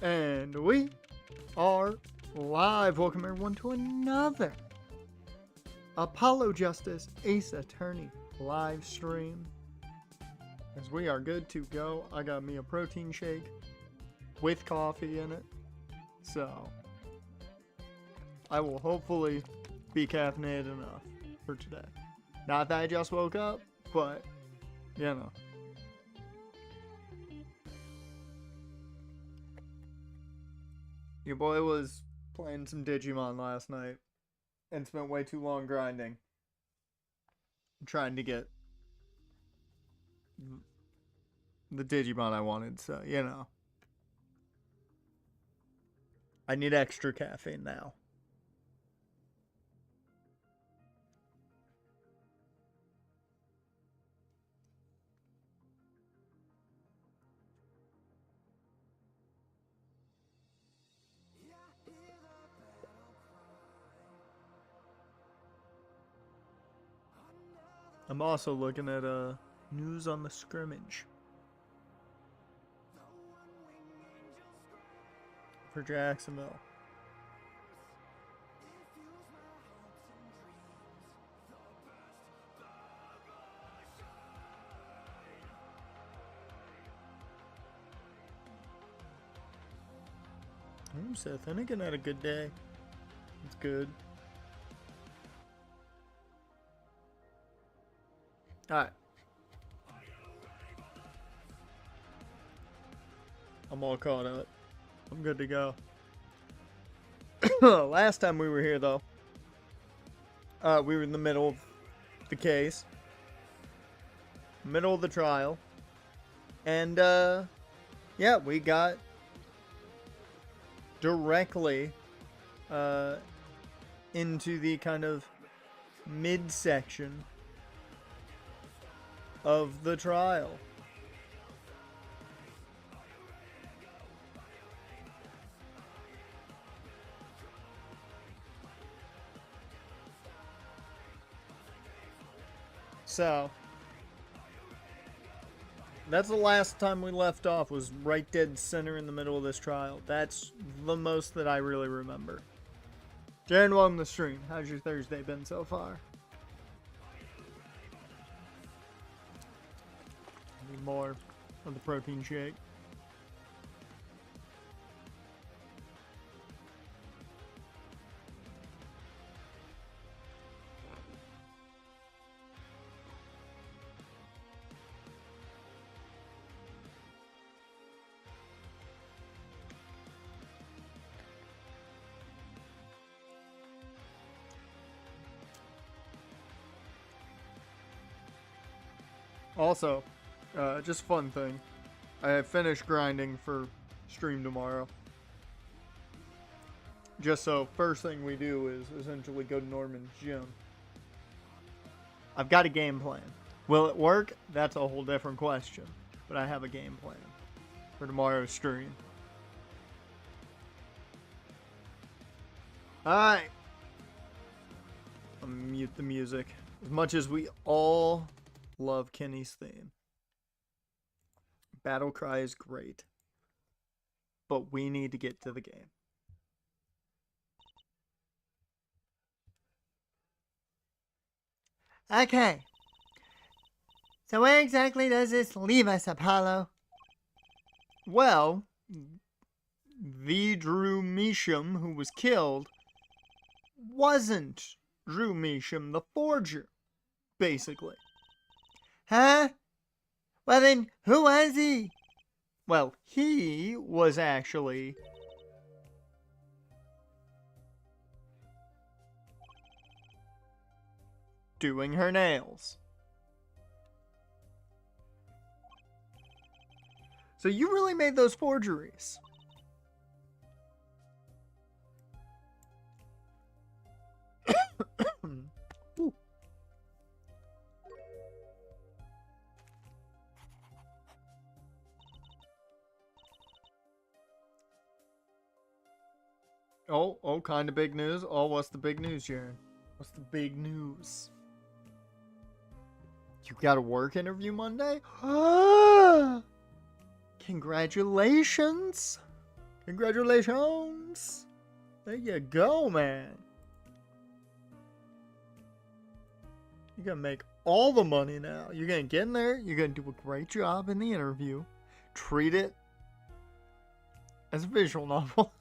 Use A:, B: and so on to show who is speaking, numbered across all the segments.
A: And we are live. Welcome everyone to another Apollo Justice Ace Attorney live stream. As we are good to go. I got me a protein shake with coffee in it. So I will hopefully be caffeinated enough for today. Not that I just woke up, but you know. Your boy was playing some Digimon last night and spent way too long grinding. Trying to get the Digimon I wanted, so, you know. I need extra caffeine now. I'm also looking at news on the scrimmage for Jacksonville. Seth Hennigan had a good day. It's good. Alright. I'm all caught up. I'm good to go. Last time we were here, though, we were in the middle of the case. Middle of the trial. And, yeah, we got directly into the kind of midsection of the trial. So, that's the last time we left off, was right dead center in the middle of this trial. That's the most that I really remember. Jaren, welcome to the stream. How's your Thursday been so far? Need more of the protein shake. Also, just fun thing, I have finished grinding for stream tomorrow. Just so, first thing we do is essentially go to Norman's gym. I've got a game plan. Will it work? That's a whole different question. But I have a game plan for tomorrow's stream. Alright. I'm gonna mute the music. As much as we all love Kenny's theme. Battle Cry is great. But we need to get to the game. Okay. So where exactly does this leave us, Apollo? Well, the Drew Measham who was killed wasn't Drew Measham the forger, basically. Huh? Well then, who was he? Well, he was actually doing her nails. So you really made those forgeries. Oh, kind of big news. Oh, what's the big news, Jaren? What's the big news? You got a work interview Monday? Congratulations. Congratulations! There you go, man. You're gonna make all the money now. You're gonna get in there. You're gonna do a great job in the interview. Treat it as a visual novel.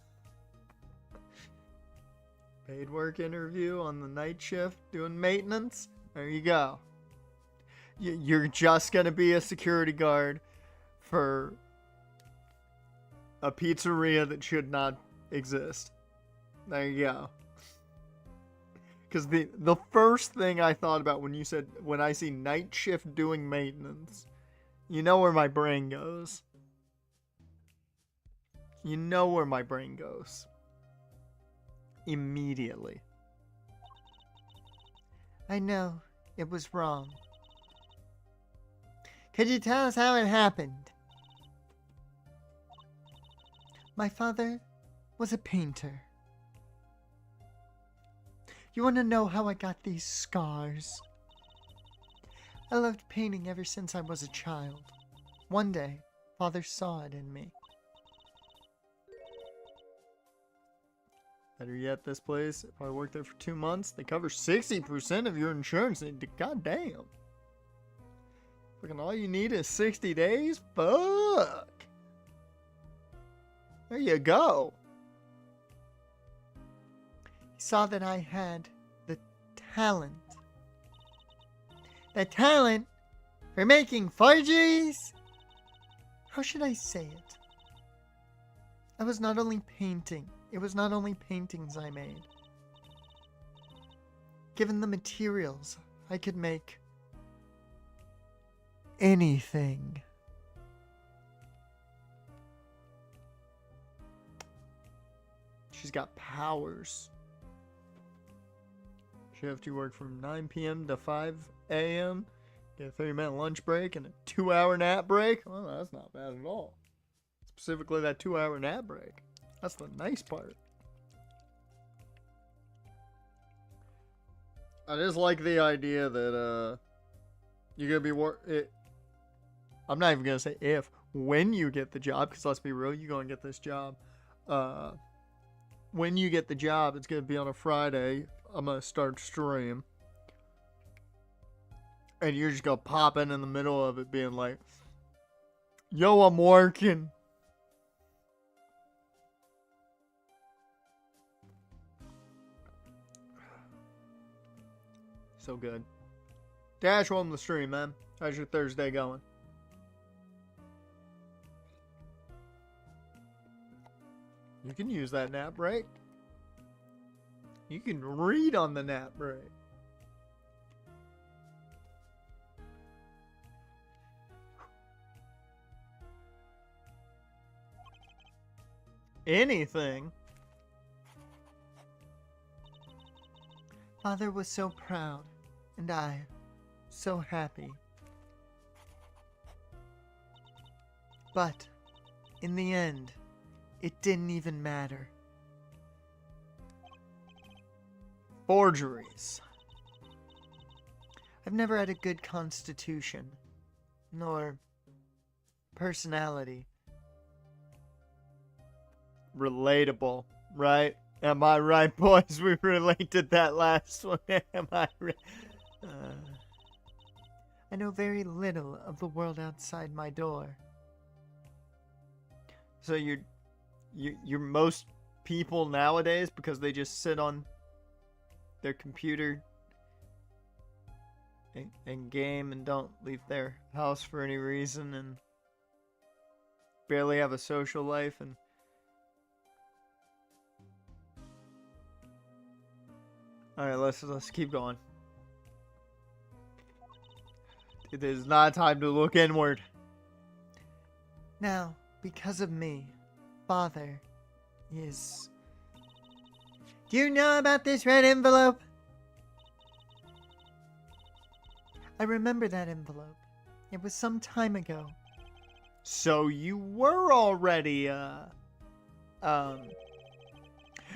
A: Paid work interview on the night shift doing maintenance. There you go. You're just gonna be a security guard for a pizzeria that should not exist. There you go. Because the first thing I thought about when you said, when I see night shift doing maintenance, you know where my brain goes. You know where my brain goes. Immediately. I know. It was wrong. Could you tell us how it happened? My father was a painter. You want to know how I got these scars? I loved painting ever since I was a child. One day, Father saw it in me. Better yet, this place, if I worked there for 2 months, they cover 60% of your insurance. God damn. Fucking all you need is 60 days? Fuck. There you go. He saw that I had the talent. The talent for making forgeries? How should I say it? I was not only painting. It was not only paintings I made. Given the materials, I could make anything. She's got powers. Shift, you work from 9 p.m. to 5 a.m. Get a 30-minute lunch break and a 2-hour nap break. Well, that's not bad at all. Specifically that 2-hour nap break. That's the nice part. I just like the idea that you're gonna be I'm not even gonna say if, when you get the job, because let's be real, you're gonna get this job. When you get the job, it's gonna be on a Friday. I'm gonna start stream, and you're just gonna pop in the middle of it, being like, "Yo, I'm working." So good. Dash, welcome to the stream, man. How's your Thursday going? You can use that nap break. You can read on the nap break. Anything. Father was so proud, and I so happy. But, in the end, it didn't even matter. Forgeries. I've never had a good constitution, nor personality. Relatable, right? Am I right, boys? We related that last one. Am I right? I know very little of the world outside my door. So you're most people nowadays, because they just sit on their computer and game and don't leave their house for any reason and barely have a social life, and alright, let's keep going. It is not time to look inward. Now, because of me, Father is... Do you know about this red envelope? I remember that envelope. It was some time ago. So you were already,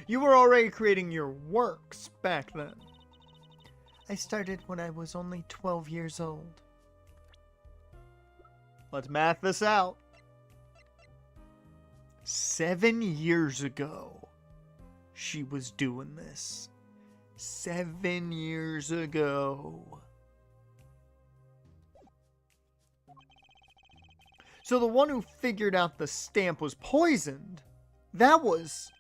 A: you were already creating your works back then. I started when I was only 12 years old. Let's math this out. 7 years ago, she was doing this. 7 years ago. So the one who figured out the stamp was poisoned, that was...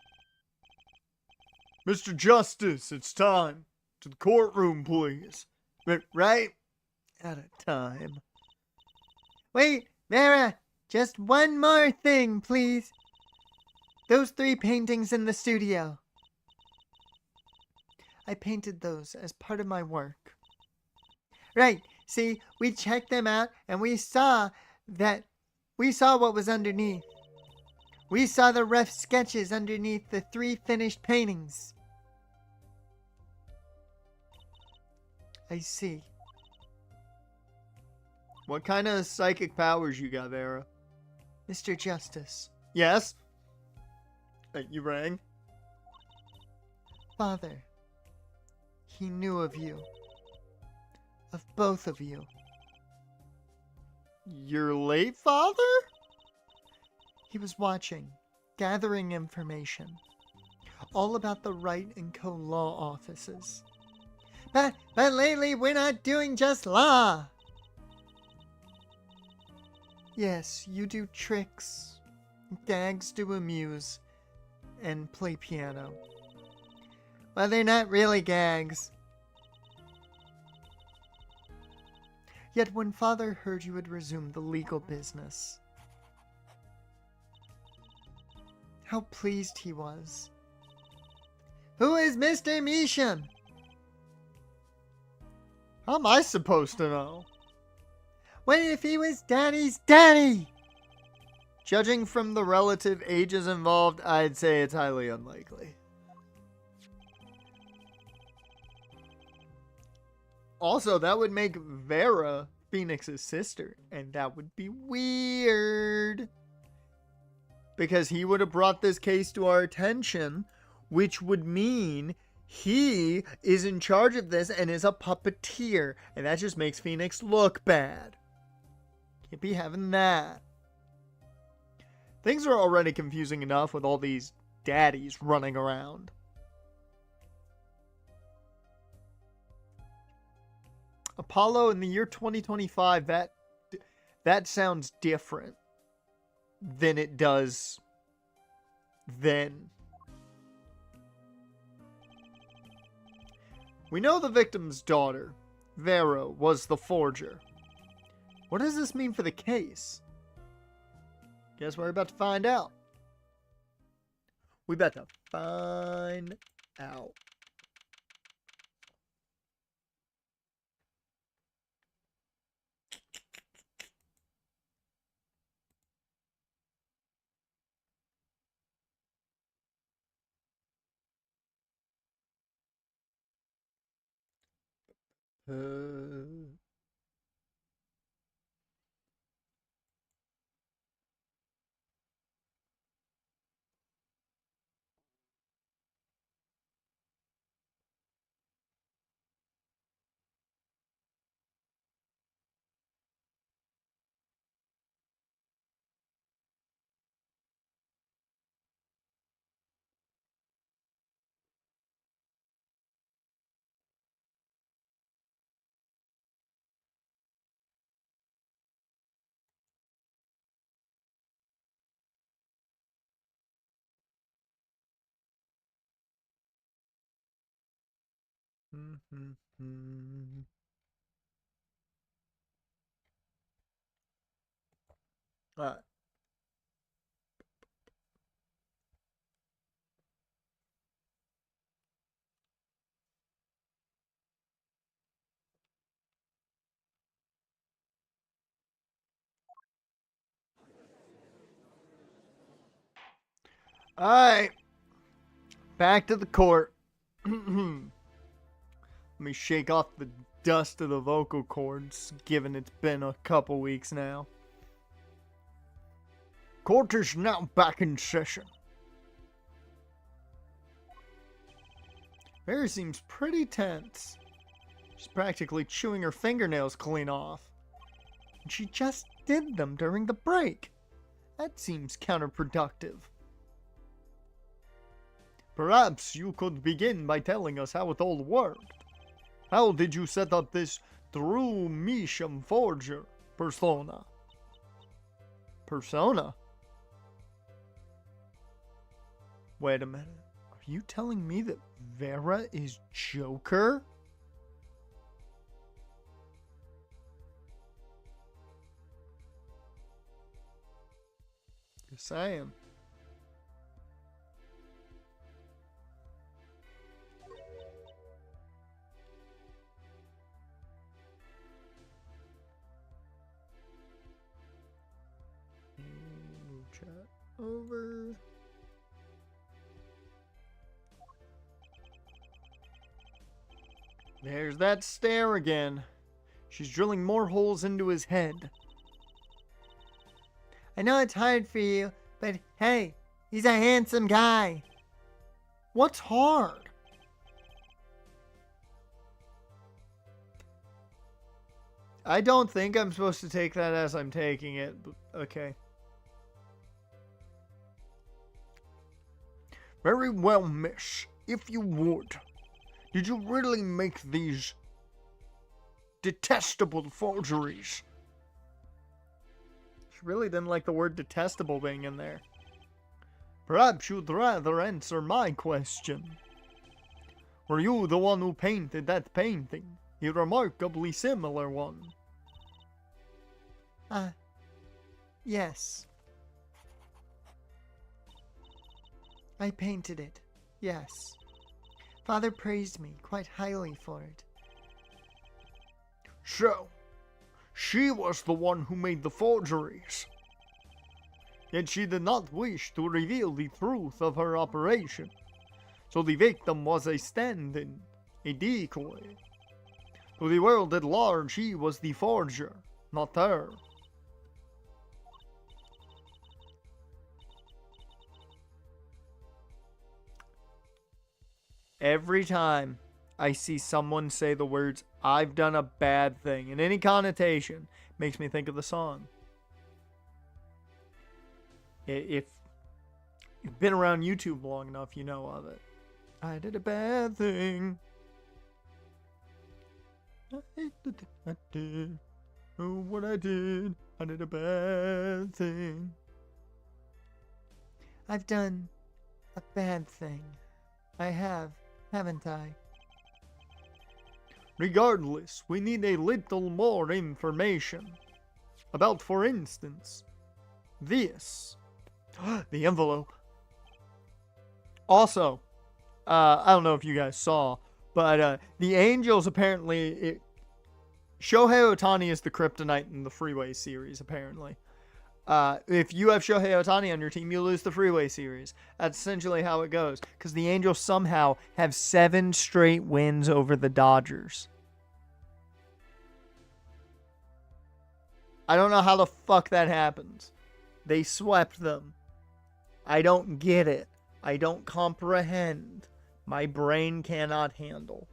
A: Mr. Justice, it's time. To the courtroom, please. Right? Out of time.
B: Wait, Vera, just one more thing, please. Those 3 paintings in the studio. I painted those as part of my work. Right, see, we checked them out and we saw what was underneath. We saw the rough sketches underneath the 3 finished paintings. I see.
A: What kind of psychic powers you got, Vera?
B: Mr. Justice.
A: Yes? You rang?
B: Father, he knew of you. Of both of you.
A: Your late father?
B: He was watching, gathering information. All about the Wright & Co. law offices. But lately we're not doing just law. Yes, you do tricks, gags to amuse, and play piano. Well, they're not really gags. Yet when Father heard you had resumed the legal business, how pleased he was. Who is Mr. Measham?
A: How am I supposed to know?
B: What if he was Daddy's daddy?
A: Judging from the relative ages involved, I'd say it's highly unlikely. Also, that would make Vera Pheonix's sister, and that would be weird. Because he would have brought this case to our attention, which would mean he is in charge of this and is a puppeteer, and that just makes Pheonix look bad. Can't be having that. Things are already confusing enough with all these daddies running around. Apollo in the year 2025, that sounds different than it does then. We know the victim's daughter, Vera, was the forger. What does this mean for the case? Guess we're about to find out. We about to find out. Alright. Alright. Back to the court. Let me shake off the dust of the vocal cords, given it's been a couple weeks now. Court is now back in session. Mary seems pretty tense. She's practically chewing her fingernails clean off. And she just did them during the break. That seems counterproductive. Perhaps you could begin by telling us how it all worked. How did you set up this true Misham Forger persona? Persona? Wait a minute. Are you telling me that Vera is Joker? Just saying. Move chat over. There's that stare again. She's drilling more holes into his head.
B: I know it's hard for you, but hey, he's a handsome guy.
A: What's hard? I don't think I'm supposed to take that as I'm taking it, but okay. Very well, miss. If you would. Did you really make these detestable forgeries? She really didn't like the word detestable being in there. Perhaps you'd rather answer my question. Were you the one who painted that painting? A remarkably similar one.
B: Yes. I painted it. Yes. Father praised me quite highly for it.
A: So, she was the one who made the forgeries. Yet she did not wish to reveal the truth of her operation. So the victim was a stand-in, a decoy. To the world at large, he was the forger, not her. Every time I see someone say the words, I've done a bad thing, in any connotation, makes me think of the song. If you've been around YouTube long enough, you know of it. I did a bad thing. I did. Oh, what I did. I did a bad thing.
B: I've done a bad thing. I have, haven't I?
A: Regardless, we need a little more information. About, for instance, this. The envelope. Also, I don't know if you guys saw, but the Angels apparently... Shohei Ohtani is the kryptonite in the Freeway series, apparently. If you have Shohei Ohtani on your team, you lose the Freeway series. That's essentially how it goes. Because the Angels somehow have 7 straight wins over the Dodgers. I don't know how the fuck that happens. They swept them. I don't get it. I don't comprehend. My brain cannot handle.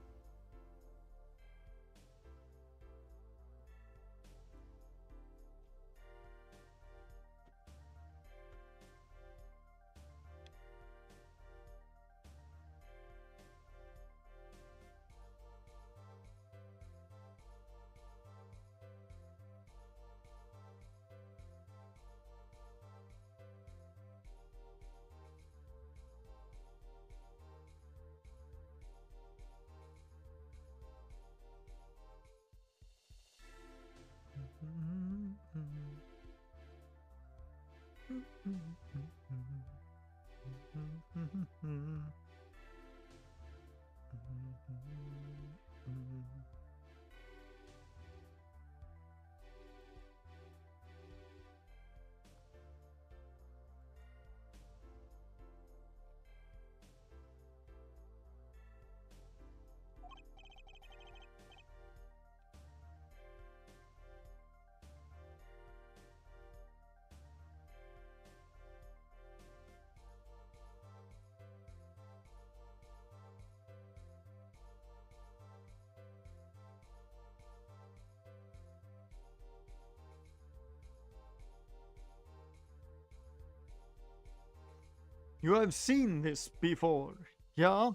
A: You have seen this before, yeah?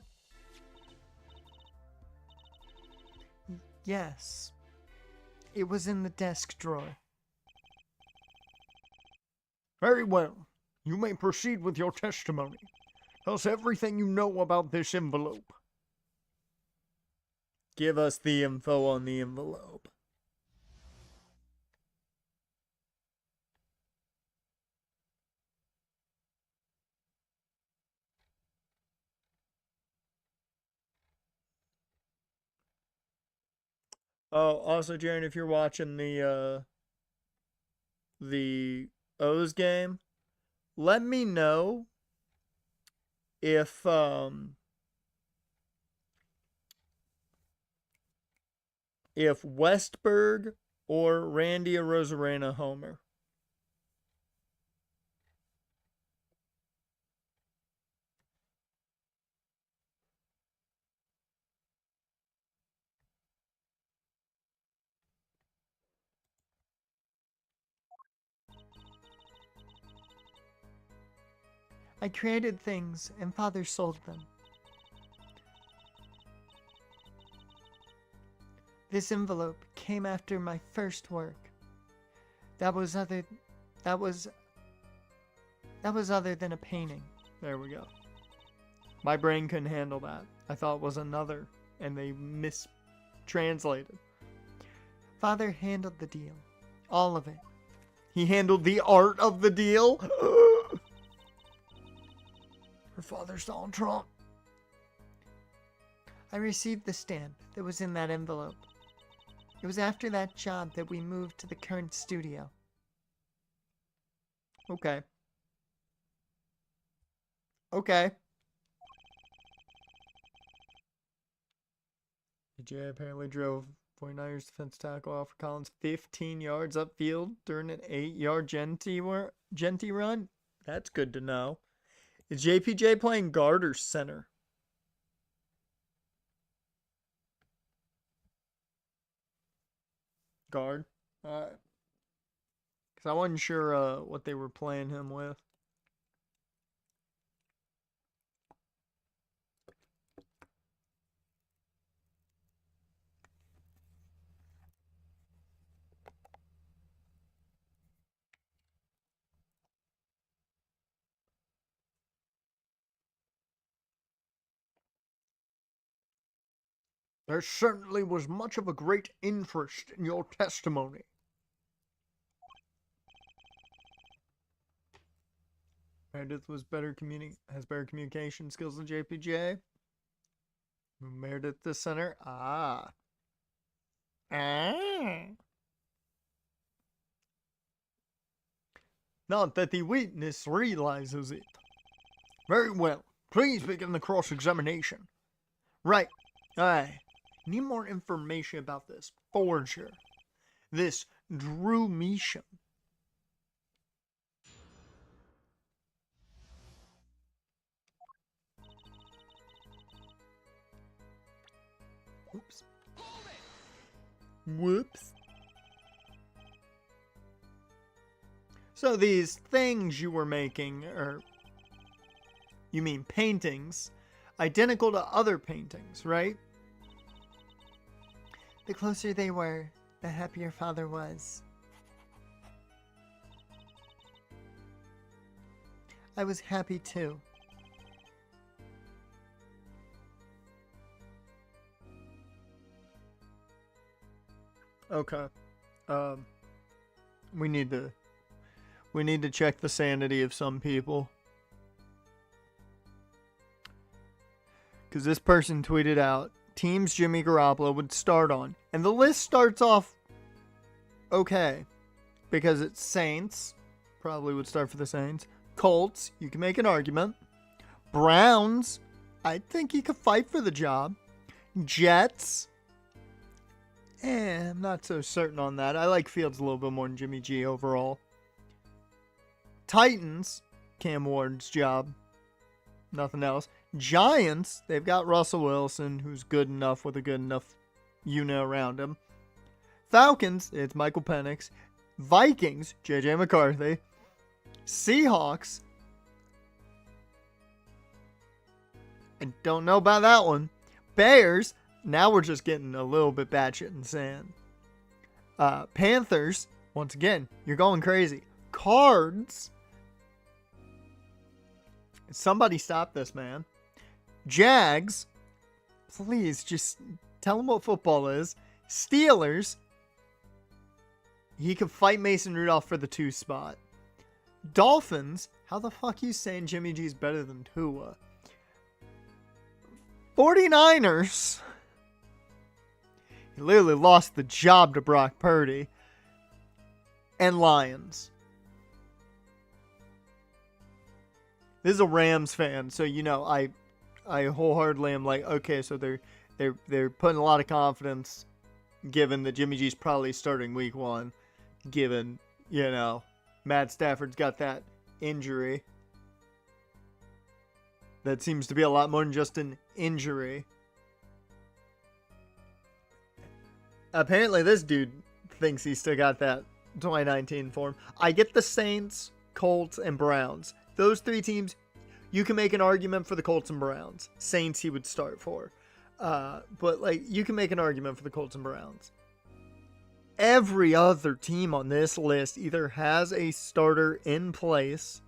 B: Yes. It was in the desk drawer.
A: Very well. You may proceed with your testimony. Tell us everything you know about this envelope. Give us the info on the envelope. Oh, also, Jaren, if you're watching the O's game, let me know if Westberg or Randy Arozarena homer.
B: I created things and Father sold them. This envelope came after my first work. That was other than a painting.
A: There we go. My brain couldn't handle that. I thought it was another, and they mistranslated.
B: Father handled the deal. All of it.
A: He handled the art of the deal? Her father's Donald Trump.
B: I received the stamp that was in that envelope. It was after that job that we moved to the current studio.
A: Okay. Okay. DJ apparently drove 49ers defense tackle Alfred Collins 15 yards upfield during an 8-yard Genty run. That's good to know. Is JPJ playing guard or center? Guard. Alright. Because I wasn't sure what they were playing him with. There certainly was much of a great interest in your testimony. Meredith has better communication skills than JPJ. Meredith the center. Ah. Not that the witness realizes it. Very well. Please begin the cross-examination. Right. I need more information about this forger. This Drew Measham. Oops. Whoops. So these things you were making, or you mean paintings, identical to other paintings, right?
B: The closer they were, the happier Father was. I was happy too.
A: Okay. We need to check the sanity of some people. Because this person tweeted out teams Jimmy Garoppolo would start on. And the list starts off okay. Because it's Saints. Probably would start for the Saints. Colts. You can make an argument. Browns. I think he could fight for the job. Jets. I'm not so certain on that. I like Fields a little bit more than Jimmy G overall. Titans. Cam Ward's job. Nothing else. Giants, they've got Russell Wilson, who's good enough with a good enough unit around him. Falcons, it's Michael Penix. Vikings, JJ McCarthy. Seahawks, I don't know about that one. Bears, now we're just getting a little bit batshit insane. Panthers, once again, you're going crazy. Cards, somebody stop this, man. Jags, please just tell them what football is. Steelers, he could fight Mason Rudolph for the 2 spot. Dolphins, how the fuck you saying Jimmy G's better than Tua? 49ers, he literally lost the job to Brock Purdy. And Lions. This is a Rams fan, so you know I wholeheartedly am like, okay, so they're putting a lot of confidence, given that Jimmy G's probably starting week 1, given, you know, Matt Stafford's got that injury. That seems to be a lot more than just an injury. Apparently this dude thinks he still got that 2019 form. I get the Saints, Colts, and Browns. Those 3 teams, you can make an argument for the Colts and Browns. Saints he would start for. But, like, you can make an argument for the Colts and Browns. Every other team on this list either has a starter in place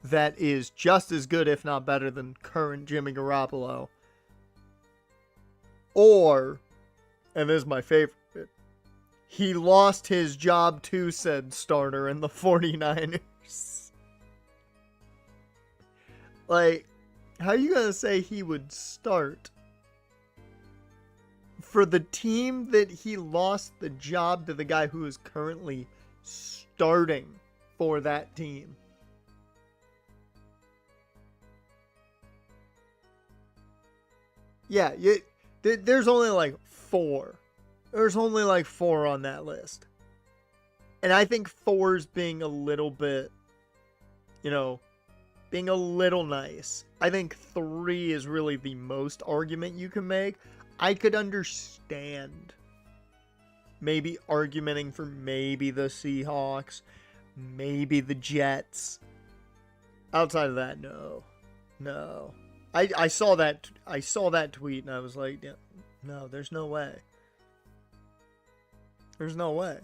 A: that is just as good, if not better, than current Jimmy Garoppolo. Or, and this is my favorite, he lost his job to said starter in the 49ers. Like, how are you going to say he would start for the team that he lost the job to the guy who is currently starting for that team? Yeah, there's only like 4. There's only like 4 on that list. And I think 4's being a little bit, you know, being a little nice. I think 3 is really the most argument you can make. I could understand maybe argumenting for maybe the Seahawks, maybe the Jets. Outside of that, no. I saw that tweet and I was like, yeah, no, there's no way. There's no way.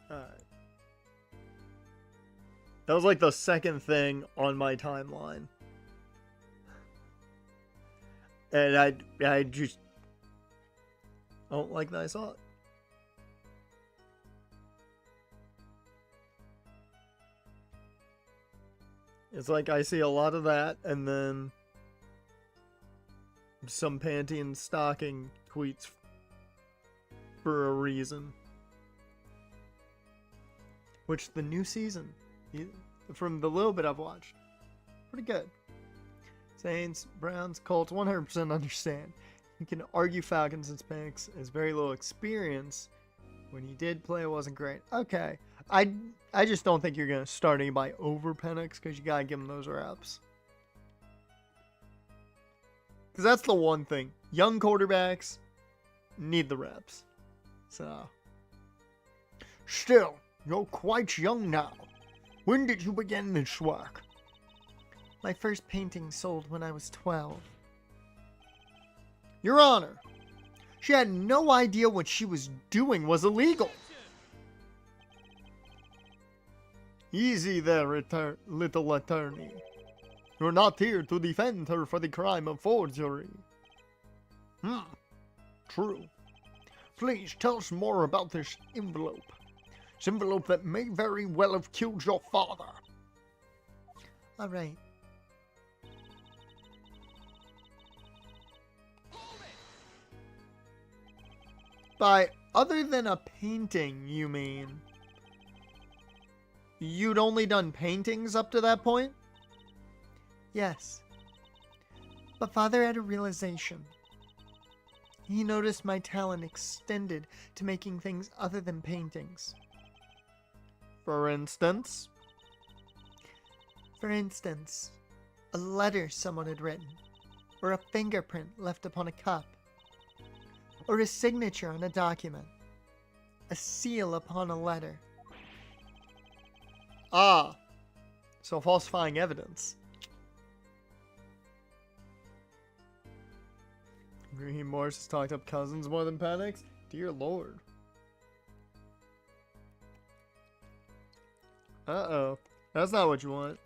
A: Alright. That was like the second thing on my timeline. And I just don't like that I saw it. It's like I see a lot of that, and then some panty and stocking tweets for a reason. Which the new season, from the little bit I've watched, pretty good. Saints, Browns, Colts, 100% understand. You can argue Falcons and Spanx has very little experience. When he did play, it wasn't great. Okay. I just don't think you're going to start anybody over Penix because you got to give him those reps. Because that's the one thing. Young quarterbacks need the reps. So. Still, you're quite young now. When did you begin this work?
B: My first painting sold when I was 12.
A: Your Honor, she had no idea what she was doing was illegal. Easy there, little attorney. You're not here to defend her for the crime of forgery. True. Please tell us more about this envelope. This envelope that may very well have killed your father.
B: All right.
A: By other than a painting, you mean? You'd only done paintings up to that point?
B: Yes. But Father had a realization. He noticed my talent extended to making things other than paintings.
A: For instance?
B: For instance, A letter someone had written, or a fingerprint left upon a cup, or a signature on a document, a seal upon a letter.
A: Ah, so falsifying evidence. Raheem Morris has talked up Cousins more than Penix? Dear Lord. Uh-oh. That's not what you want.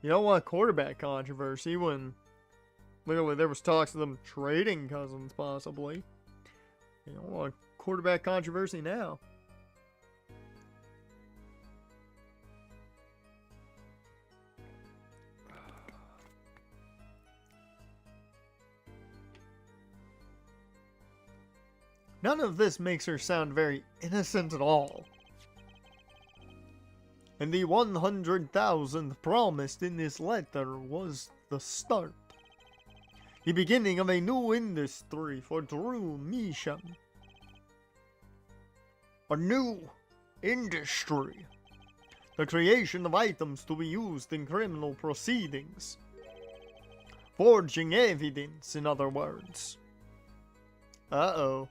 A: You don't want quarterback controversy when literally there was talks of them trading Cousins, possibly. You don't want quarterback controversy now. None of this makes her sound very innocent at all. And the 100,000th promised in this letter was the start. The beginning of a new industry for Drew Measham. A new industry. The creation of items to be used in criminal proceedings. Forging evidence, in other words. Uh-oh.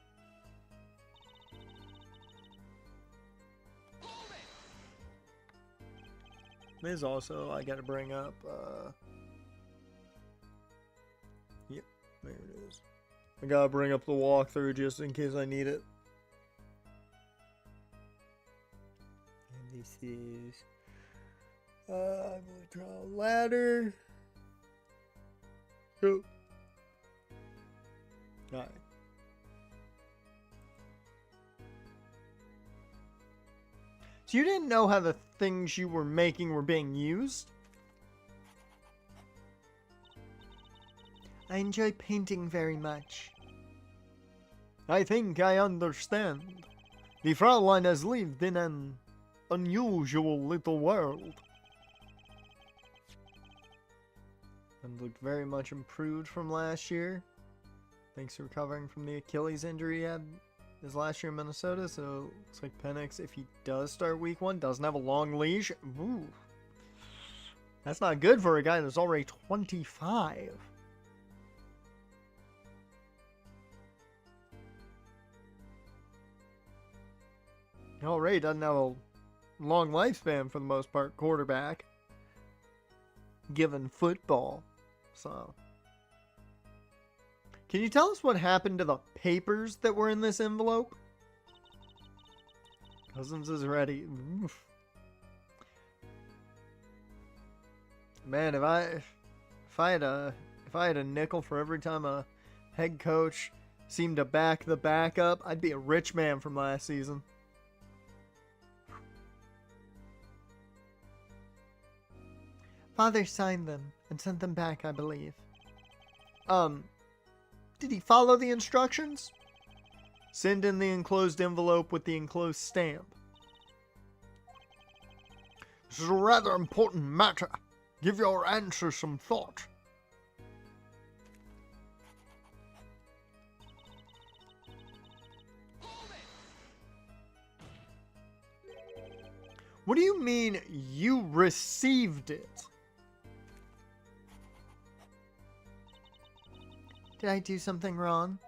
A: There's also, I gotta bring up, yep, there it is. I gotta bring up the walkthrough just in case I need it. And this is, I'm gonna draw a ladder. Oh. Alright. So you didn't know how the things you were making were being used?
B: I enjoy painting very much.
A: I think I understand. The Fraulein has lived in an unusual little world. And looked very much improved from last year. Thanks to recovering from the Achilles injury he had his last year in Minnesota, so looks like Pheonix, if he does start week 1, doesn't have a long leash. Ooh. That's not good for a guy that's already 25. He already doesn't have a long lifespan for the most part, quarterback. Given football. So. Can you tell us what happened to the papers that were in this envelope? Cousins is ready. Oof. Man, if I had a nickel for every time a head coach seemed to back the backup, I'd be a rich man from last season.
B: Father signed them and sent them back, I believe.
A: Did he follow the instructions? Send in the enclosed envelope with the enclosed stamp. This is a rather important matter. Give your answer some thought. What do you mean you received it?
B: Did I do something wrong?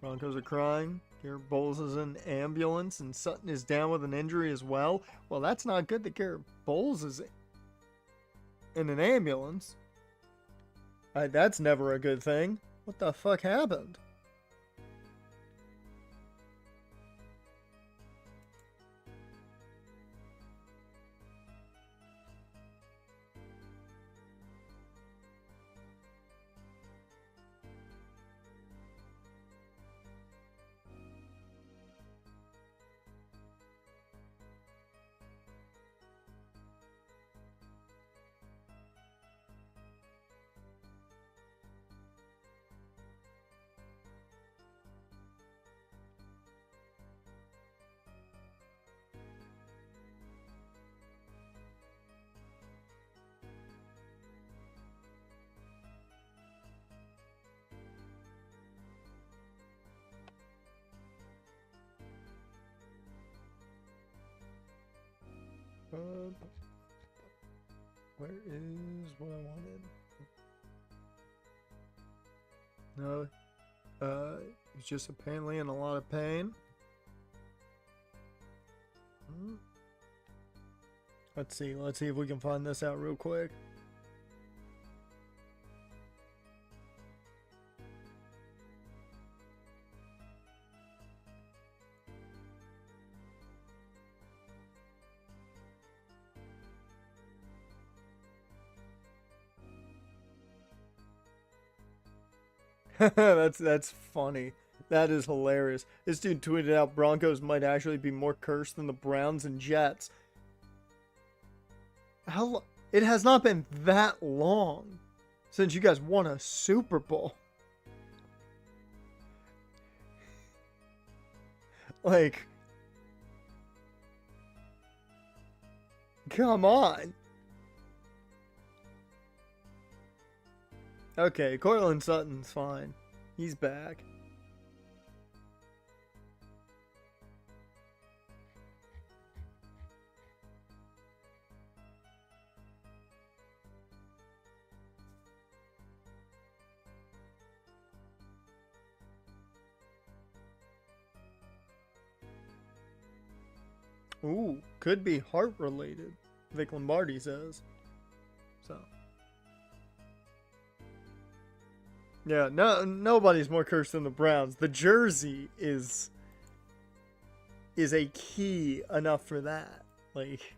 A: Broncos are crying. Garrett Bowles is in ambulance and Sutton is down with an injury as well. Well, that's not good that Garrett Bowles is in an ambulance. That's never a good thing. What the fuck happened? Where is what I wanted? No. He's just apparently in a lot of pain. Let's see if we can find this out real quick. That's funny. That is hilarious. This dude tweeted out Broncos might actually be more cursed than the Browns and Jets. It has not been that long since you guys won a Super Bowl. Like, come on. Okay, Cortland Sutton's fine. He's back. Ooh, could be heart related, Vic Lombardi says. So. Yeah, nobody's more cursed than the Browns. The jersey is a key enough for that. Like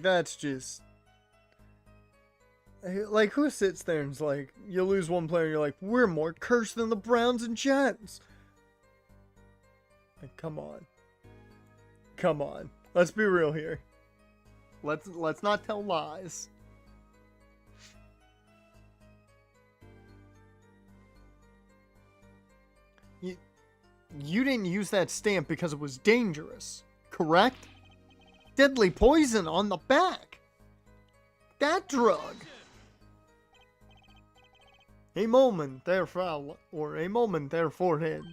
A: that's just like who sits there and's like, you lose one player and you're like, we're more cursed than the Browns and Jets. Like, come on. Let's be real here. Let's not tell lies. You didn't use that stamp because it was dangerous, correct? Deadly poison on the back. That drug. A moment there, Frau, or a moment there, forehead.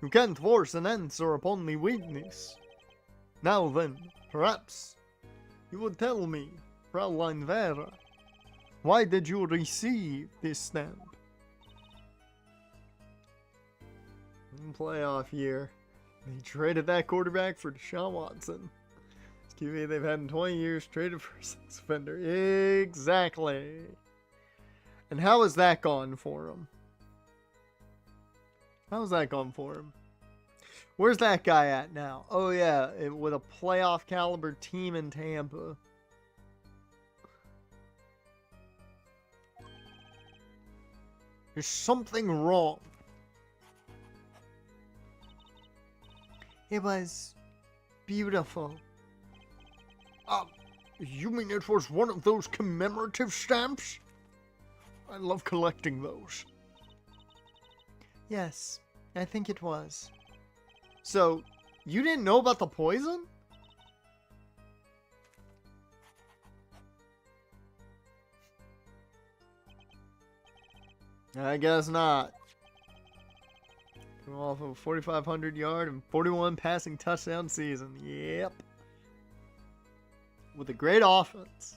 A: You can't force an answer upon me weakness. Now then, perhaps you would tell me, Fraulein Vera, why did you receive this stamp? Playoff year. They traded that quarterback for Deshaun Watson. It's QB they've had in 20 years, traded for a sex offender. Exactly. And how has that gone for him? How's that gone for him? Where's that guy at now? Oh yeah, with a playoff caliber team in Tampa. There's something wrong.
B: It was beautiful.
A: You mean it was one of those commemorative stamps? I love collecting those.
B: Yes, I think it was.
A: So, you didn't know about the poison? I guess not. Off of a 4,500 yard and 41 passing touchdown season. Yep. With a great offense.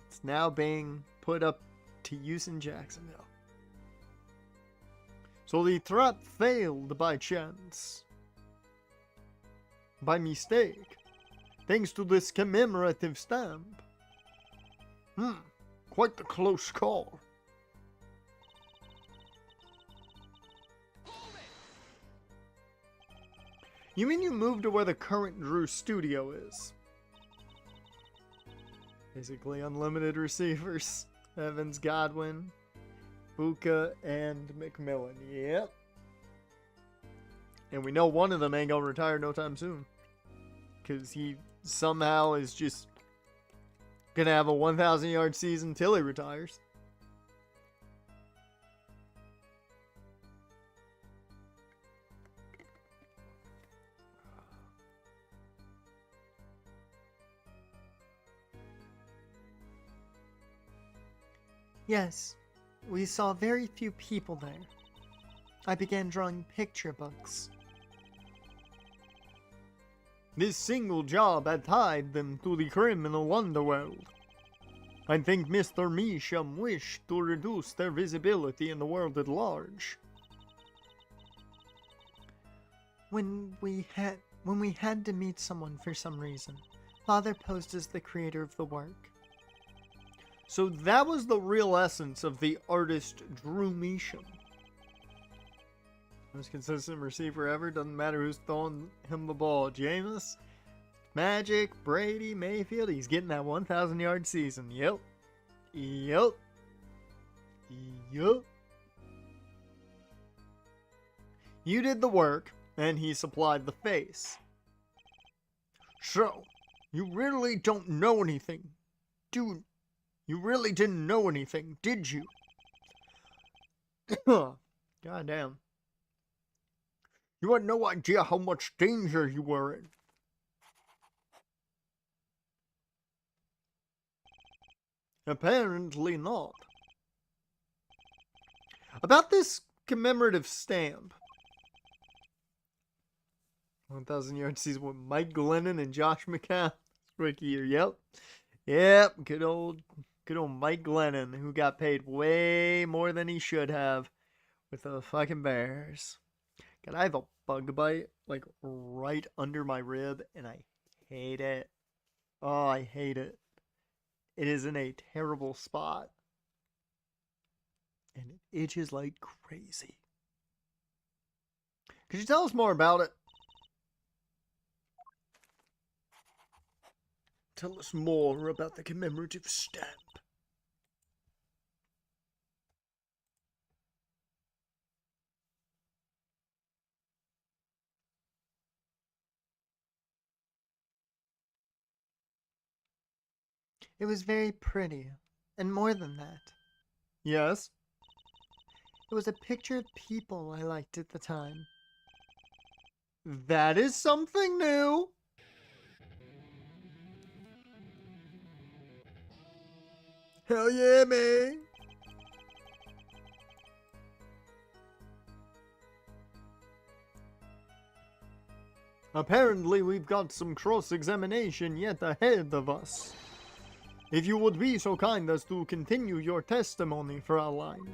A: It's now being put up to use in Jacksonville. So the threat failed by chance. By mistake. Thanks to this commemorative stamp. Quite the close call. You mean you moved to where the current Drew studio is? Basically unlimited receivers. Evans, Godwin, Buka, and McMillan. Yep. And we know one of them ain't gonna retire no time soon. Because he somehow is just gonna have a 1,000 yard season till he retires.
B: Yes, we saw very few people there. I began drawing picture books.
A: This single job had tied them to the criminal underworld. I think Mr. Measham wished to reduce their visibility in the world at large.
B: When we had to meet someone for some reason, Father posed as the creator of the work.
A: So that was the real essence of the artist Drew Measham. Most consistent receiver ever, doesn't matter who's throwing him the ball. Jameis, Magic, Brady, Mayfield, he's getting that 1,000-yard season. Yep. Yup. Yup. You did the work, and he supplied the face. So, you really don't know anything, dude. You really didn't know anything, did you? Goddamn. You had no idea how much danger you were in. Apparently not. About this commemorative stamp. 1,000-yard season with Mike Glennon and Josh McCown. Rookie year, yep. Yep, good old Mike Glennon, who got paid way more than he should have with the fucking Bears. God, I have a bug bite, like, right under my rib, and I hate it. Oh, I hate it. It is in a terrible spot. And it itches like crazy. Could you tell us more about it? Tell us more about the commemorative stamp.
B: It was very pretty, and more than that.
A: Yes?
B: It was a picture of people I liked at the time.
A: That is something new. Hell yeah, man. Apparently, we've got some cross-examination yet ahead of us. If you would be so kind as to continue your testimony, Fraulein.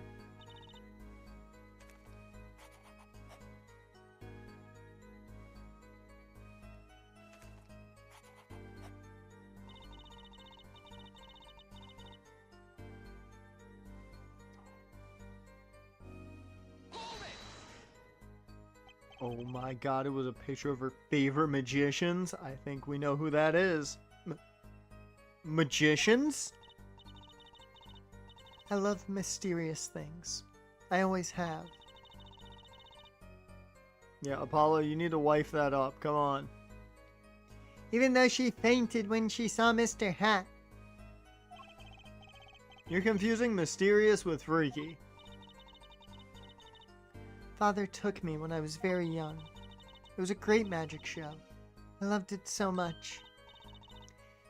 A: Oh my god, it was a picture of her favorite magicians. I think we know who that is. Magicians?
B: I love mysterious things. I always have.
A: Yeah, Apollo, you need to wife that up. Come on.
B: Even though she fainted when she saw Mr. Hat.
A: You're confusing mysterious with freaky.
B: Father took me when I was very young. It was a great magic show. I loved it so much.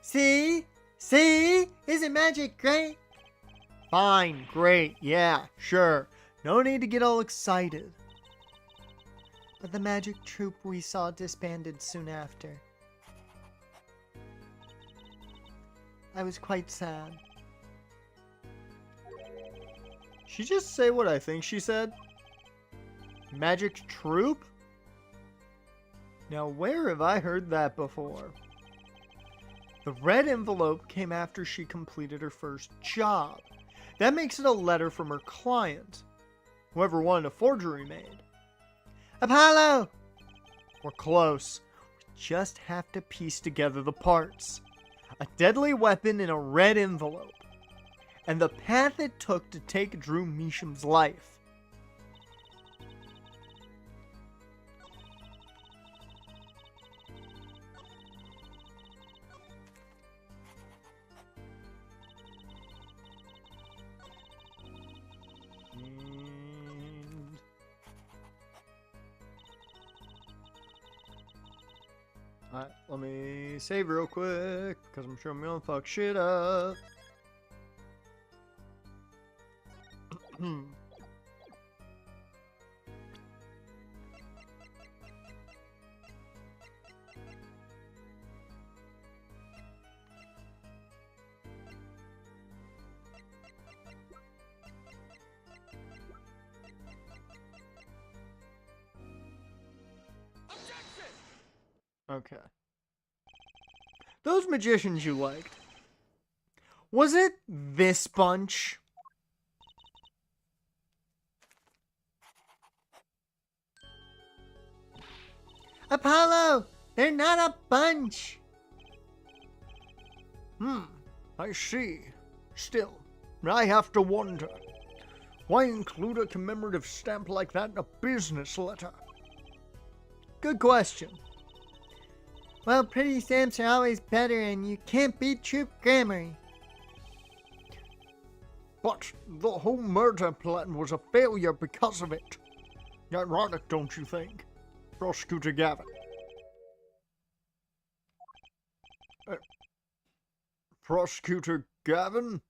B: See? See? Isn't magic great?
A: Fine, great, yeah, sure. No need to get all excited.
B: But the magic troupe we saw disbanded soon after. I was quite sad.
A: She just say what I think she said? Magic troupe? Now where have I heard that before? The red envelope came after she completed her first job. That makes it a letter from her client, whoever wanted a forgery made.
B: Apollo!
A: We're close. We just have to piece together the parts. A deadly weapon in a red envelope. And the path it took to take Drew Measham's life. Alright, let me save real quick, because I'm sure I'm gonna fuck shit up. Okay. Those magicians you liked. Was it this bunch?
B: Apollo! They're not a bunch!
A: I see. Still, I have to wonder. Why include a commemorative stamp like that in a business letter? Good question.
B: Well, pretty stamps are always better, and you can't beat troop grammar.
A: But the whole murder plan was a failure because of it. Ironic, don't you think? Prosecutor Gavin. Prosecutor Gavin?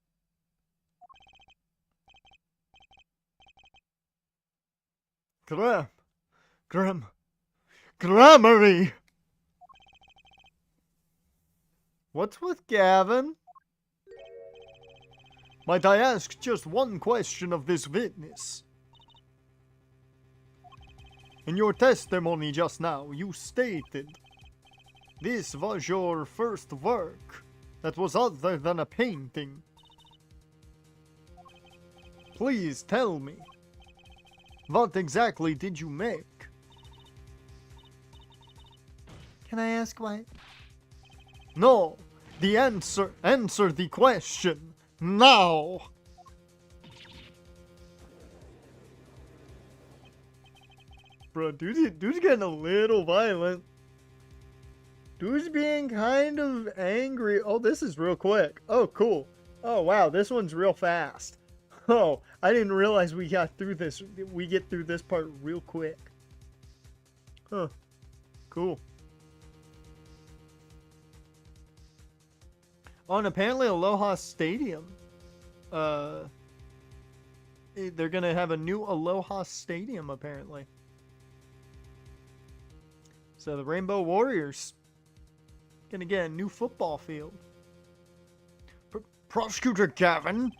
A: Grammary! What's with Gavin? Might I ask just one question of this witness? In your testimony just now, you stated this was your first work that was other than a painting. Please tell me, what exactly did you make?
B: Can I ask why?
A: No, the answer the question, now! Bro, dude's getting a little violent. Dude's being kind of angry. Oh, this is real quick. Oh, cool. Oh, wow, this one's real fast. Oh, I didn't realize we got through this. We get through this part real quick. Huh. Cool. Oh, and apparently Aloha Stadium. They're gonna have a new Aloha Stadium, apparently. So the Rainbow Warriors gonna get a new football field. Prosecutor Gavin,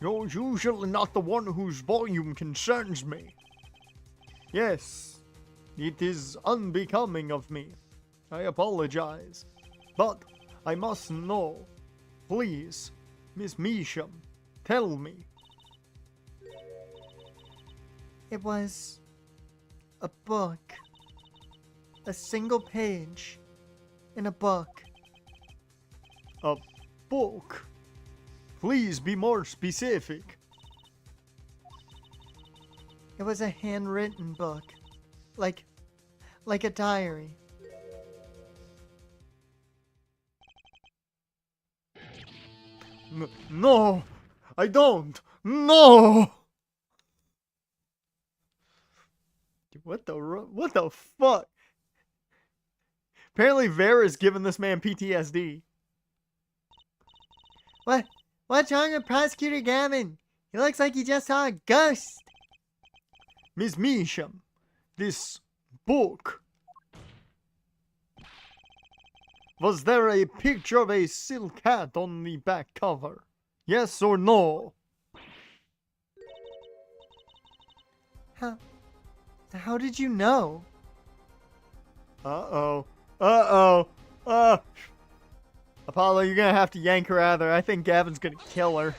A: you're usually not the one whose volume concerns me. Yes, it is unbecoming of me. I apologize. But I must know. Please, Miss Measham, tell me.
B: It was a book. A single page in a book.
A: A book? Please be more specific.
B: It was a handwritten book. Like a diary.
A: No, I don't. No! What the fuck? Apparently Vera's giving this man PTSD.
B: What's wrong with Prosecutor Gavin? He looks like he just saw a ghost.
A: Miss Measham, this book. Was there a picture of a silk hat on the back cover? Yes or no?
B: How did you know?
A: Uh-oh. Apollo, you're gonna have to yank her out of there. I think Gavin's gonna kill her.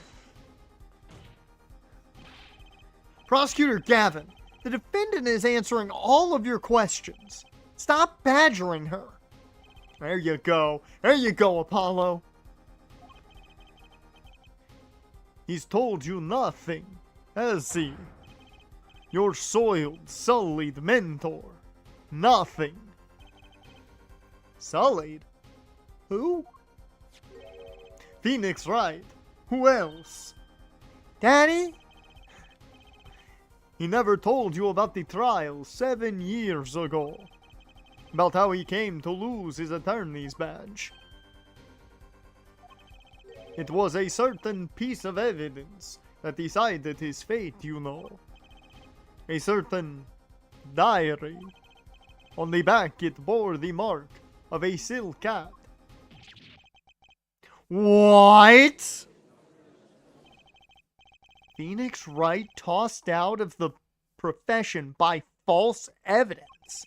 A: Prosecutor Gavin, the defendant is answering all of your questions. Stop badgering her. There you go. There you go, Apollo. He's told you nothing, has he? Your soiled, sullied mentor. Nothing. Sullied? Who? Pheonix, right. Who else?
B: Daddy?
A: He never told you about the trial 7 years ago. About how he came to lose his attorney's badge. It was a certain piece of evidence that decided his fate, you know. A certain diary. On the back it bore the mark of a silk cat. What? Pheonix Wright tossed out of the profession by false evidence.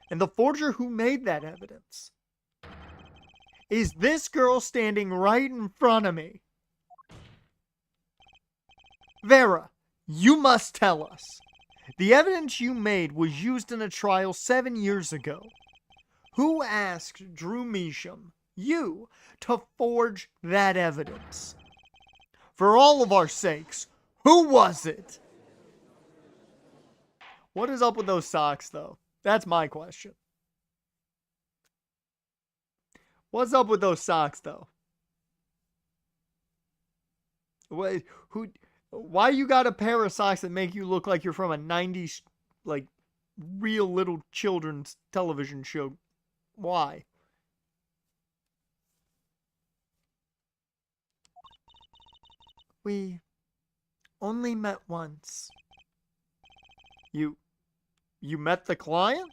A: And the forger who made that evidence is this girl standing right in front of me. Vera, you must tell us. The evidence you made was used in a trial 7 years ago. Who asked Drew Measham, you, to forge that evidence? For all of our sakes, who was it? What is up with those socks, though? That's my question. What's up with those socks, though? Wait, who? Why you got a pair of socks that make you look like you're from a 90s, like, real little children's television show? Why?
B: We only met once.
A: You met the client?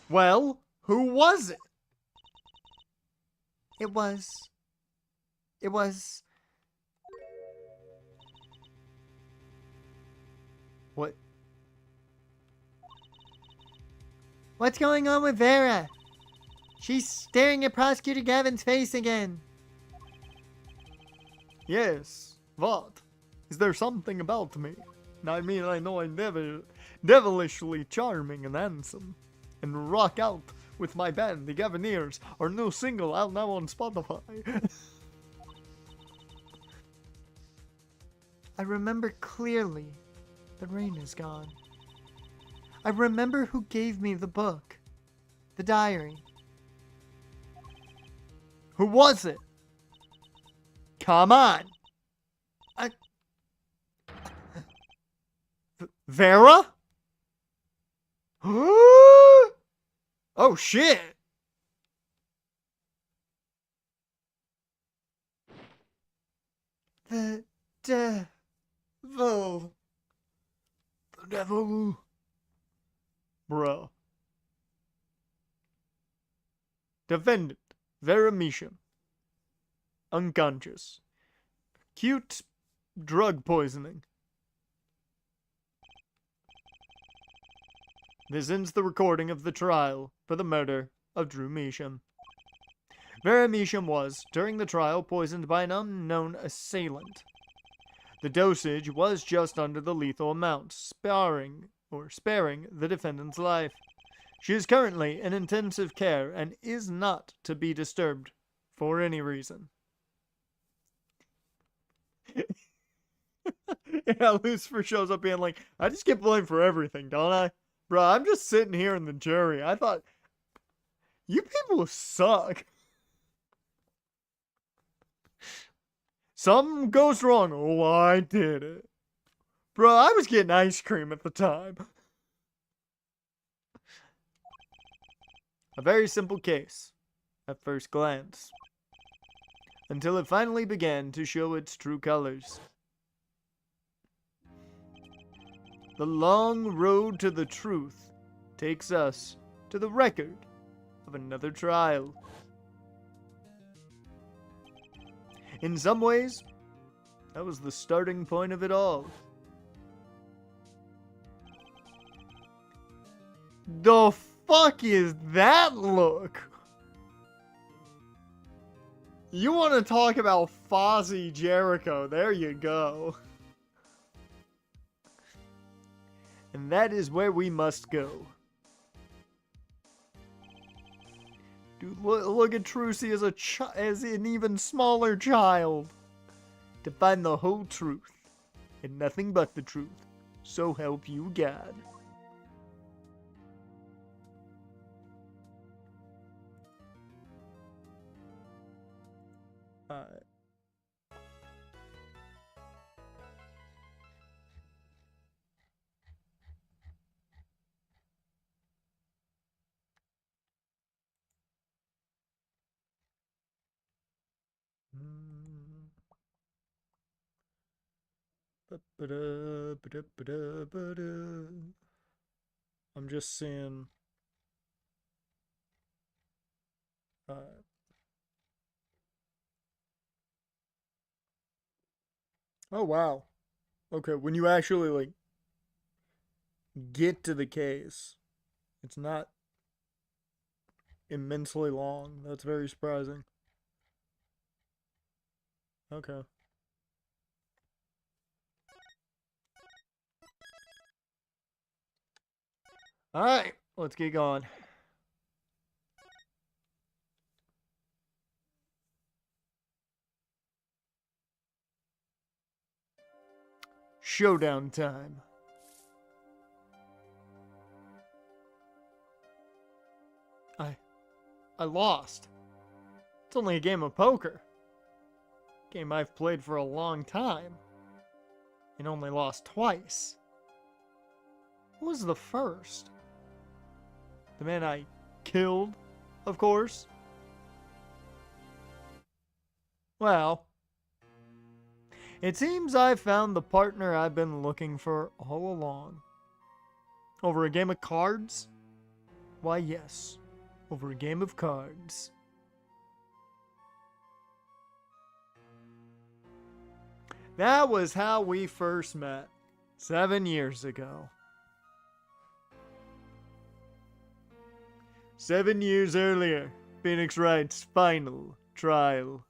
A: Well, who was it?
B: It was.
A: What?
B: What's going on with Vera? She's staring at Prosecutor Gavin's face again.
A: Yes, what? Is there something about me? I mean, I know I'm devilishly charming and handsome. And rock out with my band, the Gavineers, our new single out now on Spotify.
B: I remember clearly. The rain is gone. I remember who gave me the book. The diary.
A: Who was it? Come on. Vera? Oh shit.
B: The devil.
A: The devil. Bro. Defendant, Vera Measham. Unconscious. Acute drug poisoning. This ends the recording of the trial for the murder of Drew Measham. Vera Measham was, during the trial, poisoned by an unknown assailant. The dosage was just under the lethal amount, sparing the defendant's life. She is currently in intensive care and is not to be disturbed for any reason. Yeah, Lucifer shows up being like, I just get blamed for everything, don't I? Bro, I'm just sitting here in the jury. I thought, you people suck. Something goes wrong. Oh, I did it. Bro, I was getting ice cream at the time. A very simple case, at first glance. Until it finally began to show its true colors. The long road to the truth takes us to the record of another trial. In some ways, that was the starting point of it all. The fuck is that look? You want to talk about Fozzie Jericho? There you go. And that is where we must go. Dude, look at Trucy as an even smaller child. To find the whole truth, and nothing but the truth. So help you God. Alright. I'm just seeing. Oh wow. Okay, when you actually like get to the case, it's not immensely long. That's very surprising. Okay. Alright, let's get going. Showdown time. I lost. It's only a game of poker. Game I've played for a long time. And only lost twice. Who was the first? The man I killed, of course. Well, it seems I found the partner I've been looking for all along. Over a game of cards? Why, yes. Over a game of cards. That was how we first met 7 years ago. 7 years earlier, Pheonix Wright's final trial.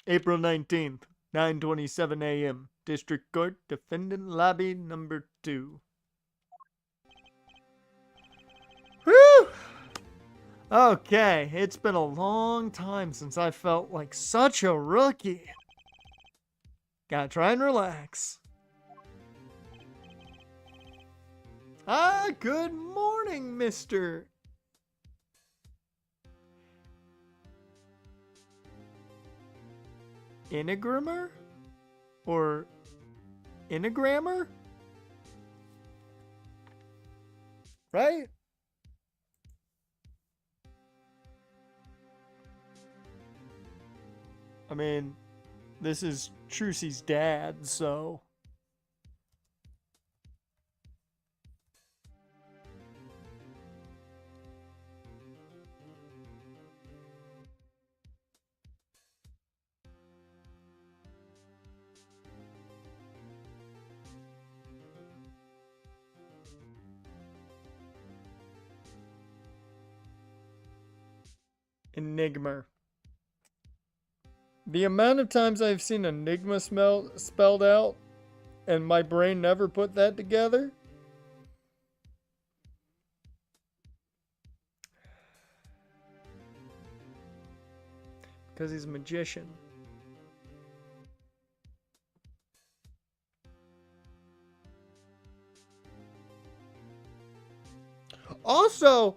A: April 19th, 9:27 a.m. District Court, Defendant Lobby number 2. Whew! Okay, it's been a long time since I felt like such a rookie. Gotta try and relax. Good morning, Mr. Enigrammer? Or Enigrammer? Right? I mean, this is Trucy's dad, so... Enigma. The amount of times I've seen Enigma spelled out, and my brain never put that together. Because he's a magician. Also,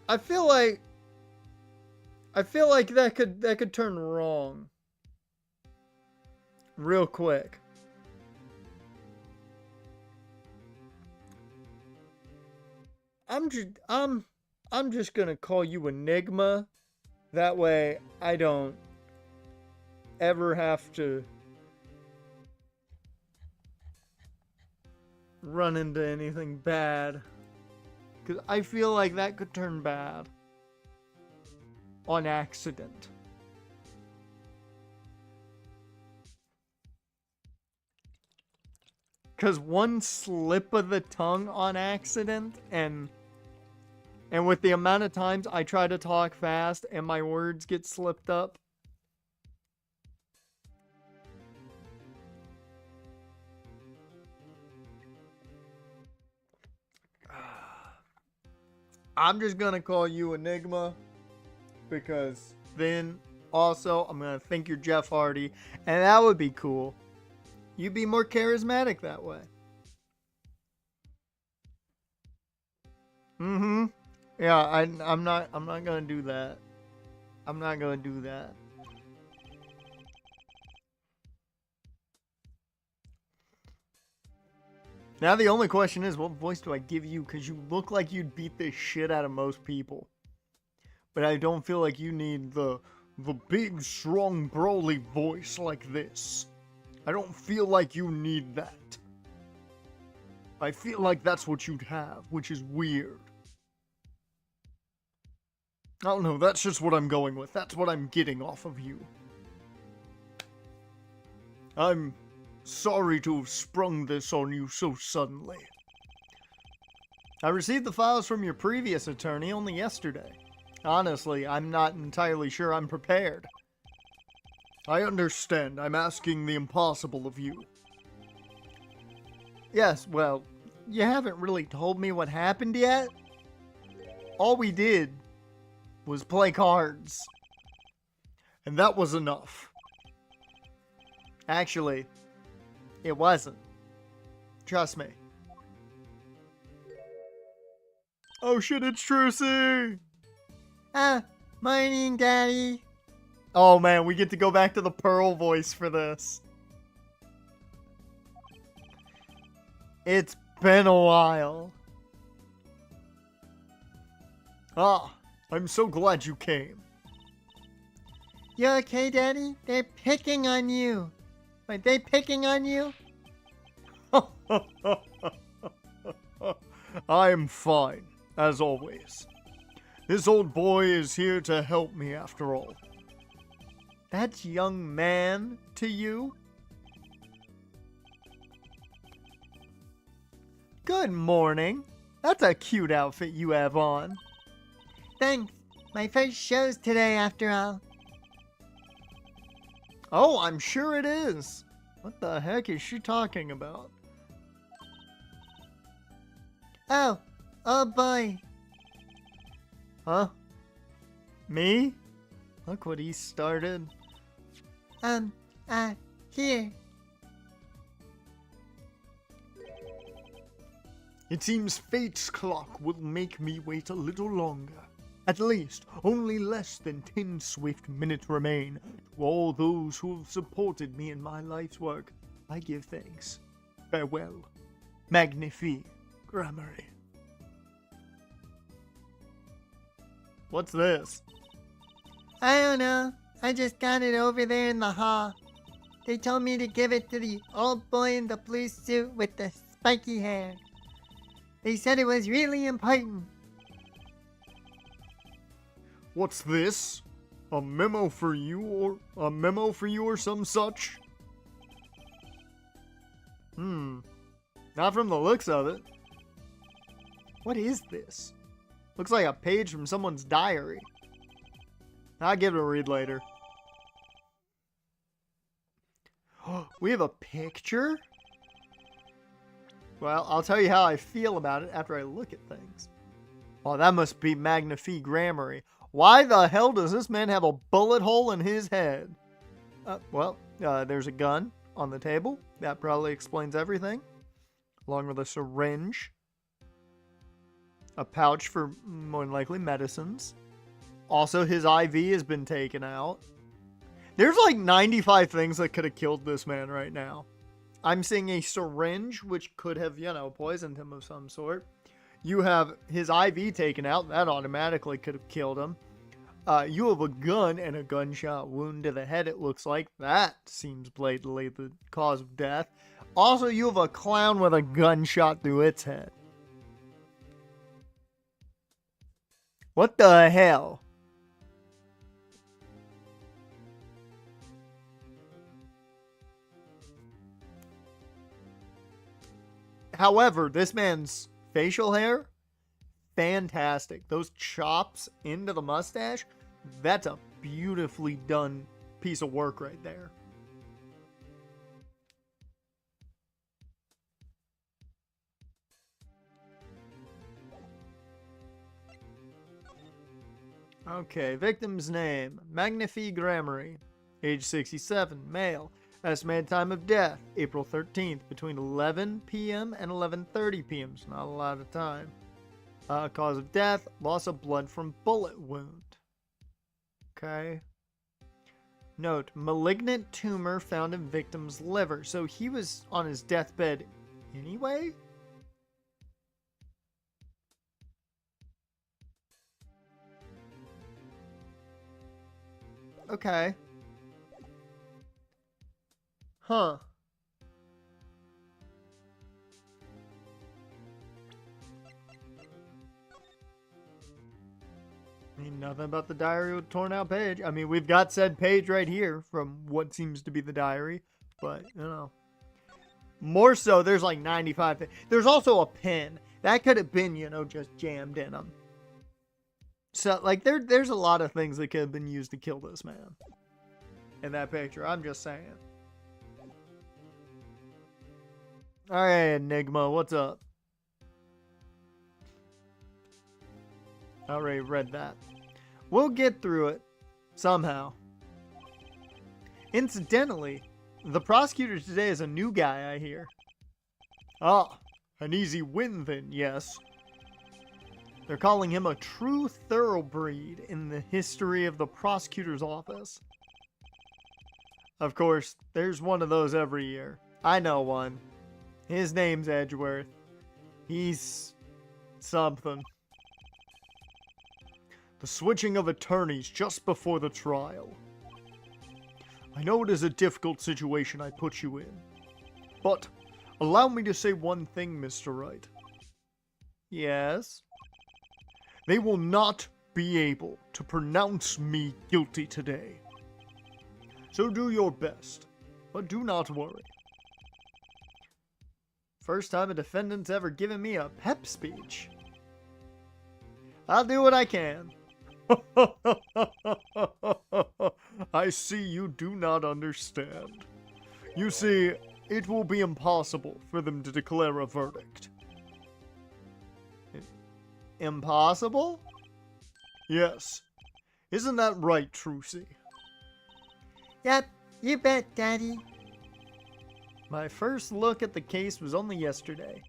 A: I feel like that could turn wrong real quick. I'm just gonna call you Enigma. That way I don't ever have to run into anything bad. Because I feel like that could turn bad. On accident. Because one slip of the tongue on accident, and with the amount of times I try to talk fast and my words get slipped up. I'm just gonna call you Enigma, because then also I'm gonna think you're Jeff Hardy, and that would be cool. You'd be more charismatic that way. Mm-hmm. Yeah, I'm not gonna do that. I'm not gonna do that. Now the only question is, what voice do I give you? Because you look like you'd beat the shit out of most people. But I don't feel like you need the big, strong, Broly voice like this. I don't feel like you need that. I feel like that's what you'd have, which is weird. I don't know, that's just what I'm going with. That's what I'm getting off of you. I'm sorry to have sprung this on you so suddenly. I received the files from your previous attorney only yesterday. Honestly, I'm not entirely sure I'm prepared. I understand. I'm asking the impossible of you. Yes, well, you haven't really told me what happened yet. All we did was play cards. And that was enough. Actually, it wasn't. Trust me. Oh shit, it's Trucy!
B: Morning, Daddy.
A: Oh man, we get to go back to the Pearl voice for this. It's been a while. Ah, I'm so glad you came.
B: You okay, Daddy? They're picking on you. Are they picking on you?
A: I'm fine, as always. This old boy is here to help me after all. That's young man to you? Good morning. That's a cute outfit you have on.
B: Thanks. My first show's today, after all.
A: Oh, I'm sure it is. What the heck is she talking about?
B: Oh boy.
A: Huh? Me? Look what he started.
B: Here.
A: It seems fate's clock will make me wait a little longer. At least, only less than 10 swift minutes remain. To all those who have supported me in my life's work, I give thanks. Farewell. Magnifique. Gramarye. What's this?
B: I don't know. I just got it over there in the hall. They told me to give it to the old boy in the blue suit with the spiky hair. They said it was really important.
A: What's this? A memo for you or some such? Not from the looks of it. What is this? Looks like a page from someone's diary. I'll give it a read later. We have a picture? Well, I'll tell you how I feel about it after I look at things. Oh, that must be Magnifique Gramarye. Why the hell does this man have a bullet hole in his head? There's a gun on the table. That probably explains everything. Along with a syringe. A pouch for, more than likely, medicines. Also, his IV has been taken out. There's like 95 things that could have killed this man right now. I'm seeing a syringe, which could have, poisoned him of some sort. You have his IV taken out. That automatically could have killed him. You have a gun and a gunshot wound to the head, it looks like. That seems blatantly the cause of death. Also, you have a clown with a gunshot through its head. What the hell? However, this man's facial hair, fantastic. Those chops into the mustache, that's a beautifully done piece of work right there. Okay, victim's name, Magnifique Gramarye, age 67, male. Estimated time of death, April 13th, between 11 p.m. and 11:30 p.m. It's not a lot of time. Cause of death, loss of blood from bullet wound. Okay. Note, malignant tumor found in victim's liver. So he was on his deathbed anyway? Okay. Huh. I mean, nothing about the diary with torn out page. I mean, we've got said page right here from what seems to be the diary. But, you know. More so, there's like 95 things. There's also a pin. That could have been, you know, just jammed in them. So, like, there's a lot of things that could have been used to kill this man. In that picture, I'm just saying. Alright, Enigma, what's up? I already read that. We'll get through it. Somehow. Incidentally, the prosecutor today is a new guy, I hear. Ah, an easy win then, yes. They're calling him a true thoroughbred in the history of the prosecutor's office. Of course, there's one of those every year. I know one. His name's Edgeworth. He's something. The switching of attorneys just before the trial. I know it is a difficult situation I put you in. But, allow me to say one thing, Mr. Wright. Yes? They will not be able to pronounce me guilty today. So do your best, but do not worry. First time a defendant's ever given me a pep speech. I'll do what I can. I see you do not understand. You see, it will be impossible for them to declare a verdict. Impossible? Yes. Isn't that right, Trucy?
B: Yep, you bet, Daddy.
A: My first look at the case was only yesterday,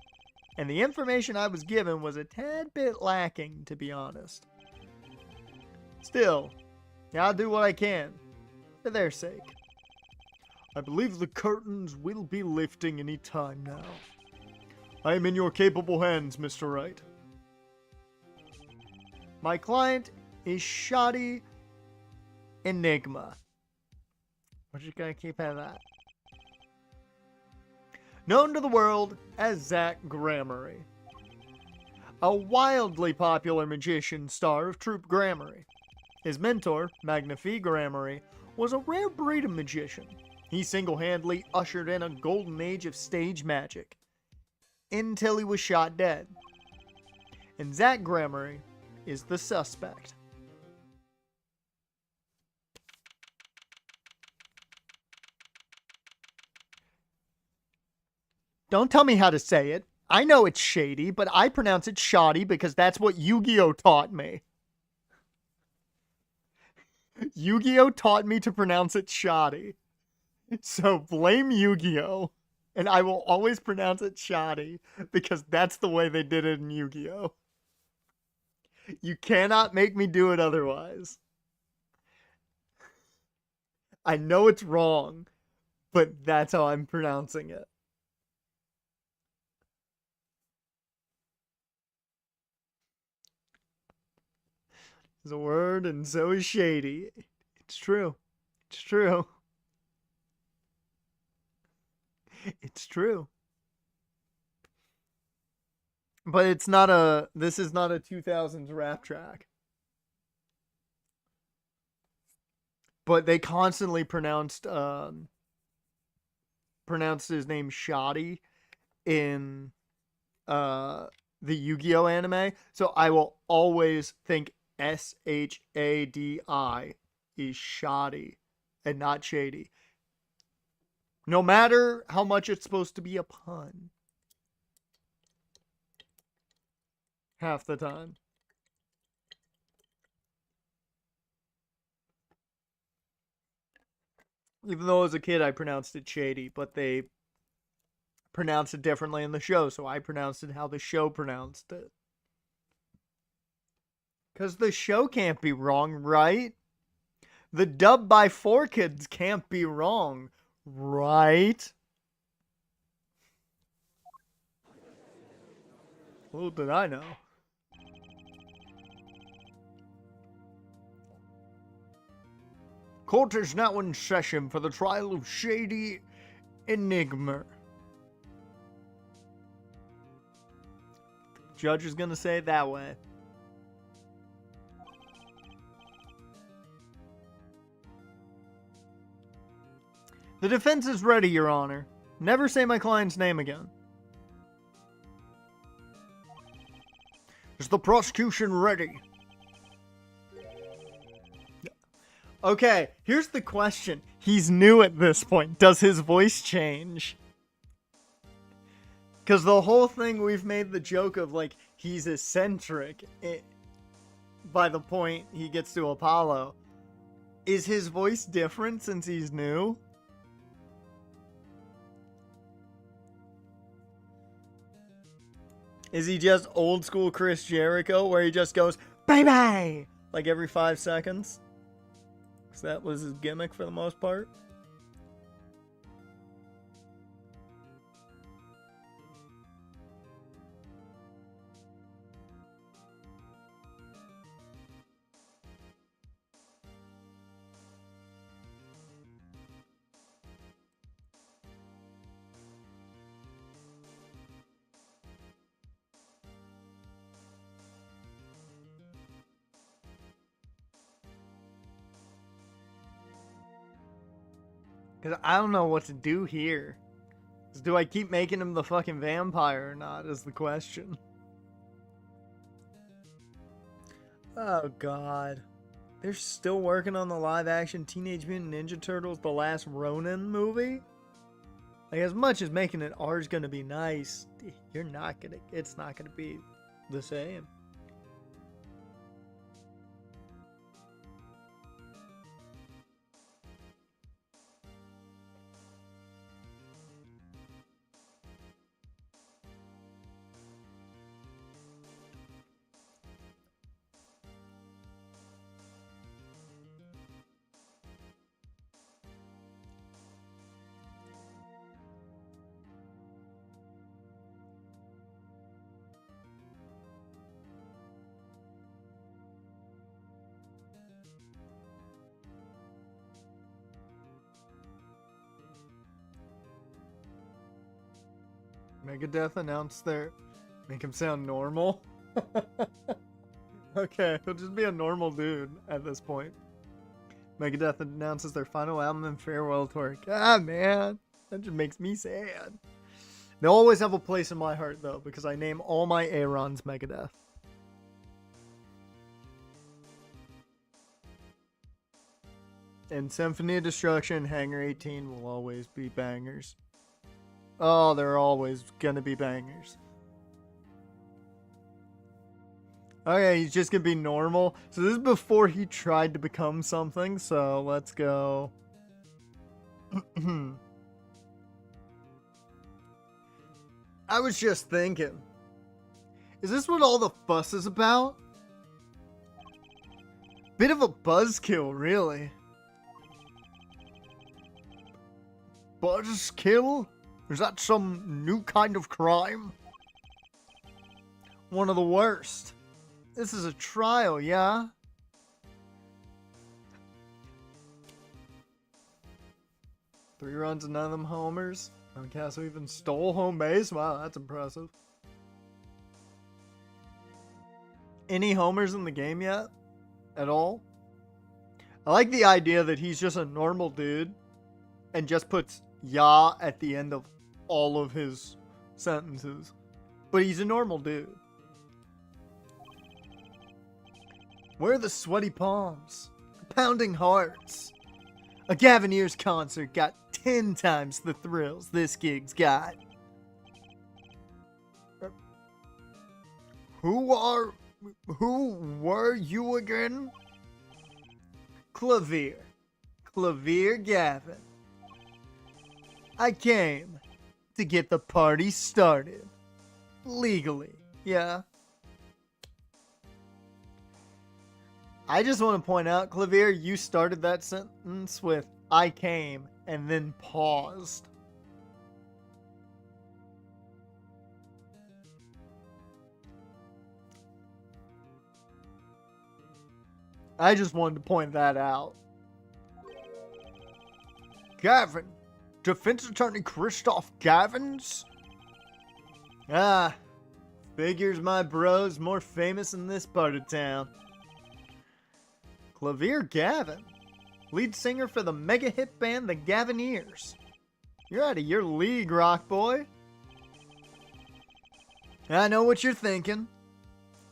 A: and the information I was given was a tad bit lacking, to be honest. Still, I'll do what I can, for their sake. I believe the curtains will be lifting any time now. I am in your capable hands, Mr. Wright. My client is Shoddy Enigma. We're just gonna keep at that. Known to the world as Zach Gramarye. A wildly popular magician star of Troupe Gramarye. His mentor, Magnifique Gramarye, was a rare breed of magician. He single-handedly ushered in a golden age of stage magic. Until he was shot dead. And Zach Gramarye is the suspect. Don't tell me how to say it. I know it's shady, but I pronounce it shoddy because that's what Yu-Gi-Oh taught me. Yu-Gi-Oh taught me to pronounce it shoddy. So blame Yu-Gi-Oh! And I will always pronounce it shoddy because that's the way they did it in Yu-Gi-Oh! You cannot make me do it otherwise. I know it's wrong, but that's how I'm pronouncing it. It's a word and so is shady. It's true. It's true. It's true. But it's not a, this is not a 2000s rap track. But they constantly pronounced his name Shoddy in the Yu-Gi-Oh anime. So I will always think S-H-A-D-I is shoddy and not shady. No matter how much it's supposed to be a pun. Half the time. Even though as a kid I pronounced it shady, but they pronounced it differently in the show, so I pronounced it how the show pronounced it. Because the show can't be wrong, right? The dub by 4Kids can't be wrong, right? Little did I know. Court is now in session for the trial of Shady Enigma. Judge is going to say it that way. The defense is ready, Your Honor. Never say my client's name again. Is the prosecution ready? Okay, here's the question. He's new at this point. Does his voice change? Because the whole thing, we've made the joke of, like, he's eccentric by the point he gets to Apollo. Is his voice different since he's new? Is he just old school Chris Jericho where he just goes, baby, like every 5 seconds? Because that was his gimmick for the most part. Because I don't know what to do here. Do I keep making him the fucking vampire or not is the question. Oh god. They're still working on the live action Teenage Mutant Ninja Turtles The Last Ronin movie? Like, as much as making it R's gonna be nice, it's not gonna be the same. Megadeth announced their... Make him sound normal? Okay, he'll just be a normal dude at this point. Megadeth announces their final album and farewell tour. God, man. That just makes me sad. They'll always have a place in my heart, though, because I name all my Aarons Megadeth. And Symphony of Destruction and Hangar 18 will always be bangers. Oh, they're always gonna be bangers. Okay, he's just gonna be normal. So this is before he tried to become something, so let's go. I was just thinking. Is this what all the fuss is about? Bit of a buzzkill, really. Buzzkill? Is that some new kind of crime? One of the worst. This is a trial, yeah? Three runs and none of them homers. Castle even stole home base? Wow, that's impressive. Any homers in the game yet? At all? I like the idea that he's just a normal dude and just puts "ya" at the end of all of his sentences. But he's a normal dude. Where are the sweaty palms? The pounding hearts? A Gavineers concert got 10 times the thrills this gig's got. Who were you again? Clavier Gavin. I came to get the party started. Legally, yeah. I just want to point out, Clavier, you started that sentence with "I came" and then paused. I just wanted to point that out. Gavin. Defense Attorney Christoph Gavins? Ah, figures my bro's more famous in this part of town. Clavier Gavin? lead singer for the mega hit band The Gavineers. You're out of your league, rock boy. I know what you're thinking.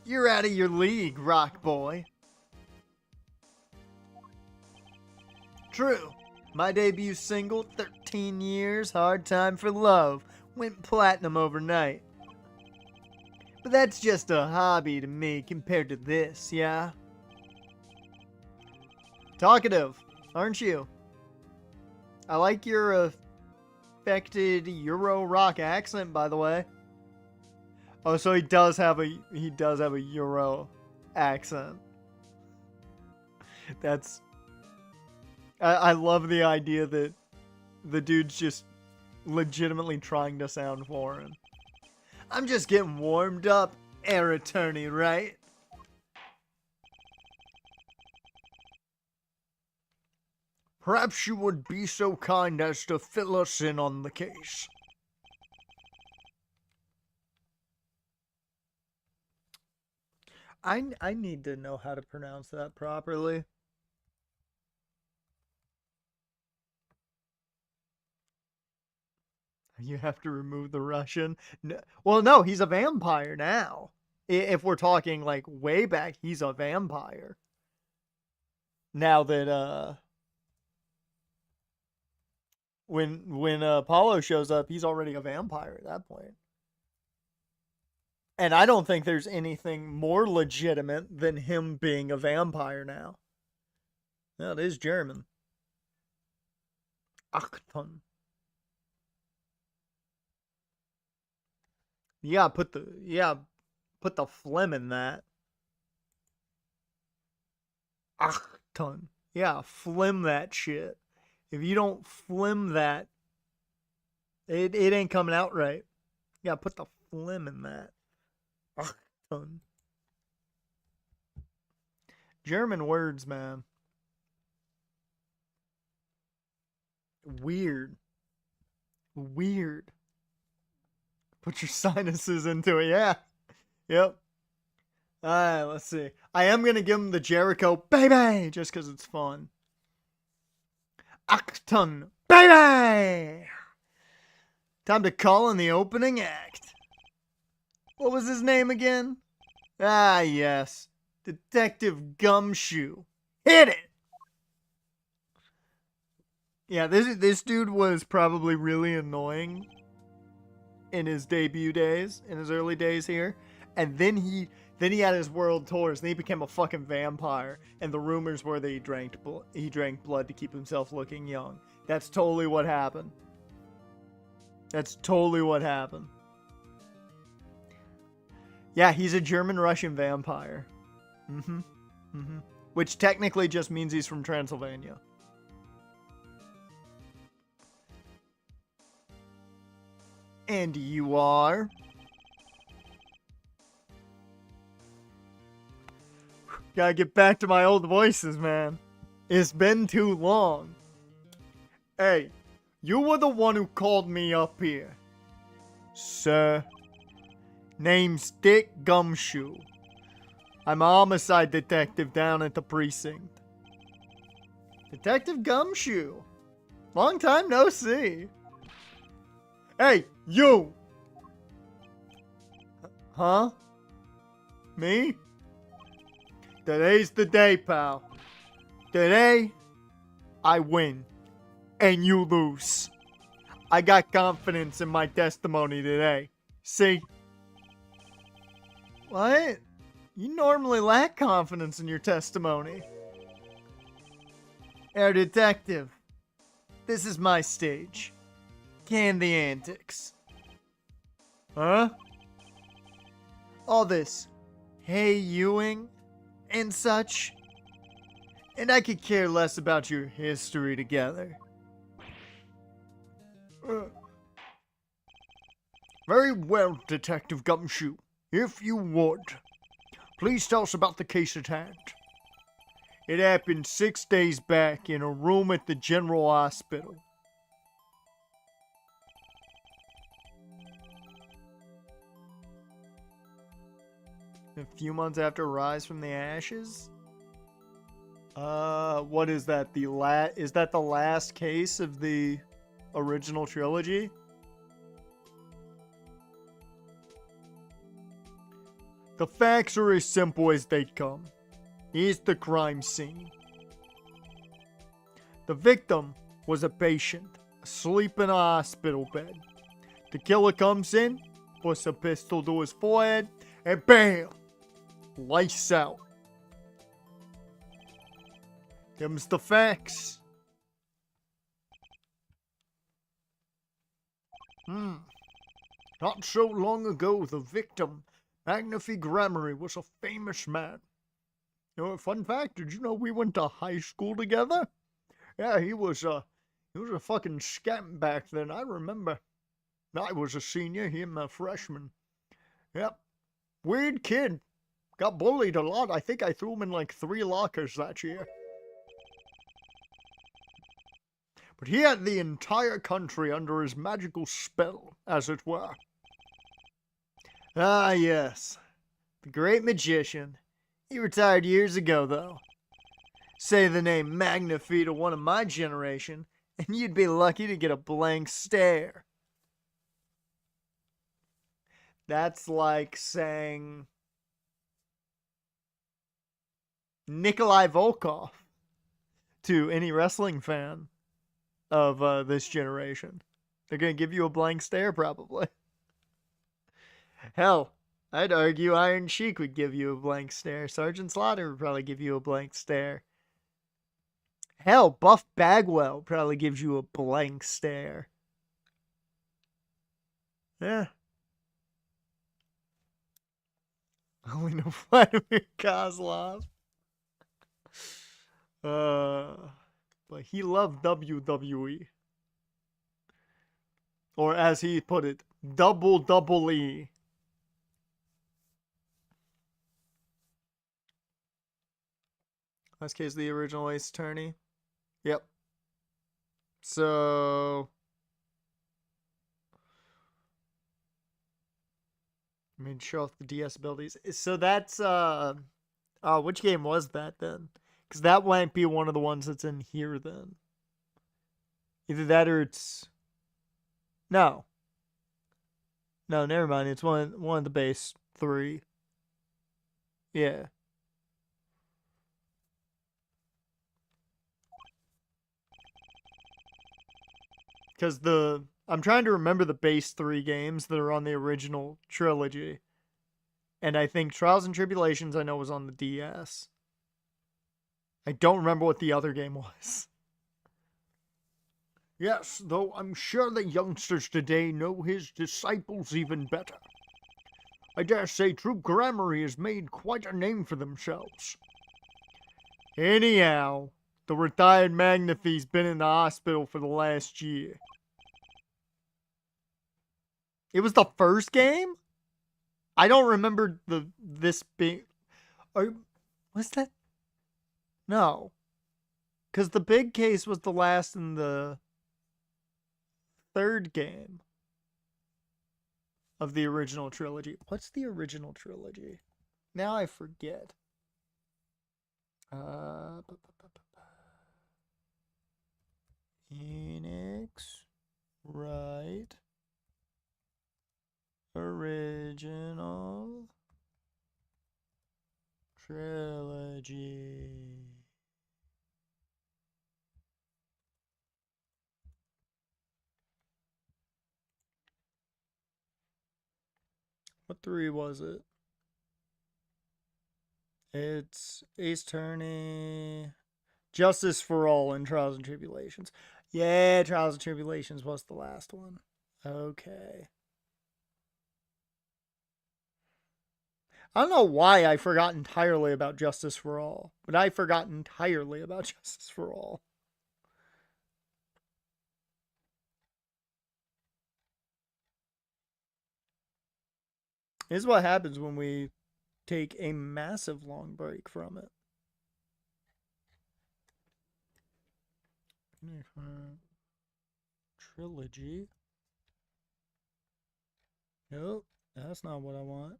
A: You're out of your league, rock boy. True. My debut single, 13 Years, Hard Time for Love, went platinum overnight. But that's just a hobby to me compared to this, yeah? Talkative, aren't you? I like your affected Euro rock accent, by the way. Oh, so he does have a Euro accent. That's I love the idea that the dude's just legitimately trying to sound foreign. I'm just getting warmed up, Air Attorney, right? Perhaps you would be so kind as to fill us in on the case. I need to know how to pronounce that properly. You have to remove the Russian. No, well, no, he's a vampire now. If we're talking like way back, he's a vampire. Now that when Apollo shows up, he's already a vampire at that point. And I don't think there's anything more legitimate than him being a vampire now. No, it is German. Achtung. Put the phlegm in that. Achtung. Yeah, phlegm that shit. If you don't phlegm that, it ain't coming out right. Yeah, put the phlegm in that. Achtung. German words, man. Weird. Put your sinuses into it, yeah. Yep. Alright, let's see. I am going to give him the Jericho baby, just because it's fun. Achtung, baby! Time to call in the opening act. What was his name again? Ah, yes. Detective Gumshoe. Hit it! Yeah, this dude was probably really annoying in his debut days, in his early days here. And then he had his world tours, and he became a fucking vampire. And the rumors were that he drank blood to keep himself looking young. That's totally what happened. Yeah, he's a German-Russian vampire. Which technically just means he's from Transylvania. And you are? Gotta get back to my old voices, man. It's been too long. Hey, you were the one who called me up here. Sir. Name's Dick Gumshoe. I'm a homicide detective down at the precinct. Detective Gumshoe. Long time no see. Hey, you! Huh? Me? Today's the day, pal. Today, I win. And you lose. I got confidence in my testimony today. See? What? You normally lack confidence in your testimony. Herr Detective, this is my stage. Can the antics. Huh? All this hey Ewing and such. And I could care less about your history together. Very well, Detective Gumshoe. If you would, please tell us about the case at hand. It happened 6 days back in a room at the General Hospital. A few months after Rise from the Ashes? What is that? Is that the last case of the original trilogy? The facts are as simple as they come. Here's the crime scene. The victim was a patient, asleep in a hospital bed. The killer comes in, puts a pistol to his forehead, and BAM! Lights out. Them's the facts. Not so long ago, the victim, Magnifi Grammary, was a famous man. You know, fun fact, did you know we went to high school together? Yeah, he was a fucking scamp back then, I remember. I was a senior, him a freshman. Yep. Weird kid. Got bullied a lot. I think I threw him in like 3 lockers that year. But he had the entire country under his magical spell, as it were. Ah, yes. The great magician. He retired years ago, though. Say the name Magnifi to one of my generation, and you'd be lucky to get a blank stare. That's like saying Nikolai Volkov to any wrestling fan of this generation. They're going to give you a blank stare, probably. Hell, I'd argue Iron Sheik would give you a blank stare. Sergeant Slaughter would probably give you a blank stare. Hell, Buff Bagwell probably gives you a blank stare. Yeah. Only know Vladimir Kozlov. But he loved WWE. Or as he put it, double E. Last case, the original Ace Attorney. Yep. So, I mean, show off the DS abilities. So that's which game was that then? Because that might be one of the ones that's in here then. Either that or it's no, never mind. It's one of the base 3. Yeah. Because I'm trying to remember the base 3 games that are on the original trilogy. And I think Trials and Tribulations I know was on the DS. I don't remember what the other game was. Yes, though I'm sure the youngsters today know his disciples even better. I dare say True Grammary has made quite a name for themselves. Anyhow, the retired Magnifi's been in the hospital for the last year. It was the first game? I don't remember this being... Was that... No. Because the big case was the last in the 3rd game of the original trilogy. What's the original trilogy? Now I forget. Pheonix, right. Original trilogy. What 3 was it? It's Ace Attorney, Justice for All, and Trials and Tribulations. Yeah, Trials and Tribulations was the last one. Okay. I don't know why I forgot entirely about Justice for All, but I forgot entirely about Justice for All. This is what happens when we take a massive long break from it. Trilogy. Nope, that's not what I want.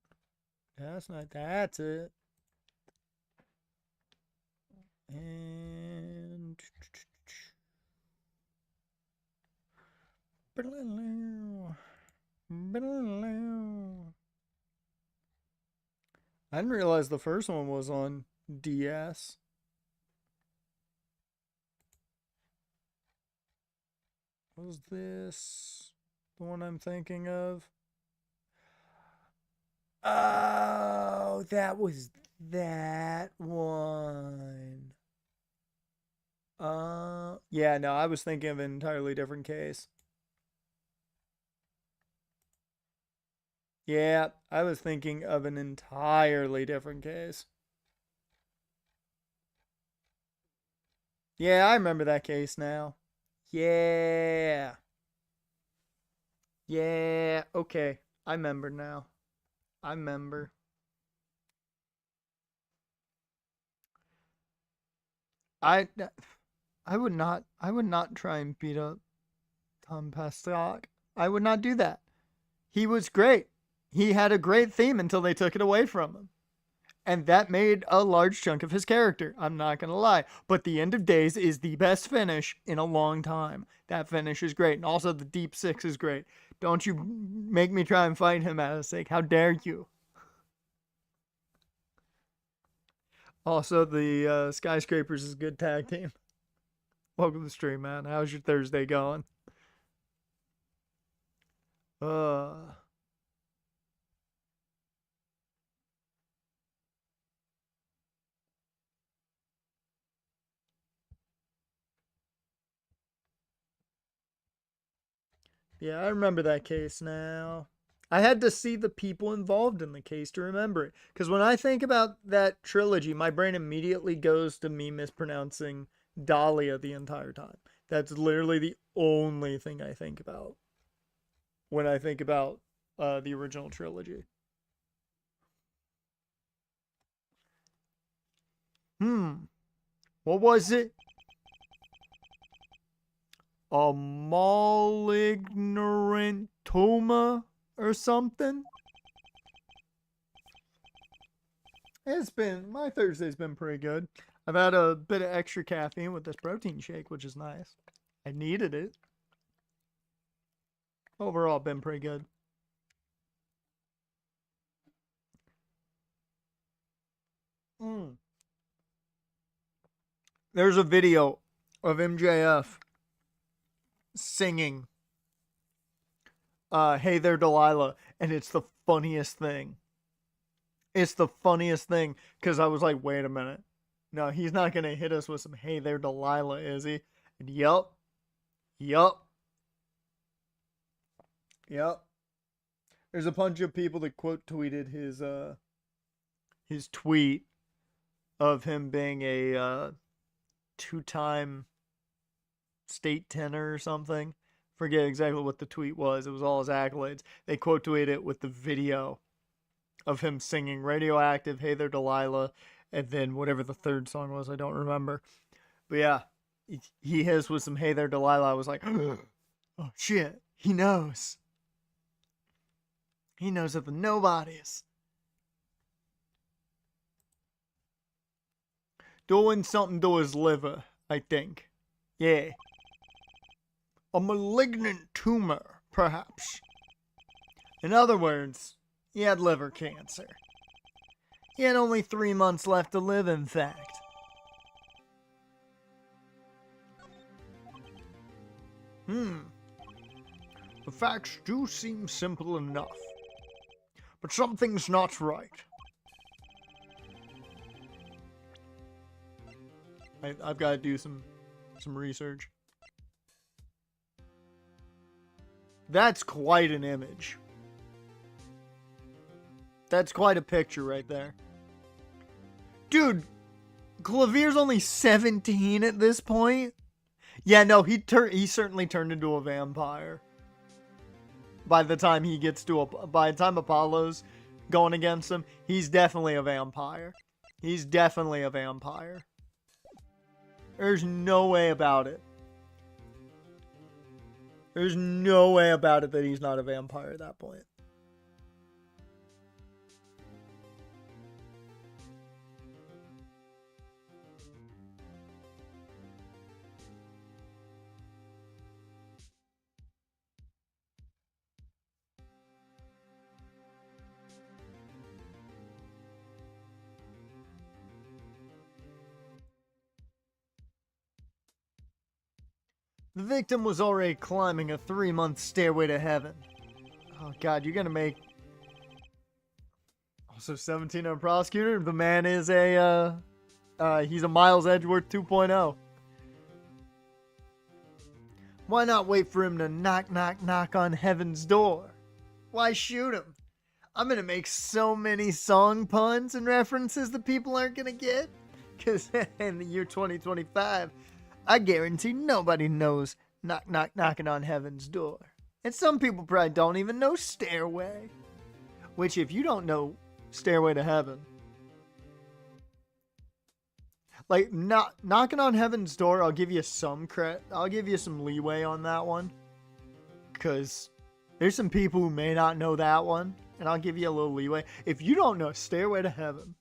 A: That's it. And I didn't realize the first one was on DS. Was this the one I'm thinking of? Oh, that was that one. Yeah, no, I was thinking of an entirely different case. Yeah, I was thinking of an entirely different case. Yeah, I remember that case now. Yeah. Yeah, okay. I remember now. I remember. I I would not try and beat up Tom Pastock. I would not do that. He was great. He had a great theme until they took it away from him. And that made a large chunk of his character. I'm not going to lie. But the End of Days is the best finish in a long time. That finish is great. And also the Deep Six is great. Don't you make me try and fight him, Atasek. How dare you? Also, the Skyscrapers is a good tag team. Welcome to the stream, man. How's your Thursday going? Uh, yeah, I remember that case now. I had to see the people involved in the case to remember it. Because when I think about that trilogy, my brain immediately goes to me mispronouncing Dahlia the entire time. That's literally the only thing I think about when I think about the original trilogy. What was it? A malignant tumor or something? My Thursday's been pretty good. I've had a bit of extra caffeine with this protein shake, which is nice. I needed it. Overall, been pretty good. There's a video of MJF singing Hey There Delilah, and it's the funniest thing. It's the funniest thing because I was like, wait a minute. No, he's not going to hit us with some Hey There Delilah, is he? And yup. Yup. Yup. There's a bunch of people that quote tweeted his tweet of him being a two-time state tenor or something. Forget exactly what the tweet was. It was all his accolades. They quote tweeted it with the video of him singing Radioactive, Hey There Delilah, and then whatever the third song was, I don't remember. But yeah, he hits with some Hey There Delilah. I was like, oh shit, he knows. He knows of the nobodies. Doing something to his liver, I think. Yeah. A malignant tumor, perhaps. In other words, he had liver cancer. He had only 3 months left to live, in fact. The facts do seem simple enough. But something's not right. I've got to do some research. That's quite an image. That's quite a picture right there. Dude, Clavier's only 17 at this point. Yeah, no, he certainly turned into a vampire. By the time by the time Apollo's going against him, he's definitely a vampire. He's definitely a vampire. There's no way about it. There's no way about it that he's not a vampire at that point. The victim was already climbing a 3-month stairway to heaven. Oh god, you're gonna make... Also 17 on a prosecutor. The man is he's a Miles Edgeworth 2.0. Why not wait for him to knock, knock, knock on heaven's door? Why shoot him? I'm gonna make so many song puns and references that people aren't gonna get. Because in the year 2025, I guarantee nobody knows knock, knock, knocking on heaven's door. And some people probably don't even know Stairway. Which, if you don't know Stairway to Heaven, like, knocking on heaven's door, I'll give you some credit. I'll give you some leeway on that one. Because there's some people who may not know that one. And I'll give you a little leeway. If you don't know Stairway to Heaven,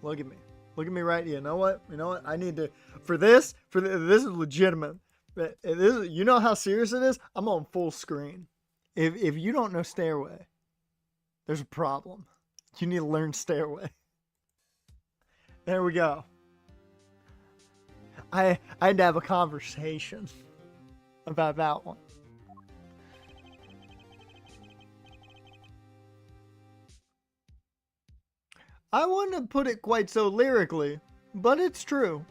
A: look at me. Look at me right here. You know what? I need to... this is legitimate. You know how serious it is? I'm on full screen. If you don't know Stairway, there's a problem. You need to learn Stairway. There we go. I had to have a conversation about that one. I wouldn't put it quite so lyrically, but it's true.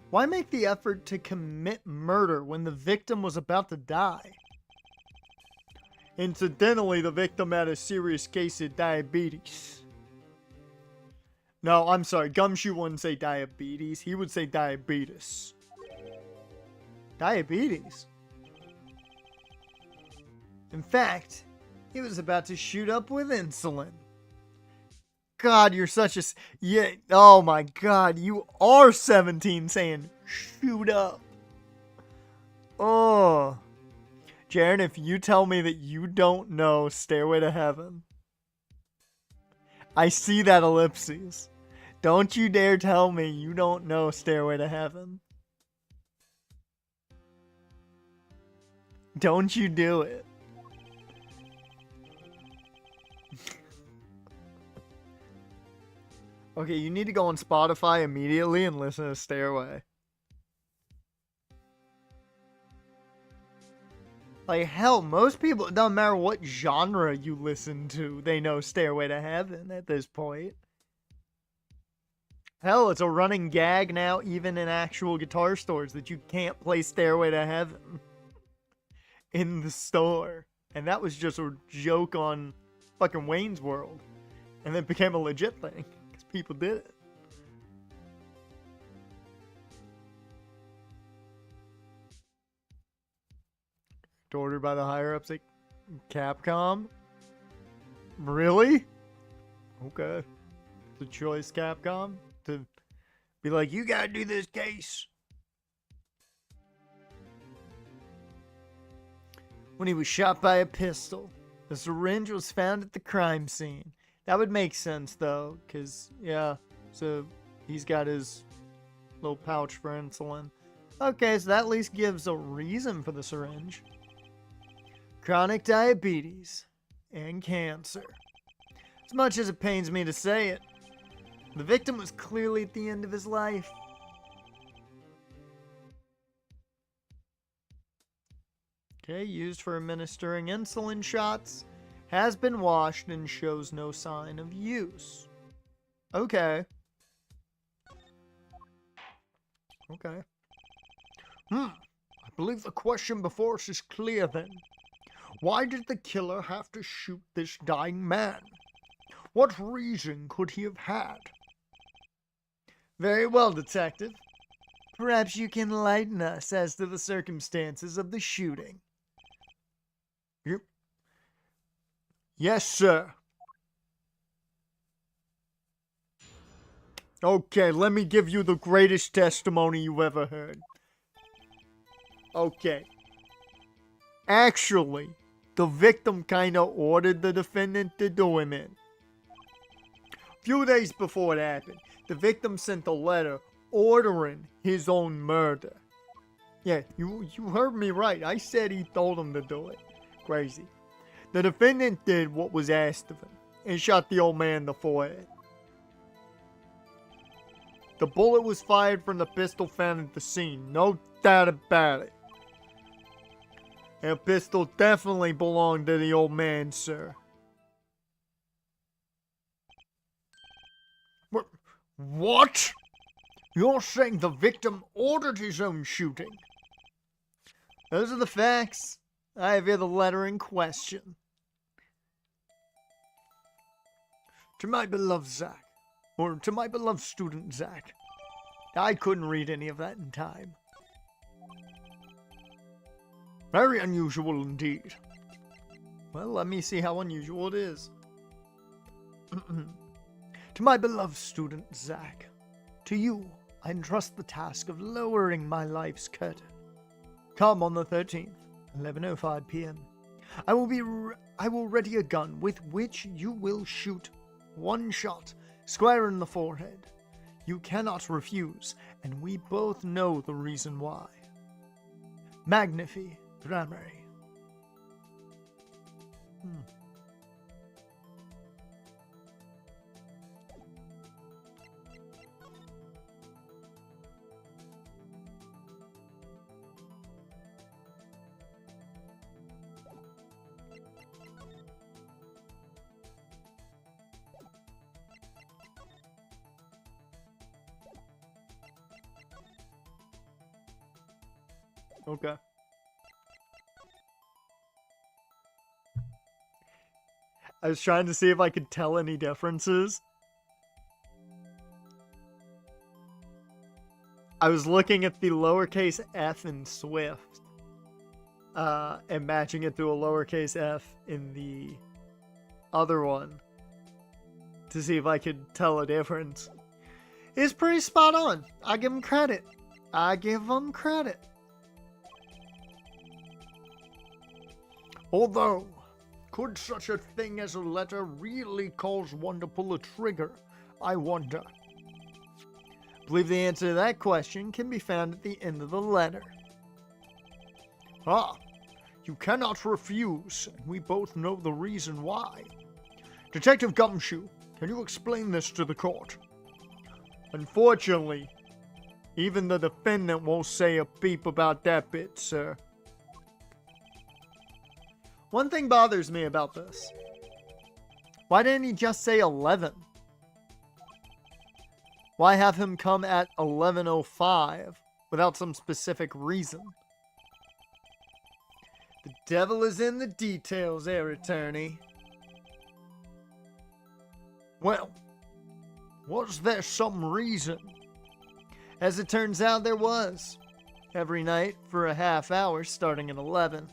A: Why make the effort to commit murder when the victim was about to die? Incidentally, the victim had a serious case of diabetes. No, I'm sorry. Gumshoe wouldn't say diabetes. He would say diabetes. Diabetes? In fact, he was about to shoot up with insulin. God, you're such a... Yeah, oh my God, you are 17 saying shoot up. Oh. Jaren, if you tell me that you don't know Stairway to Heaven, I see that ellipses. Don't you dare tell me you don't know Stairway to Heaven. Don't you do it. Okay, you need to go on Spotify immediately and listen to Stairway. Like, hell, most people, it doesn't matter what genre you listen to, they know Stairway to Heaven at this point. Hell, it's a running gag now, even in actual guitar stores, that you can't play Stairway to Heaven in the store. And that was just a joke on fucking Wayne's World. And then it became a legit thing, because people did it. Ordered by the higher-ups at Capcom? Really? Okay. The choice, Capcom? To be like, you gotta do this case. When he was shot by a pistol, the syringe was found at the crime scene. That would make sense, though, because, yeah, so he's got his little pouch for insulin. Okay, so that at least gives a reason for the syringe. Chronic diabetes and cancer. As much as it pains me to say it, the victim was clearly at the end of his life. Okay, used for administering insulin shots, has been washed and shows no sign of use. Okay. Okay. I believe the question before us is clear then. Why did the killer have to shoot this dying man? What reason could he have had? Very well, Detective. Perhaps you can enlighten us as to the circumstances of the shooting. Yep. Yes, sir. Okay, let me give you the greatest testimony you ever heard. Okay. Actually, the victim kinda ordered the defendant to do him in. A few days before it happened, the victim sent a letter ordering his own murder. Yeah, you heard me right. I said he told him to do it. Crazy. The defendant did what was asked of him and shot the old man in the forehead. The bullet was fired from the pistol found at the scene, no doubt about it. And the pistol definitely belonged to the old man, sir. What? You're saying the victim ordered his own shooting? Those are the facts. I have here the letter in question. To my beloved Zach, or to my beloved student Zach. I couldn't read any of that in time. Very unusual indeed. Well, let me see how unusual it is. To my beloved student Zach, to you I entrust the task of lowering my life's curtain. Come on the 13th, 11:05 p.m. I will ready a gun with which you will shoot one shot square in the forehead. You cannot refuse, and we both know the reason why. Magnify Grammary. Okay. I was trying to see if I could tell any differences. I was looking at the lowercase f in Swift, and matching it to a lowercase f in the other one to see if I could tell a difference. It's pretty spot on. I give him credit. I give him credit. Although, could such a thing as a letter really cause one to pull a trigger? I wonder. I believe the answer to that question can be found at the end of the letter. Ah, you cannot refuse, and we both know the reason why. Detective Gumshoe, can you explain this to the court? Unfortunately, even the defendant won't say a peep about that bit, sir. One thing bothers me about this. Why didn't he just say 11? Why have him come at 11:05 without some specific reason? The devil is in the details there, attorney. Well, was there some reason? As it turns out, there was. Every night for a half hour starting at 11,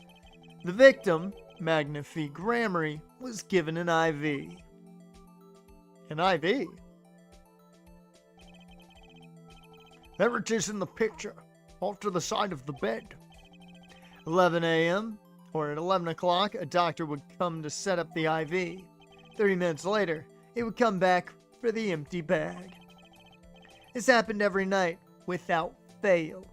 A: the victim, Magnify Grammary, was given an IV. An IV? There it is in the picture, off to the side of the bed. 11 a.m., or at 11 o'clock, a doctor would come to set up the IV. 30 minutes later, it would come back for the empty bag. This happened every night, without fail.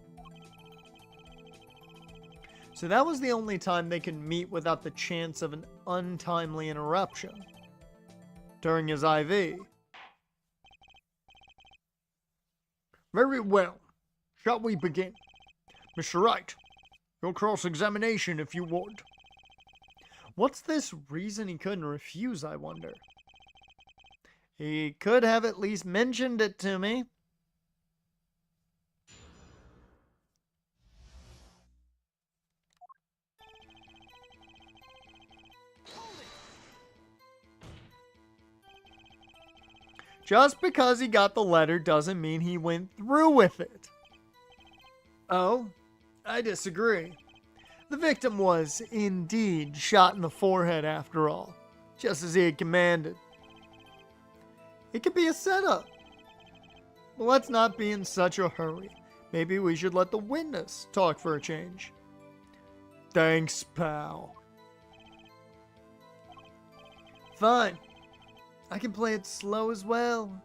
A: So that was the only time they could meet without the chance of an untimely interruption. During his IV. Very well. Shall we begin? Mr. Wright, your cross-examination if you would. What's this reason he couldn't refuse, I wonder? He could have at least mentioned it to me. Just because he got the letter doesn't mean he went through with it. Oh, I disagree. The victim was indeed shot in the forehead after all, just as he had commanded. It could be a setup. But let's not be in such a hurry. Maybe we should let the witness talk for a change. Thanks, pal. Fine. I can play it slow as well.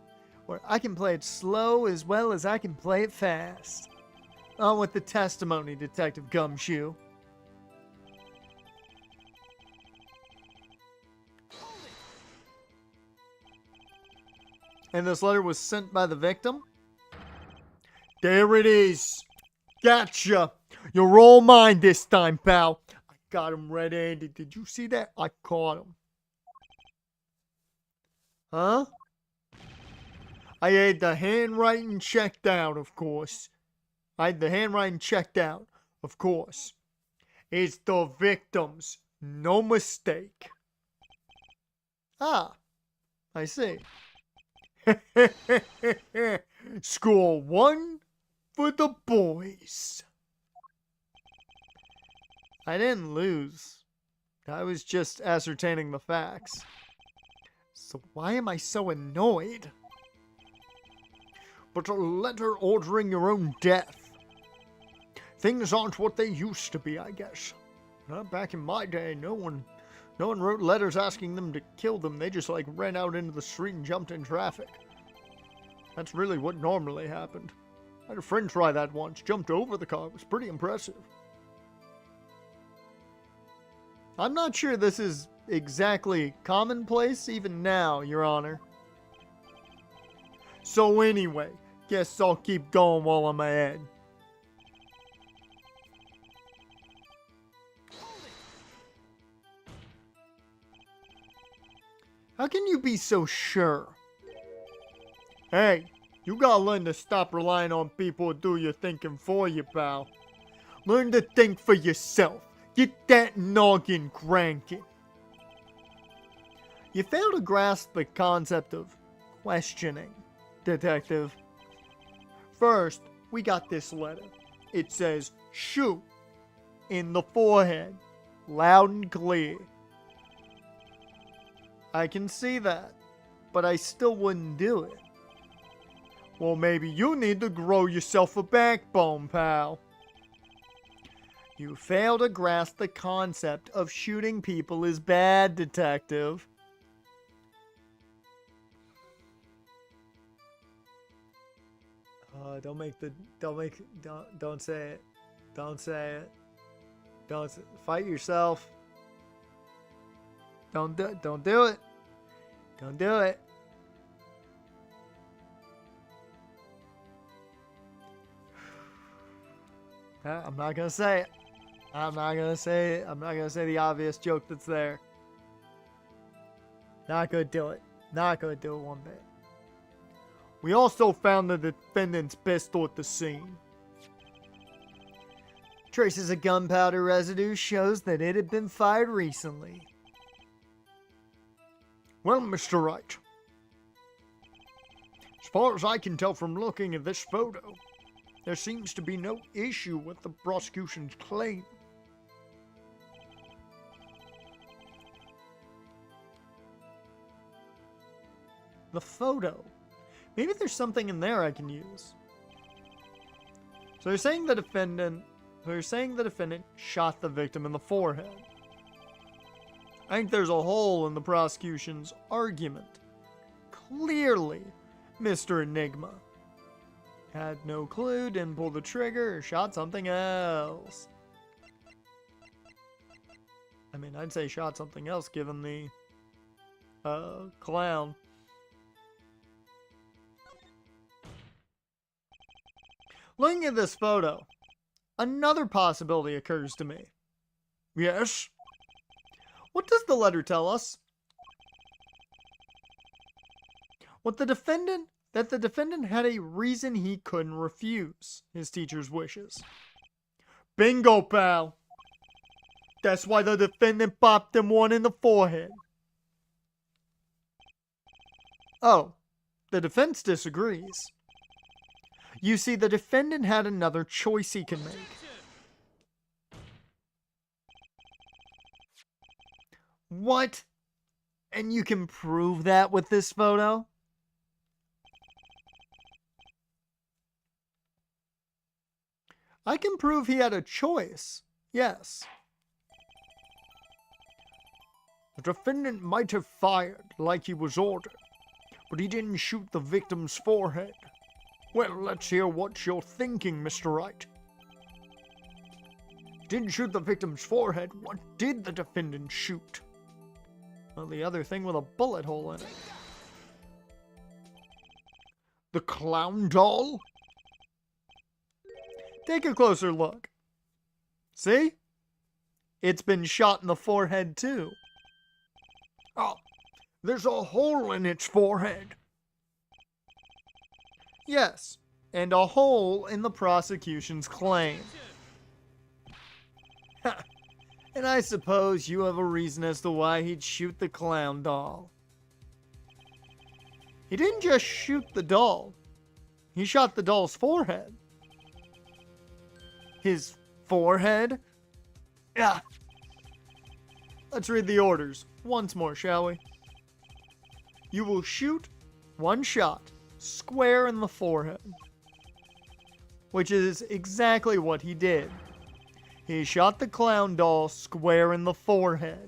A: Or I can play it slow as well as I can play it fast. On with the testimony, Detective Gumshoe. And this letter was sent by the victim? There it is. Gotcha. You're all mine this time, pal. I got him red-handed. Did you see that? I caught him. Huh? I had the handwriting checked out, of course. It's the victim's. No mistake. Ah, I see. Score 1 for the boys. I didn't lose. I was just ascertaining the facts. So why am I so annoyed? But a letter ordering your own death. Things aren't what they used to be, I guess. Back in my day, no one wrote letters asking them to kill them. They just ran out into the street and jumped in traffic. That's really what normally happened. I had a friend try that once, jumped over the car. It was pretty impressive. I'm not sure this is exactly commonplace even now, Your Honor. So anyway, guess I'll keep going while I'm ahead. How can you be so sure? Hey, you gotta learn to stop relying on people to do your thinking for you, pal. Learn to think for yourself. Get that noggin cranking. You fail to grasp the concept of questioning, Detective. First, we got this letter. It says, shoot, in the forehead, loud and clear. I can see that, but I still wouldn't do it. Well, maybe you need to grow yourself a backbone, pal. You fail to grasp the concept of shooting people is bad, Detective. Don't say it. Don't say it. Fight yourself. Don't do it. Don't do it. Don't do it. I'm not gonna say it. I'm not gonna say the obvious joke that's there. Not gonna do it. Not gonna do it one bit. We also found the defendant's pistol at the scene. Traces of gunpowder residue shows that it had been fired recently. Well, Mr. Wright, as far as I can tell from looking at this photo, there seems to be no issue with the prosecution's claim. The photo. Maybe there's something in there I can use. So they're saying the defendant shot the victim in the forehead. I think there's a hole in the prosecution's argument. Clearly, Mr. Enigma had no clue, didn't pull the trigger, or shot something else. I mean, I'd say shot something else given the clown. Looking at this photo, another possibility occurs to me. Yes? What does the letter tell us? That the defendant had a reason he couldn't refuse his teacher's wishes. Bingo, pal. That's why the defendant popped him one in the forehead. Oh, the defense disagrees. You see, the defendant had another choice he can make. What? And you can prove that with this photo? I can prove he had a choice. Yes. The defendant might have fired like he was ordered, but he didn't shoot the victim's forehead. Well, let's hear what you're thinking, Mr. Wright. Didn't shoot the victim's forehead. What did the defendant shoot? Well, the other thing with a bullet hole in it. The clown doll? Take a closer look. See? It's been shot in the forehead too. Oh, there's a hole in its forehead. Yes, and a hole in the prosecution's claim. And I suppose you have a reason as to why he'd shoot the clown doll. He didn't just shoot the doll. He shot the doll's forehead. His forehead? Yeah. Let's read the orders once more, shall we? You will shoot one shot square in the forehead. Which is exactly what he did. He shot the clown doll square in the forehead.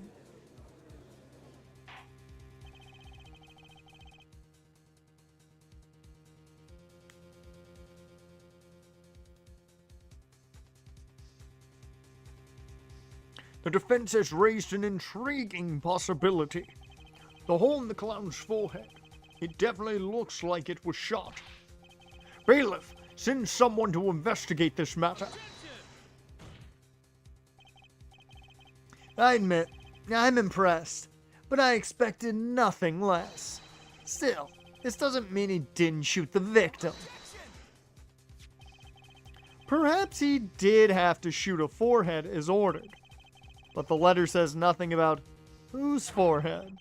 A: The defense has raised an intriguing possibility. The hole in the clown's forehead. It definitely looks like it was shot. Bailiff, send someone to investigate this matter. I admit, I'm impressed, but I expected nothing less. Still, this doesn't mean he didn't shoot the victim. Perhaps he did have to shoot a forehead as ordered, but the letter says nothing about whose forehead.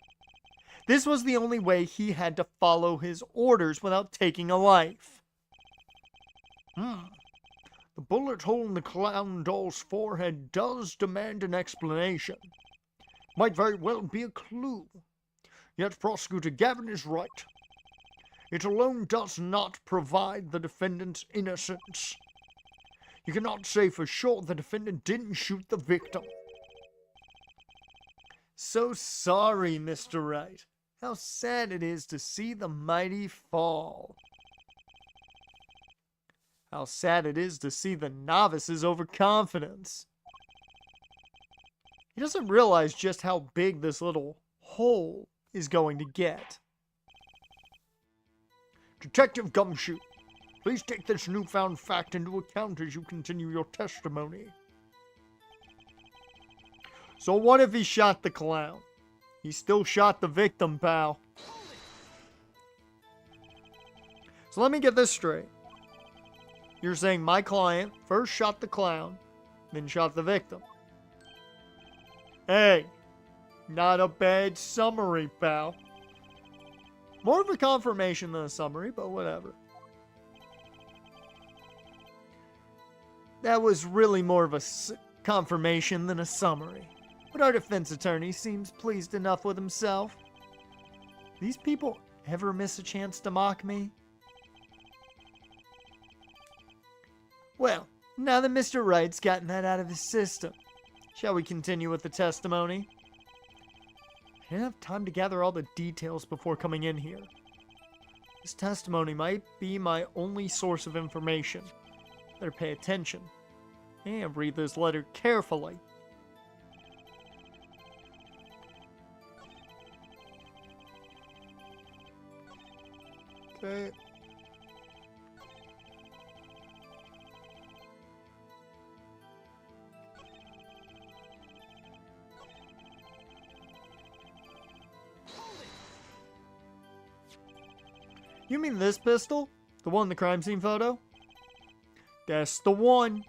A: This was the only way he had to follow his orders without taking a life. The bullet hole in the clown doll's forehead does demand an explanation. Might very well be a clue. Yet Prosecutor Gavin is right. It alone does not provide the defendant's innocence. You cannot say for sure the defendant didn't shoot the victim. So sorry, Mr. Wright. How sad it is to see the mighty fall. How sad it is to see the novice's overconfidence. He doesn't realize just how big this little hole is going to get. Detective Gumshoe, please take this newfound fact into account as you continue your testimony. So what if he shot the clown? He still shot the victim, pal. So let me get this straight. You're saying my client first shot the clown, then shot the victim. Hey, not a bad summary, pal. More of a confirmation than a summary, but whatever. That was really more of a confirmation than a summary. But our defense attorney seems pleased enough with himself. These people ever miss a chance to mock me? Well, now that Mr. Wright's gotten that out of his system, shall we continue with the testimony? I didn't have time to gather all the details before coming in here. This testimony might be my only source of information. Better pay attention and read this letter carefully. Okay. You mean this pistol? The one in the crime scene photo? That's the one.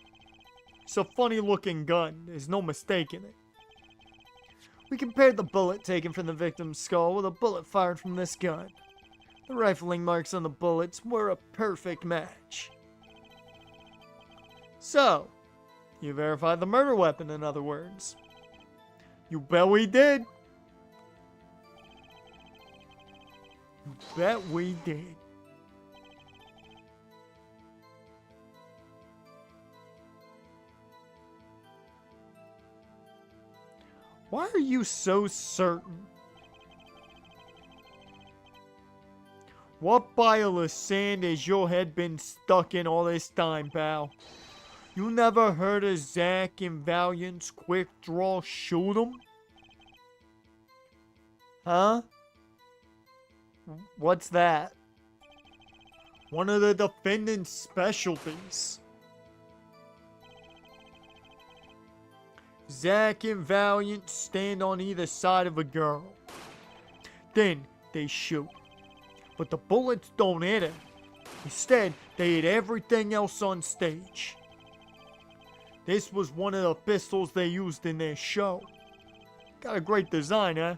A: It's a funny looking gun. There's no mistaking it. We compared the bullet taken from the victim's skull with a bullet fired from this gun. The rifling marks on the bullets were a perfect match. So, you verified the murder weapon, in other words. You bet we did. You bet we did. Why are you so certain? What pile of sand has your head been stuck in all this time, pal? You never heard of Zack and Valiant's quick draw shoot 'em? Huh? What's that? One of the defendant's specialties. Zack and Valiant stand on either side of a girl. Then they shoot. But the bullets don't hit him. Instead, they hit everything else on stage. This was one of the pistols they used in their show. Got a great design, huh?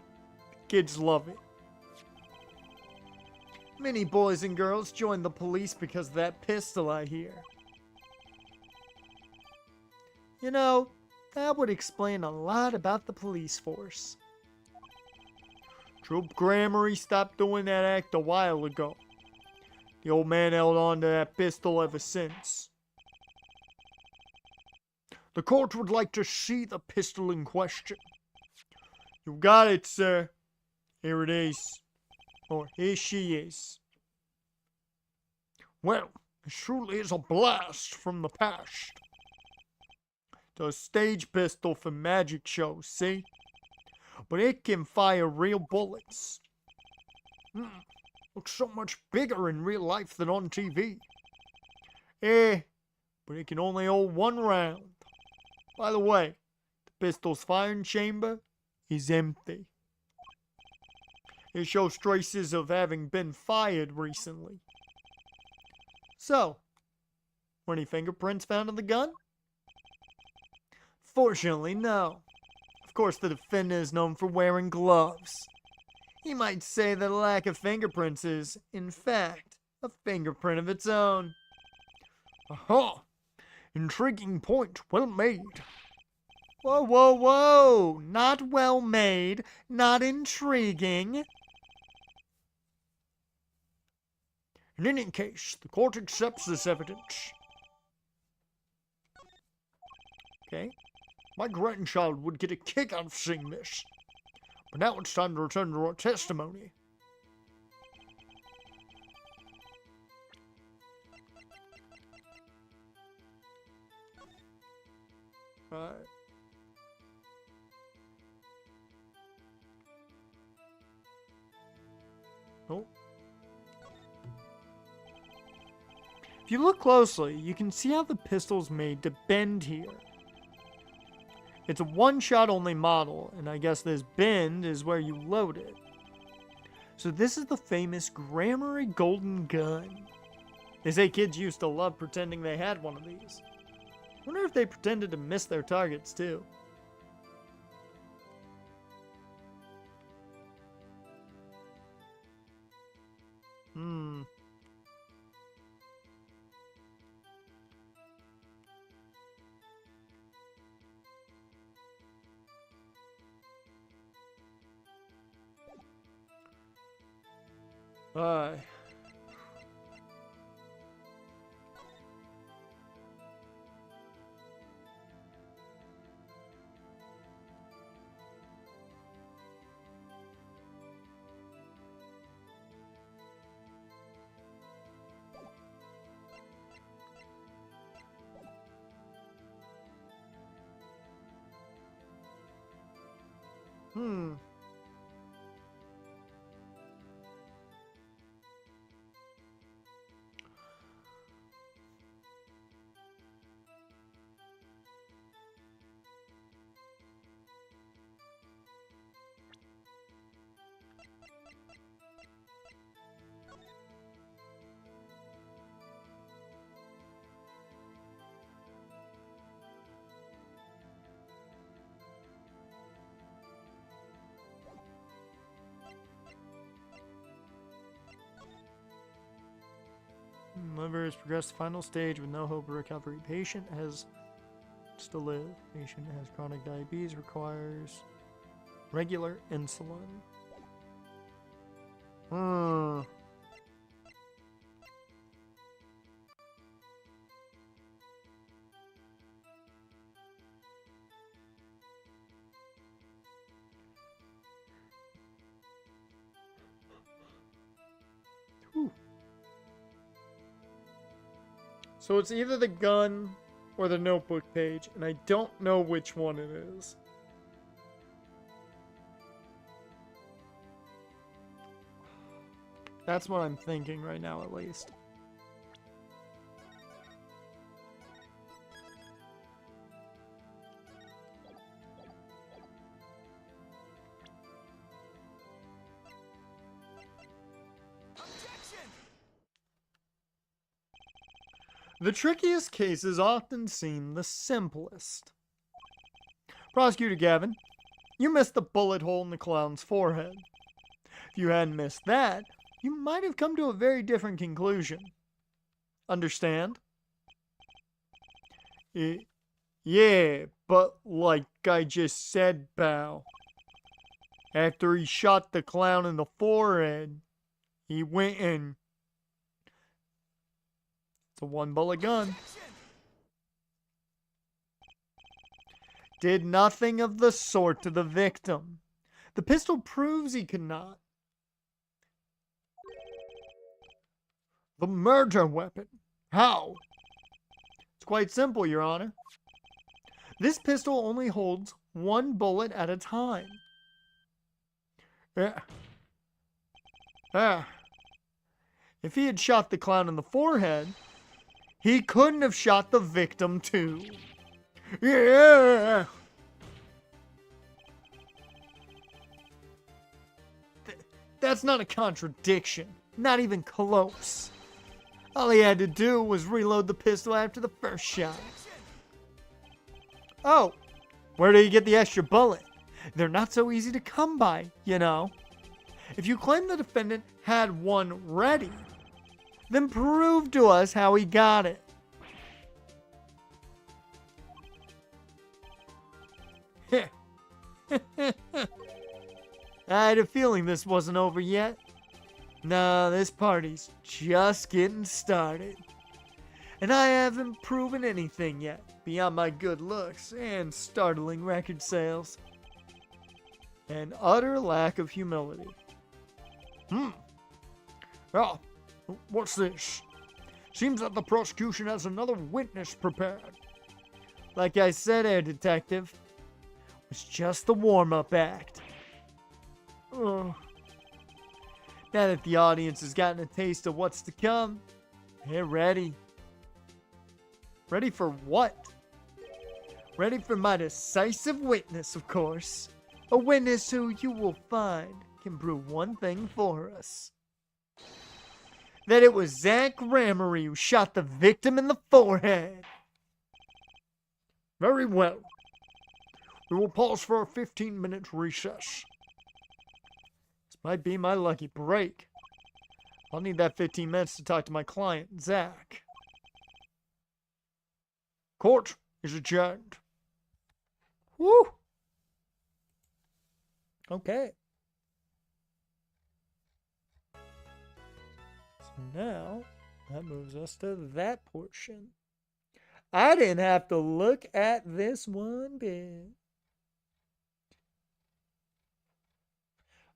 A: Kids love it. Many boys and girls join the police because of that pistol, I hear. You know, that would explain a lot about the police force. Troop Grammary stopped doing that act a while ago. The old man held on to that pistol ever since. The court would like to see the pistol in question. You got it, sir. Here it is. Or here she is. Well, it truly is a blast from the past. It's a stage pistol for magic shows, see? But it can fire real bullets. Looks so much bigger in real life than on TV. But it can only hold one round. By the way, the pistol's firing chamber is empty. It shows traces of having been fired recently. So, were any fingerprints found on the gun? Fortunately, no. Of course, the defendant is known for wearing gloves. You might say that a lack of fingerprints is, in fact, a fingerprint of its own. Aha! Intriguing point, well made. Whoa, whoa, whoa! Not well made, not intriguing. In any case, the court accepts this evidence. Okay. My grandchild would get a kick out of seeing this. But now it's time to return to our testimony. Alright. Oh. If you look closely, you can see how the pistol's made to bend here. It's a one-shot only model, and I guess this bend is where you load it. So this is the famous Grammary Golden Gun. They say kids used to love pretending they had one of these. Wonder if they pretended to miss their targets too. Aye. Liver has progressed to final stage with no hope of recovery. Patient has to live. Patient has chronic diabetes, requires regular insulin. So it's either the gun or the notebook page, and I don't know which one it is. That's what I'm thinking right now, at least. The trickiest cases often seem the simplest. Prosecutor Gavin, you missed the bullet hole in the clown's forehead. If you hadn't missed that, you might have come to a very different conclusion. Understand? Yeah, but like I just said, pal. After he shot the clown in the forehead, he went and... It's a one-bullet gun. Did nothing of the sort to the victim. The pistol proves he could not. The murder weapon. How? It's quite simple, Your Honor. This pistol only holds one bullet at a time. If he had shot the clown in the forehead, he couldn't have shot the victim too. Yeah. That's not a contradiction. Not even close. All he had to do was reload the pistol after the first shot. Oh, where do you get the extra bullet? They're not so easy to come by, you know. If you claim the defendant had one ready, then prove to us how he got it. I had a feeling this wasn't over yet. No, this party's just getting started. And I haven't proven anything yet, beyond my good looks and startling record sales. An utter lack of humility. Oh, what's this? Seems that the prosecution has another witness prepared. Like I said, Air Detective, it's just the warm-up act. Now that the audience has gotten a taste of what's to come, they're ready. Ready for what? Ready for my decisive witness, of course. A witness who you will find can prove one thing for us. That it was Zach Ramery who shot the victim in the forehead. Very well. We will pause for a 15-minute recess. This might be my lucky break. I'll need that 15 minutes to talk to my client, Zach. Court is adjourned. Woo! Okay. So now, that moves us to that portion. I didn't have to look at this one bit.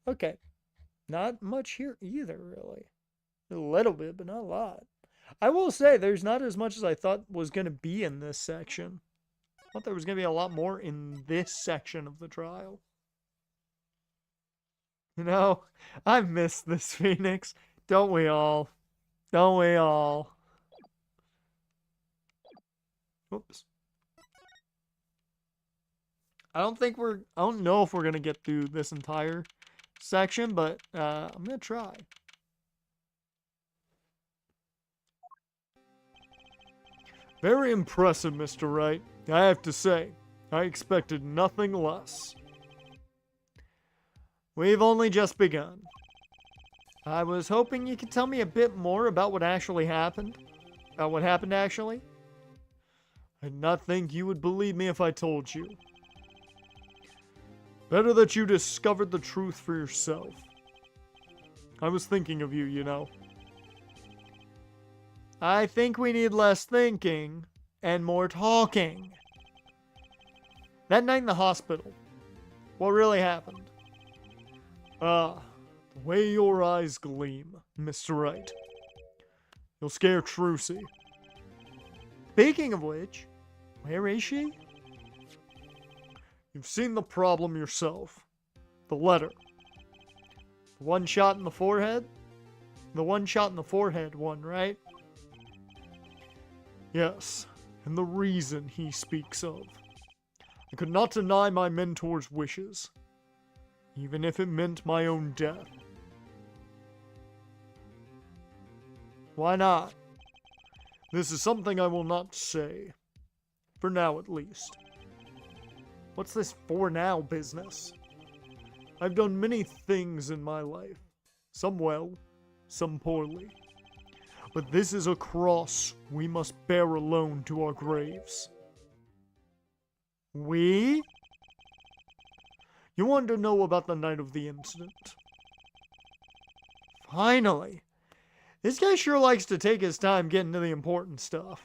A: Okay. Not much here either, really. A little bit, but not a lot. I will say, there's not as much as I thought was going to be in this section. I thought there was going to be a lot more in this section of the trial. You know, I miss this Pheonix. Don't we all? Don't we all? Oops. I don't know if we're going to get through this entire section, but I'm going to try. Very impressive, Mr. Wright. I have to say, I expected nothing less. We've only just begun. I was hoping you could tell me a bit more about what actually happened. About what happened, actually. I did not think you would believe me if I told you. Better that you discovered the truth for yourself. I was thinking of you, you know. I think we need less thinking and more talking. That night in the hospital, what really happened? The way your eyes gleam, Mr. Wright. You'll scare Trucy. Speaking of which, where is she? You've seen the problem yourself. The letter. The one shot in the forehead? The one shot in the forehead one, right? Yes, and the reason he speaks of. I could not deny my mentor's wishes, even if it meant my own death. Why not? This is something I will not say. For now, at least. What's this for now business? I've done many things in my life. Some well, some poorly. But this is a cross we must bear alone to our graves. We? You want to know about the night of the incident? Finally. This guy sure likes to take his time getting to the important stuff.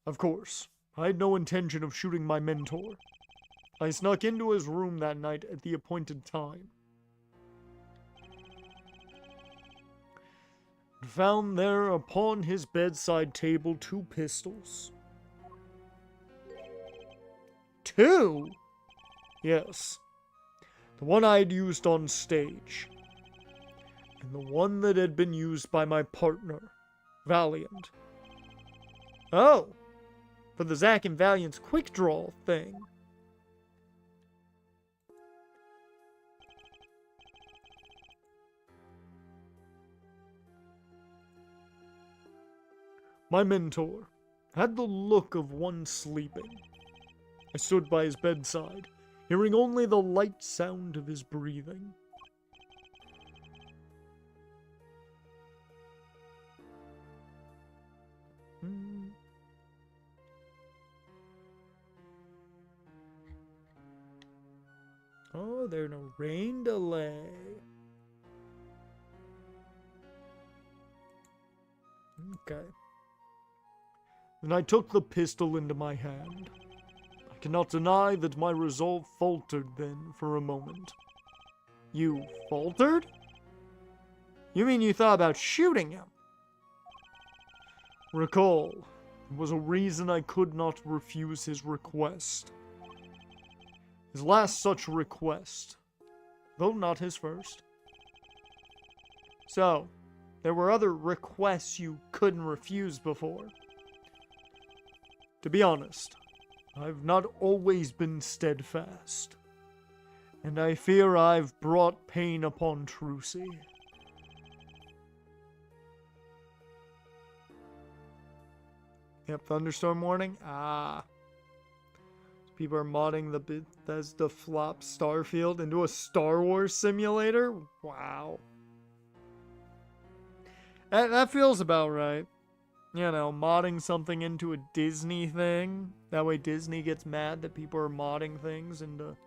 A: Of course, I had no intention of shooting my mentor. I snuck into his room that night at the appointed time. Found there upon his bedside table 2 pistols. 2? Yes. The one I had used on stage. And the one that had been used by my partner, Valiant. Oh! For the Zack and Valiant's quick draw thing. My mentor had the look of one sleeping. I stood by his bedside, hearing only the light sound of his breathing. Oh, there's no rain delay. Okay. Then I took the pistol into my hand. I cannot deny that my resolve faltered then for a moment. You faltered? You mean you thought about shooting him? Recall, it was a reason I could not refuse his request. His last such request, though not his first. So, there were other requests you couldn't refuse before. To be honest, I've not always been steadfast, and I fear I've brought pain upon Trucy. Yep, thunderstorm warning? Ah. People are modding the Bethesda flop Starfield into a Star Wars simulator? Wow. That feels about right. You know, modding something into a Disney thing. That way Disney gets mad that people are modding things into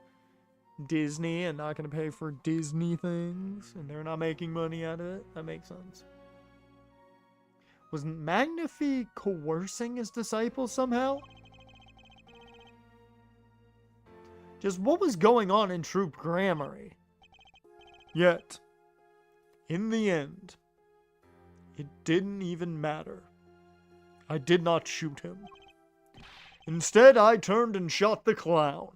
A: Disney and not going to pay for Disney things. And they're not making money out of it. That makes sense. Was Magnifi coercing his disciples somehow? Just what was going on in Troop Grammary? Yet, in the end, it didn't even matter. I did not shoot him. Instead, I turned and shot the clown.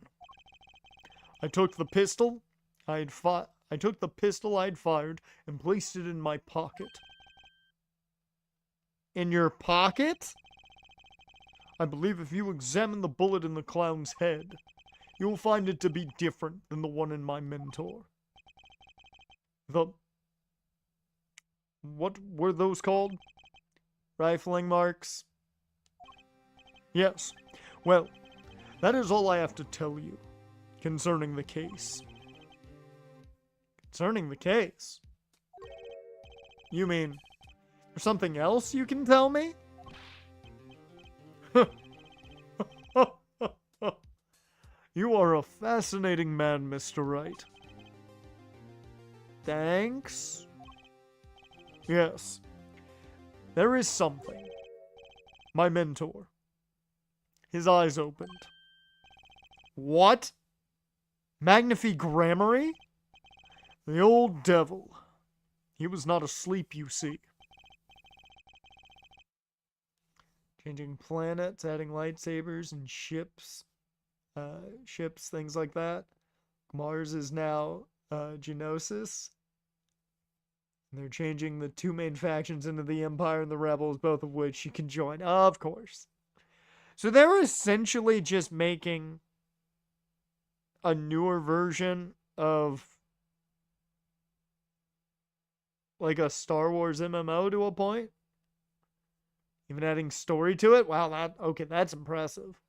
A: I took the pistol I'd fired and placed it in my pocket. In your pocket? I believe if you examine the bullet in the clown's head, you will find it to be different than the one in my mentor. What were those called? Rifling marks? Yes. Well, that is all I have to tell you concerning the case. Concerning the case? You mean, there's something else you can tell me? You are a fascinating man, Mr. Wright. Thanks? Yes. There is something. My mentor. His eyes opened. What? Magnifi Grammary? The old devil. He was not asleep, you see. Changing planets, adding lightsabers and ships, things like that. Mars is now Genosis. And they're changing the 2 main factions into the Empire and the Rebels, both of which you can join, of course. So they're essentially just making a newer version of like a Star Wars MMO to a point. Even adding story to it? Wow, okay, that's impressive.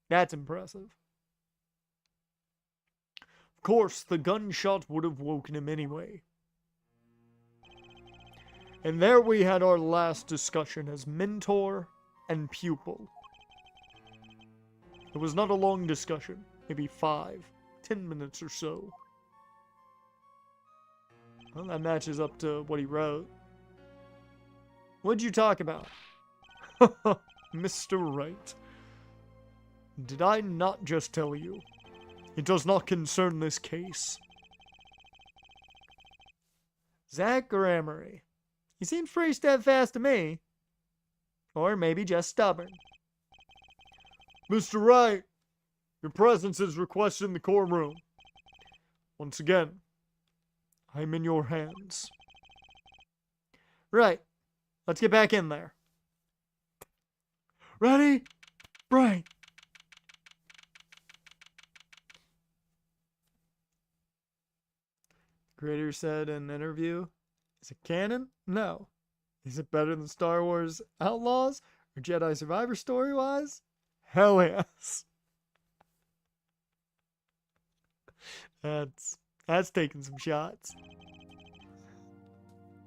A: That's impressive. Of course, the gunshot would have woken him anyway. And there we had our last discussion as mentor and pupil. It was not a long discussion, maybe 5, 10 minutes or so. Well, that matches up to what he wrote. What'd you talk about? Mr. Wright. Did I not just tell you? It does not concern this case. Zach Grammary. He seems pretty steadfast to me. Or maybe just stubborn. Mr. Wright, your presence is requested in the courtroom. Once again, I'm in your hands. Right. Let's get back in there. Ready? Right. Creator said in an interview, is it canon? No. Is it better than Star Wars Outlaws or Jedi Survivor story-wise? Hell yes. That's taking some shots.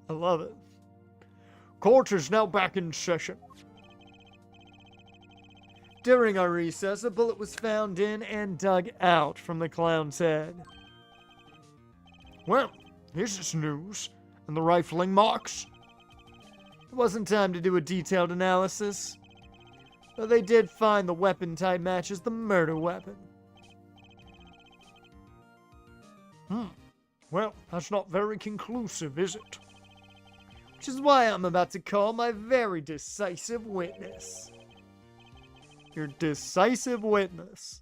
A: I love it. Court is now back in session. During our recess, a bullet was found in and dug out from the clown's head. Well, this is news. And the rifling marks? It wasn't time to do a detailed analysis. Though they did find the weapon type matches the murder weapon. Well, that's not very conclusive, is it? Which is why I'm about to call my very decisive witness. Your decisive witness.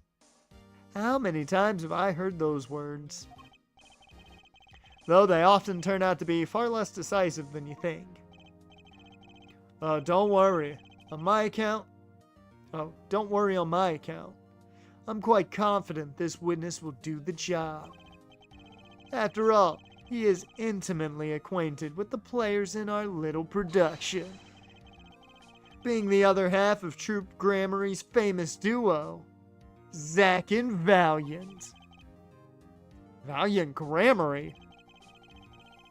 A: How many times have I heard those words? Though they often turn out to be far less decisive than you think. Don't worry. On my account... don't worry on my account. I'm quite confident this witness will do the job. After all, he is intimately acquainted with the players in our little production. Being the other half of Troop Grammary's famous duo, Zack and Valiant. Valiant Grammary?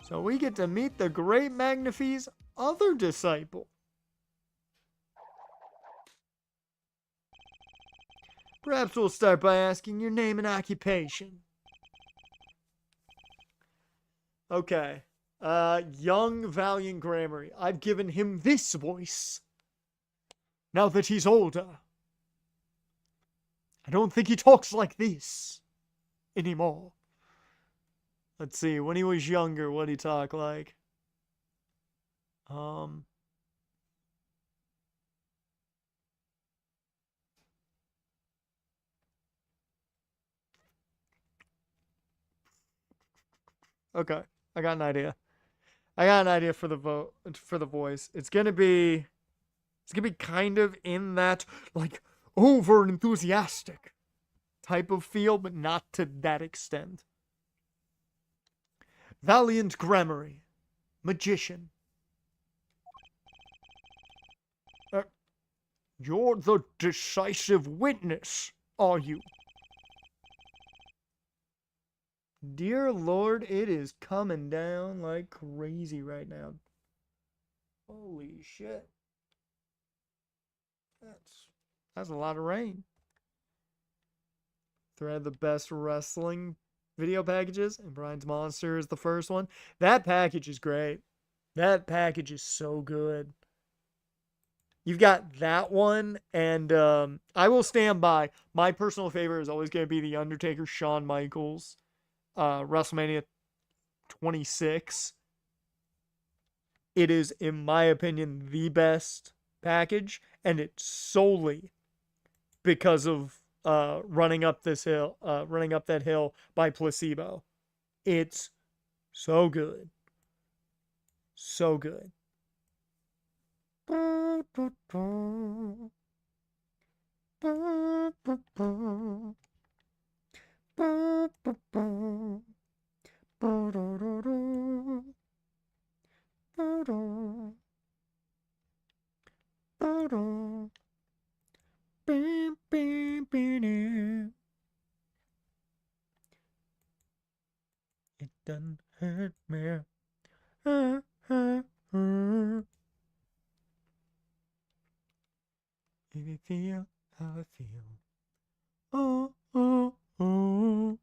A: So we get to meet the great Magnify's other disciple. Perhaps we'll start by asking your name and occupation. Okay. Young Valiant Grammary. I've given him this voice. Now that he's older. I don't think he talks like this anymore. Let's see, when he was younger, what'd he talk like? Okay, I got an idea. I got an idea for the voice. It's gonna be kind of in that, like, over enthusiastic type of feel, but not to that extent. Valiant Grammary. Magician. You're the decisive witness, are you? Dear Lord, it is coming down like crazy right now. Holy shit. That's a lot of rain. Thread the best wrestling video packages, and Brian's Monster is the first one. That package is great. That package is so good. You've got that one, and I will stand by. My personal favorite is always going to be The Undertaker, Shawn Michaels, WrestleMania 26. It is, in my opinion, the best package, and it's solely because of running up that hill by Placebo. It's so good. So good. It doesn't hurt me. If you feel how I feel. Oh, oh, oh.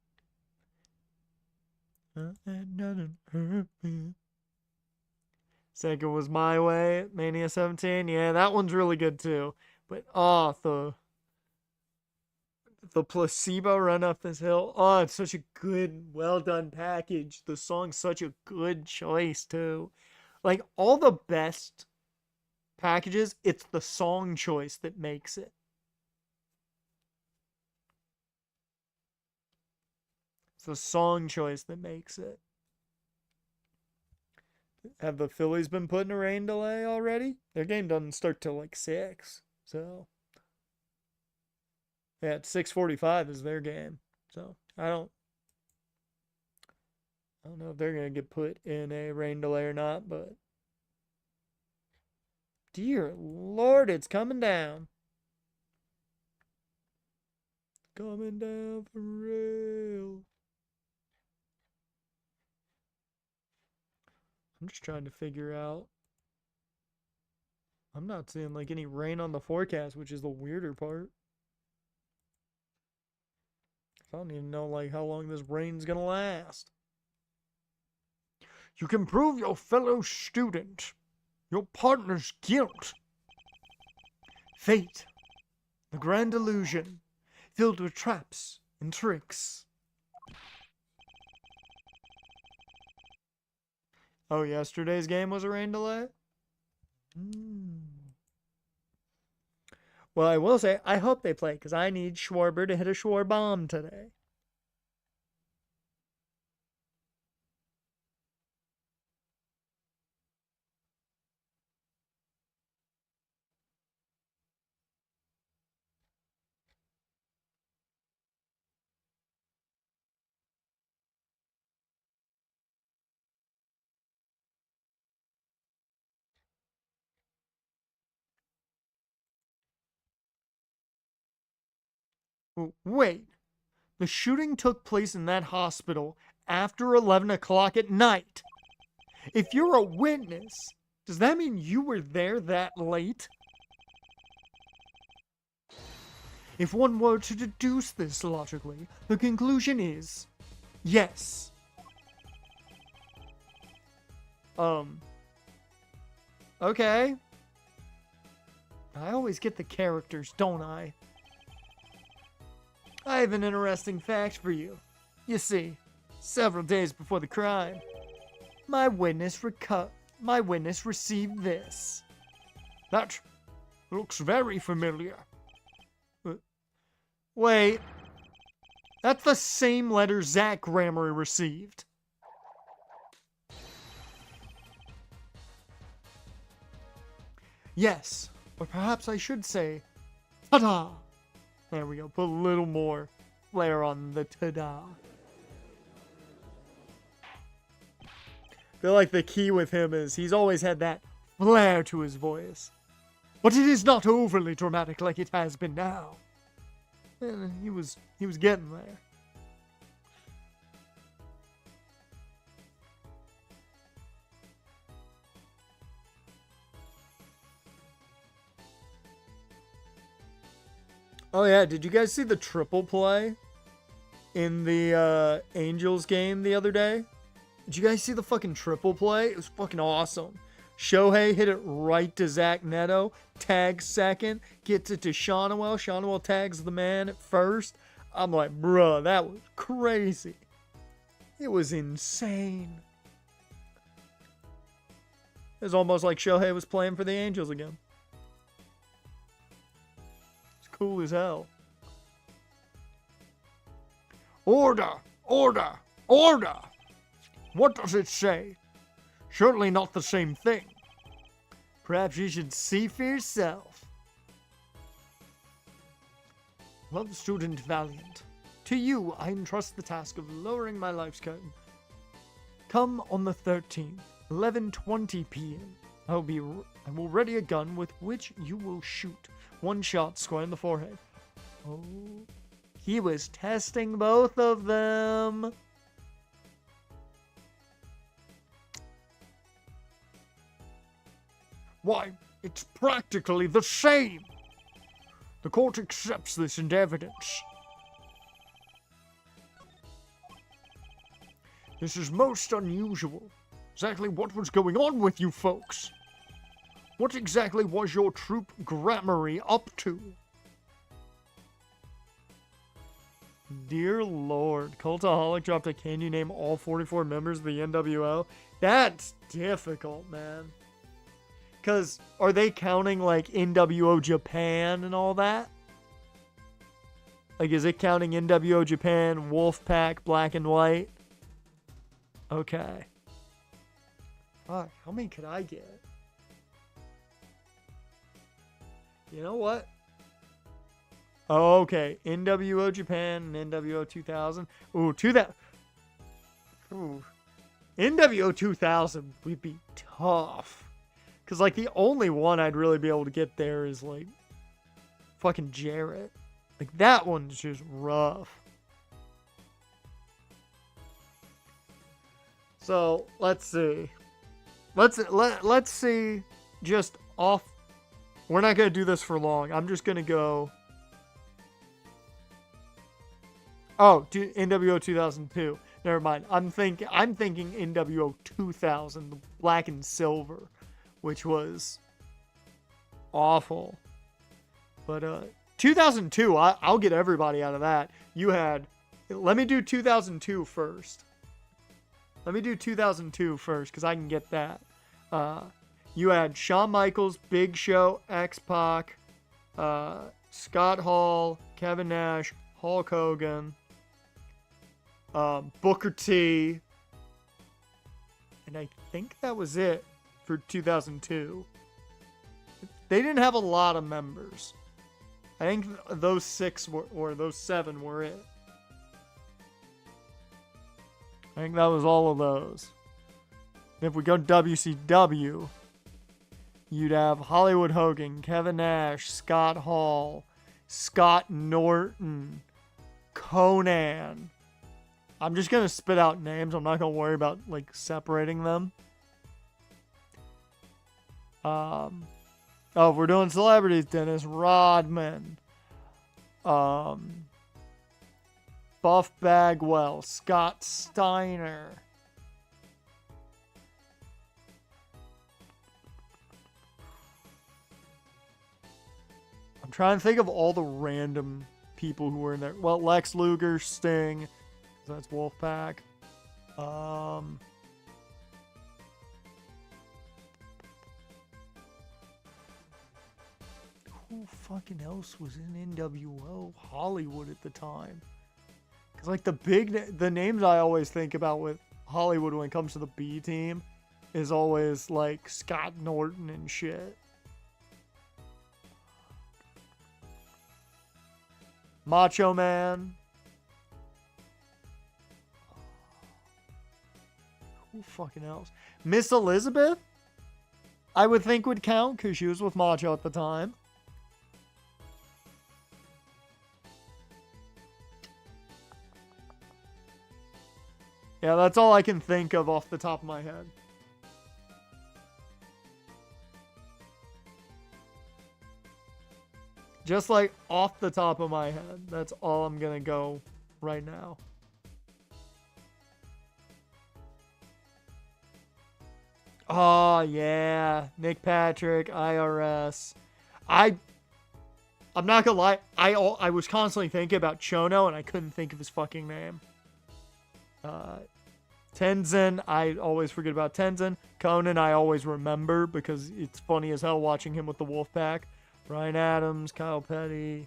A: It doesn't hurt me. Second was My Way, Mania 17. Yeah, that one's really good too. But the placebo run up this hill. Oh, it's such a good, well done package. The song's such a good choice too. Like all the best packages, it's the song choice that makes it. It's the song choice that makes it. Have the Phillies been put in a rain delay already? Their game doesn't start till like 6. So yeah, it's 6:45 is their game. So I don't know if they're gonna get put in a rain delay or not, but dear Lord, it's coming down. Coming down for real. I'm just trying to figure out. I'm not seeing like any rain on the forecast, which is the weirder part. I don't even know like how long this rain's gonna last. You can prove your fellow student your partner's guilt. Fate, the grand illusion, filled with traps and tricks. Oh, yesterday's game was a rain delay? Well, I will say, I hope they play, because I need Schwarber to hit a Schwar bomb today. Wait, the shooting took place in that hospital after 11 o'clock at night. If you're a witness, does that mean you were there that late? If one were to deduce this logically, the conclusion is yes. Okay. I always get the characters, don't I? I have an interesting fact for you. You see, several days before the crime, my witness received this. That looks very familiar. Wait, that's the same letter Zach Grammar received. Yes, or perhaps I should say, ta-da! There we go, put a little more flair on the ta-da. I feel like the key with him is he's always had that flair to his voice. But it is not overly dramatic like it has been now. And he was getting there. Oh yeah, did you guys see the triple play in the Angels game the other day? Did you guys see the fucking triple play? It was fucking awesome. Shohei hit it right to Zach Neto, tags second, gets it to Shonwell. Shonwell tags the man at first. I'm like, bruh, that was crazy. It was insane. It was almost like Shohei was playing for the Angels again. It's cool as hell. Order! Order! Order! What does it say? Certainly not the same thing. Perhaps you should see for yourself. Love student Valiant, to you I entrust the task of lowering my life's curtain. Come on the 13th, 11:20 p.m. I will ready a gun with which you will shoot. One shot square in the forehead. Oh, he was testing both of them. Why, it's practically the same. The court accepts this into evidence. This is most unusual. Exactly what was going on with you folks? What exactly was your troop Gramarye up to? Dear Lord, Cultaholic dropped a can you name all 44 members of the NWO? That's difficult, man. Because are they counting like NWO Japan and all that? Like, is it counting NWO Japan, Wolfpack, Black and White? Okay. Fuck, how many could I get? You know what? Oh, okay. NWO Japan and NWO 2000. Ooh, NWO 2000 would be tough. Because, like, the only one I'd really be able to get there is, like, fucking Jarrett. Like, that one's just rough. So, let's see. Let's see just off. We're not going to do this for long. I'm just going to go. Oh, NWO 2002. Never mind. I'm thinking NWO 2000, the black and silver, which was awful. But 2002, I'll get everybody out of that. You had. Let me do 2002 first. Let me do 2002 first, because I can get that. You had Shawn Michaels, Big Show, X-Pac, Scott Hall, Kevin Nash, Hulk Hogan, Booker T, and I think that was it for 2002. They didn't have a lot of members. I think those 6 were, or those 7 were it. I think that was all of those. If we go WCW, you'd have Hollywood Hogan, Kevin Nash, Scott Hall, Scott Norton, Conan. I'm just going to spit out names. I'm not going to worry about, like, separating them. If we're doing celebrities, Dennis Rodman. Buff Bagwell, Scott Steiner. I'm trying to think of all the random people who were in there. Well, Lex Luger, Sting, that's Wolfpack. Who fucking else was in NWO Hollywood at the time? Because, like, the names I always think about with Hollywood when it comes to the B team is always, like, Scott Norton and shit. Macho Man. Who fucking else? Miss Elizabeth? I would think would count because she was with Macho at the time. Yeah, that's all I can think of off the top of my head. Just like off the top of my head. That's all I'm going to go right now. Oh, yeah. Nick Patrick, IRS. I'm not going to lie. I was constantly thinking about Chono and I couldn't think of his fucking name. Tenzin, I always forget about Tenzin. Conan, I always remember because it's funny as hell watching him with the Wolfpack. Brian Adams, Kyle Petty,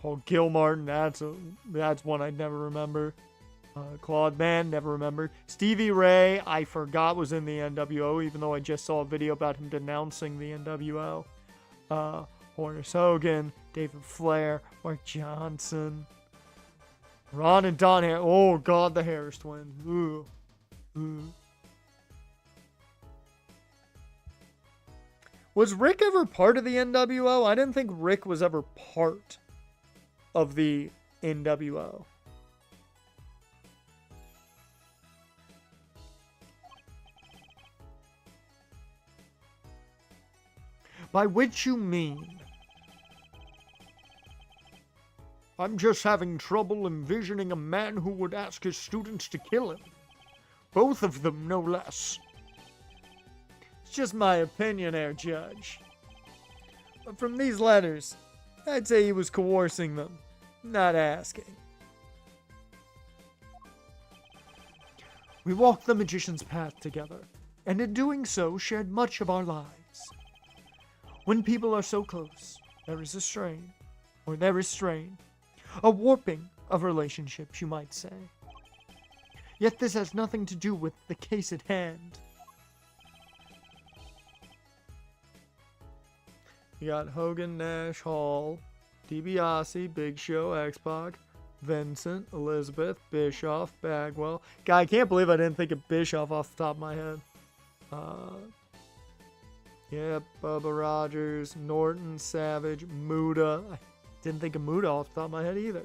A: Paul Gilmartin, that's one I'd never remember. Claude Mann, never remember. Stevie Ray, I forgot was in the NWO, even though I just saw a video about him denouncing the NWO. Horace Hogan, David Flair, Mark Johnson. Ron and Don Harris. Oh, God, the Harris twins. Ooh. Ooh. Was Rick ever part of the NWO? I didn't think Rick was ever part of the NWO. By which you mean? I'm just having trouble envisioning a man who would ask his students to kill him. Both of them, no less. It's just my opinion, Air Judge. But from these letters, I'd say he was coercing them, not asking. We walked the magician's path together, and in doing so shared much of our lives. When people are so close, there is a strain, or there is strain, a warping of relationships, you might say. Yet this has nothing to do with the case at hand. You got Hogan, Nash, Hall, DiBiase, Big Show, X-Pac, Vincent, Elizabeth, Bischoff, Bagwell. God, I can't believe I didn't think of Bischoff off the top of my head. Yeah, Bubba Rogers, Norton, Savage, Muda. I didn't think of Muda off the top of my head either.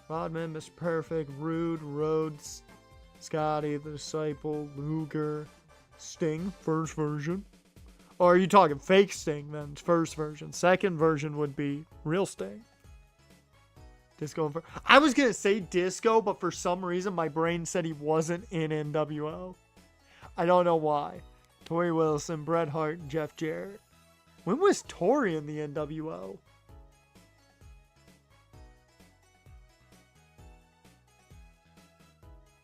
A: Rodman, Mr. Perfect, Rude, Rhodes, Scotty, The Disciple, Luger, Sting, first version. Or are you talking fake Sting then? First version. Second version would be real Sting. Disco. I was going to say Disco, but for some reason my brain said he wasn't in NWO. I don't know why. Tori Wilson, Bret Hart, and Jeff Jarrett. When was Tori in the NWO?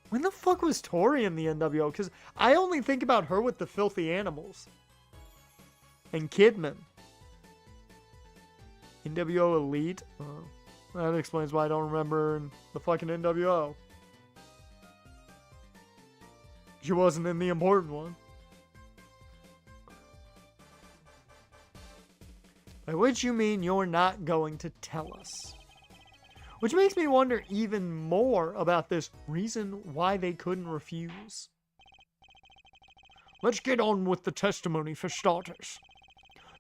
A: When the fuck was Tori in the NWO? Because I only think about her with the Filthy Animals. And Kidman. NWO Elite? Oh, that explains why I don't remember the fucking NWO. She wasn't in the important one. By which you mean you're not going to tell us. Which makes me wonder even more about this reason why they couldn't refuse. Let's get on with the testimony for starters.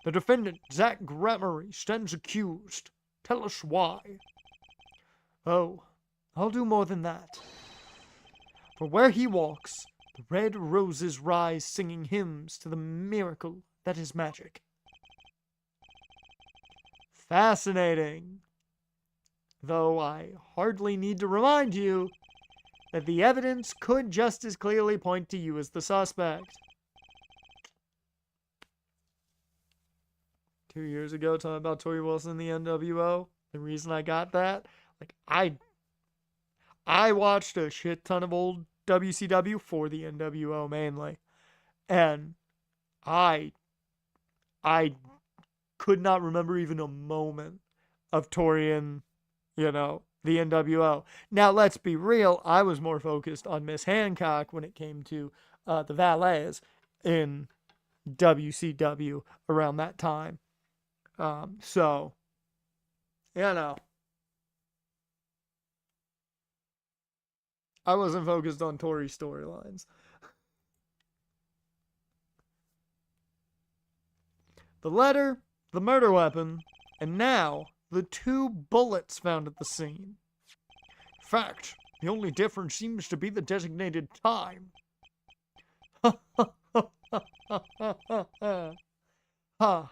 A: The defendant, Zach Gremery, stands accused. Tell us why. Oh, I'll do more than that. For where he walks, the red roses rise singing hymns to the miracle that is magic. Fascinating. Though I hardly need to remind you that the evidence could just as clearly point to you as the suspect. 2 years ago, talking about Tori Wilson in the NWO. The reason I got that, like, I watched a shit ton of old WCW for the NWO mainly, and I could not remember even a moment of Tori in, the NWO. Now, let's be real, I was more focused on Miss Hancock when it came to the valets in WCW around that time. So, I wasn't focused on Tori's storylines. The letter, the murder weapon, and now the 2 bullets found at the scene. In fact, the only difference seems to be the designated time. Ha!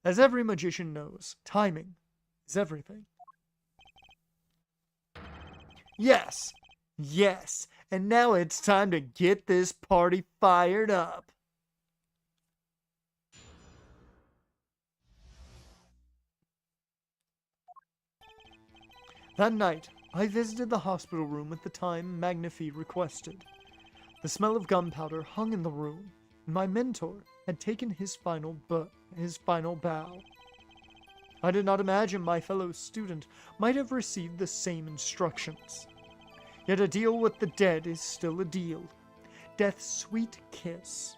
A: As every magician knows, timing is everything. Yes, and now it's time to get this party fired up. That night, I visited the hospital room at the time Magnifi requested. The smell of gunpowder hung in the room, and my mentor had taken his final bow. I did not imagine my fellow student might have received the same instructions. Yet a deal with the dead is still a deal. Death's sweet kiss.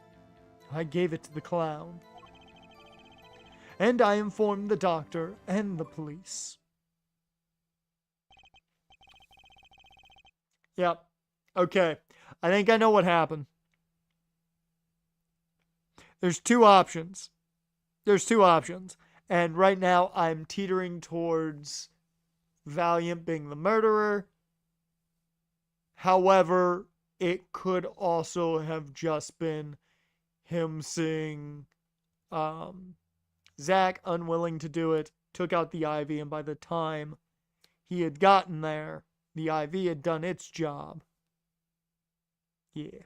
A: I gave it to the clown. And I informed the doctor and the police. Yep. Okay. I think I know what happened. There's 2 options. there's two options. And right now I'm teetering towards Valiant being the murderer. However, it could also have just been him seeing Zach unwilling to do it, took out the IV, and by the time he had gotten there, the IV had done its job. Yeah.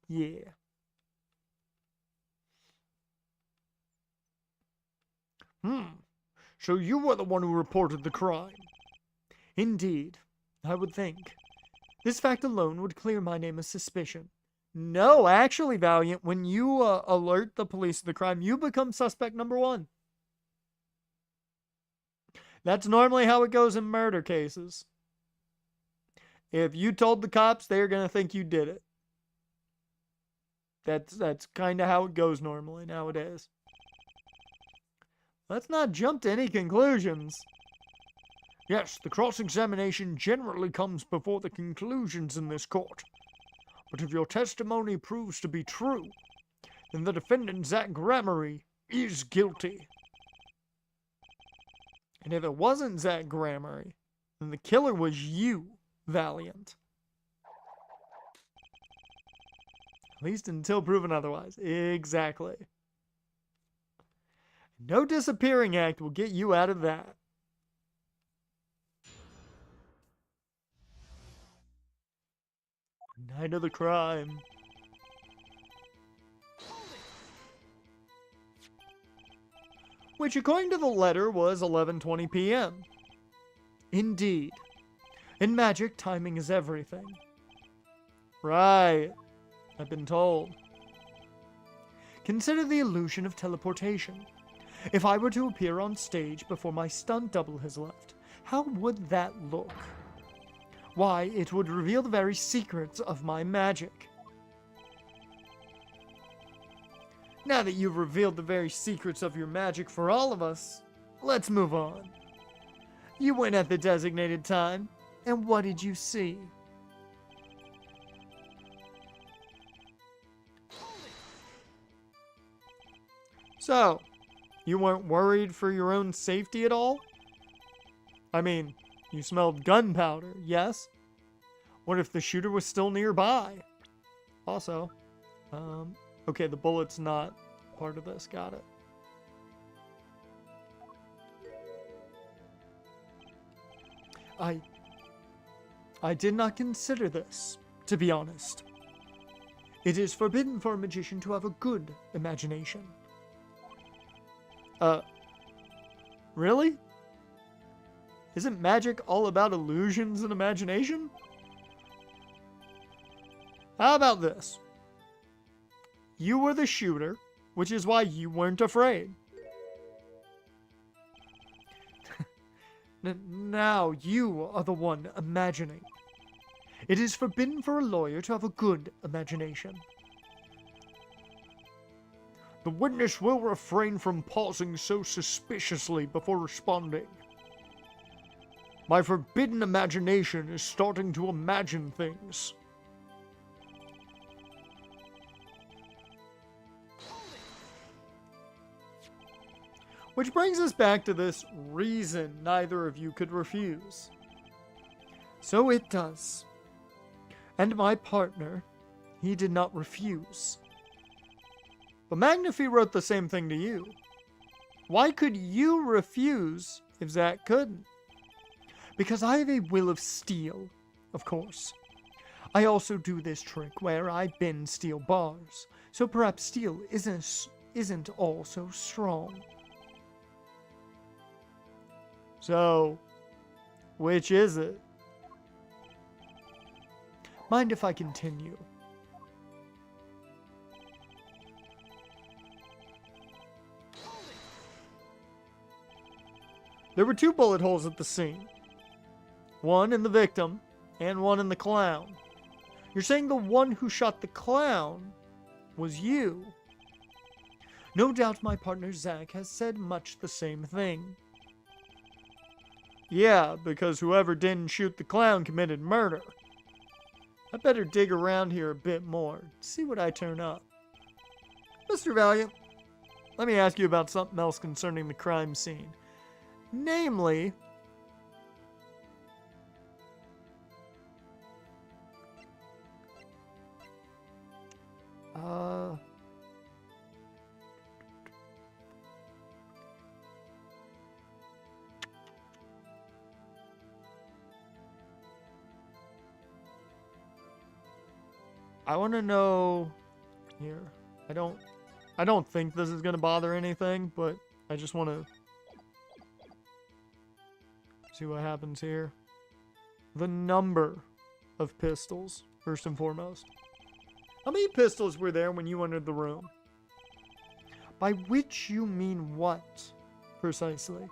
A: Yeah. So you were the one who reported the crime. Indeed, I would think. This fact alone would clear my name of suspicion. No, actually, Valiant, when you alert the police of the crime, you become suspect number one. That's normally how it goes in murder cases. If you told the cops, they're going to think you did it. That's kind of how it goes normally nowadays. Let's not jump to any conclusions. Yes, the cross-examination generally comes before the conclusions in this court. But if your testimony proves to be true, then the defendant, Zach Gramery, is guilty. And if it wasn't Zach Gramery, then the killer was you, Valiant. At least until proven otherwise. Exactly. No disappearing act will get you out of that. Night of the crime. Which, according to the letter, was 11:20 p.m. Indeed. In magic, timing is everything. Right. I've been told. Consider the illusion of teleportation. If I were to appear on stage before my stunt double has left, how would that look? Why, it would reveal the very secrets of my magic. Now that you've revealed the very secrets of your magic for all of us, let's move on. You went at the designated time, and what did you see? So, you weren't worried for your own safety at all? I mean, you smelled gunpowder, yes? What if the shooter was still nearby? Also, okay, the bullet's not part of this, got it. I did not consider this, to be honest. It is forbidden for a magician to have a good imagination. Really? Isn't magic all about illusions and imagination? How about this? You were the shooter, which is why you weren't afraid. Now you are the one imagining. It is forbidden for a lawyer to have a good imagination. The witness will refrain from pausing so suspiciously before responding. My forbidden imagination is starting to imagine things. Which brings us back to this reason neither of you could refuse. So it does. And my partner, he did not refuse. But Magnifi wrote the same thing to you. Why could you refuse if Zach couldn't? Because I have a will of steel, of course. I also do this trick where I bend steel bars, so perhaps steel isn't all so strong. So, which is it? Mind if I continue? There were 2 bullet holes at the scene. One in the victim, and one in the clown. You're saying the one who shot the clown was you. No doubt my partner Zach has said much the same thing. Yeah, because whoever didn't shoot the clown committed murder. I better dig around here a bit more, see what I turn up. Mr. Valiant, let me ask you about something else concerning the crime scene. Namely, I want to know here. I don't think this is going to bother anything, but I just want to see what happens here. The number of pistols, first and foremost. How many pistols were there when you entered the room? By which you mean what, precisely?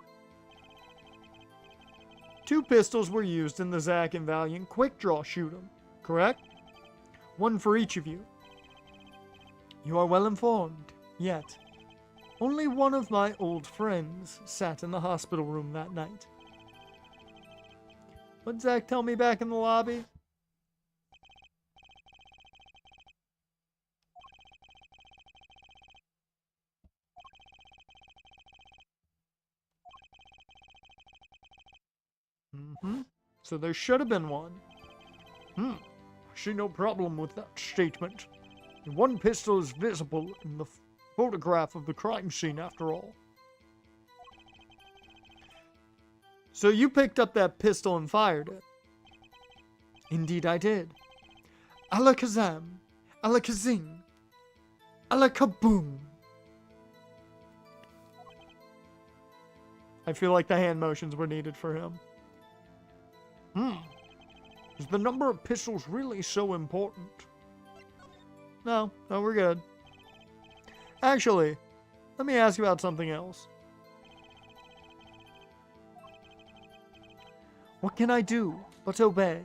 A: 2 pistols were used in the Zack and Valiant quick draw shoot 'em, correct? 1 for each of you. You are well informed, yet only one of my old friends sat in the hospital room that night. What'd Zack tell me back in the lobby? So there should have been one. I see no problem with that statement. 1 pistol is visible in the photograph of the crime scene, after all. So you picked up that pistol and fired it? Indeed I did. Alakazam, alakazing, alakaboom. I feel like the hand motions were needed for him. Is the number of pistols really so important? No, we're good. Actually, let me ask you about something else. What can I do but obey?